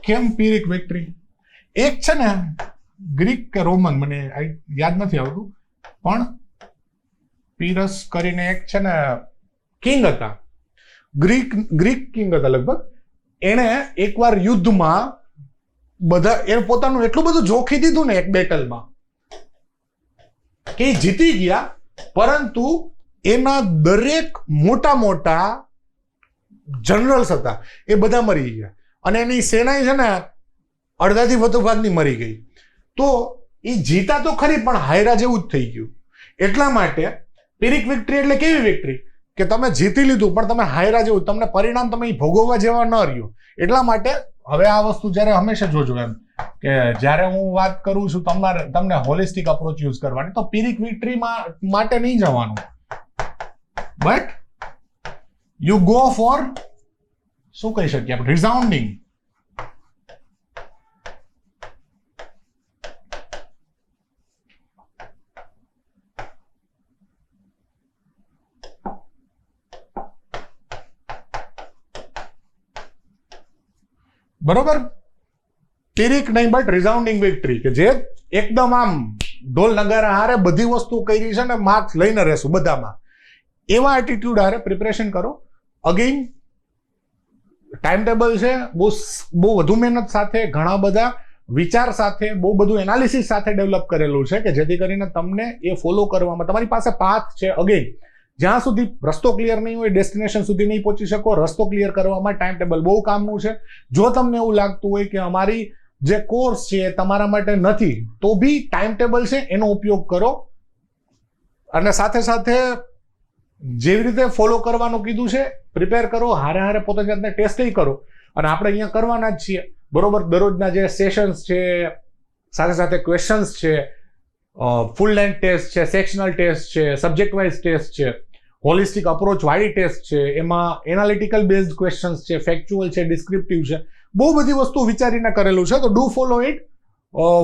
કેમ પીરિક વિક્ટરી? એક છે ને ગ્રીક કે રોમન, મને યાદ નથી આવતું, પણ પીરસ કરીને એક છે ને કિંગ હતા, ગ્રીક કિંગ હતા લગભગ. એને એકવાર યુદ્ધમાં બધા એને પોતાનું એટલું બધું જોખી દીધું ને એક બેટલમાં કે જીતી ગયા, પરંતુ એના દરેક મોટા મોટા જનરલ્સ હતા એ બધા મરી ગયા અને એની સેના છે ને અડધાથી વધુ ભાગની મરી ગઈ. તો એ જીતા તો ખરી પણ હાયરા જેવું જ થઈ ગયું. એટલા માટે પીરિક વિક્ટરી એટલે કેવી વિક્ટરી કે તમે જીતી લીધું પણ તમે હાયરા જેવું, તમને પરિણામ તમે ભોગવવા જેવા ન રહ્યું. એટલા માટે હવે આ વસ્તુ જ્યારે હંમેશા જોજો એમ કે જ્યારે હું વાત કરું છું તમને હોલિસ્ટિક અપ્રોચ યુઝ કરવાની, તો પીરિક વિક્ટરી માટે નહીં જવાનું, બટ યુ ગો ફોર શું કહી શકીએ આપણે, રિઝાઉન્ડિંગ. બરોબર? પીરિક નહીં બટ રિઝાઉન્ડિંગ વિક્ટરી, કે જે એકદમ આમ ઢોલ નગારા હારે બધી વસ્તુ કરી છે ને માર્ક્સ લઈને રહેશું બધામાં, એવા એટીટ્યુડ હારે પ્રિપરેશન કરો. અગેન ટાઈમ ટેબલ છે, બહુ વધુ મહેનત સાથે, ઘણા બધા વિચાર સાથે, બહુ બધું એનાલિસિસ સાથે ડેવલપ કરેલું છે કે જેથી કરીને તમને એ ફોલો કરવામાં તમારી પાસે પાથ છે. અગેન જ્યાં સુધી રસ્તો ક્લિયર નહીં હોય, ડેસ્ટિનેશન સુધી નહીં પહોંચી શકો, રસ્તો ક્લિયર કરવામાં ટાઈમ ટેબલ બહુ કામનું છે. જો તમને એવું લાગતું હોય કે અમારી જે કોર્સ છે તમારા માટે નથી, તો બી ટાઈમ ટેબલ છે એનો ઉપયોગ કરો અને સાથે સાથે જેવી રીતે ફોલો કરવાનું કીધું છે પ્રિપેર કરો, હારે હારે પોતાની જાતને ટેસ્ટ કરો. અને આપણે અહીંયા કરવાના જ છીએ, બરોબર? દરરોજના જે સેશન્સ છે, સાથે સાથે ક્વેશ્ચન્સ છે, ફૂલ લેન્થ ટેસ્ટ છે, સેક્શનલ ટેસ્ટ છે, સબ્જેક્ટ વાઇઝ ટેસ્ટ છે, હોલિસ્ટિક અપ્રોચ વાળી ટેસ્ટ છે, એમાં એનાલિટિકલ બેઝડ ક્વેશ્ચન્સ છે, ફેક્ચ્યુઅલ છે, ડિસ્ક્રિપ્ટિવ છે, બહુ બધી વસ્તુ વિચારીને કરેલું છે. તો ડુ ફોલો ઇટ.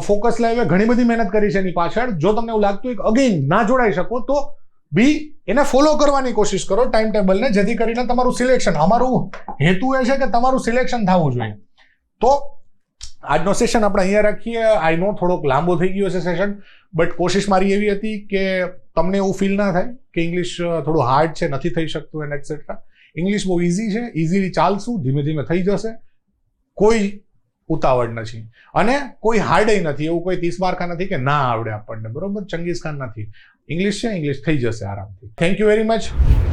ફોકસ લાઈવે ઘણી બધી મહેનત કરી છે એની પાછળ. જો તમને એવું લાગતું હોય કે અગેન ના જોડાઈ શકો, તો બી એને ફોલો કરવાની કોશિશ કરો ટાઈમ ટેબલને, જેથી કરીને તમારું સિલેક્શન, અમારું હેતુ એ છે કે તમારું સિલેક્શન થવું જોઈએ. તો આજનો સેશન આપણે અહીંયા રાખીએ. આઈ નો થોડોક લાંબો થઈ ગયો છે સેશન, બટ કોશિશ મારી એવી હતી કે તમને એવું ફીલ ના થાય કે ઇંગ્લિશ થોડું હાર્ડ છે, નથી થઈ શકતું એન્ડ એટસેટ્રા. ઇંગ્લિશ બહુ ઇઝી છે, ઇઝીલી ચાલશું, ધીમે ધીમે થઈ જશે, કોઈ ઉતાવળ નથી અને કોઈ હાર્ડ નથી. એવું કોઈ 30 માર્કા નથી કે ના આવડે આપણને, બરોબર? ચંગીઝ ખાન નથી. ઇંગ્લિશ છે, ઇંગ્લિશ થઈ જશે આરામથી. Thank you very much.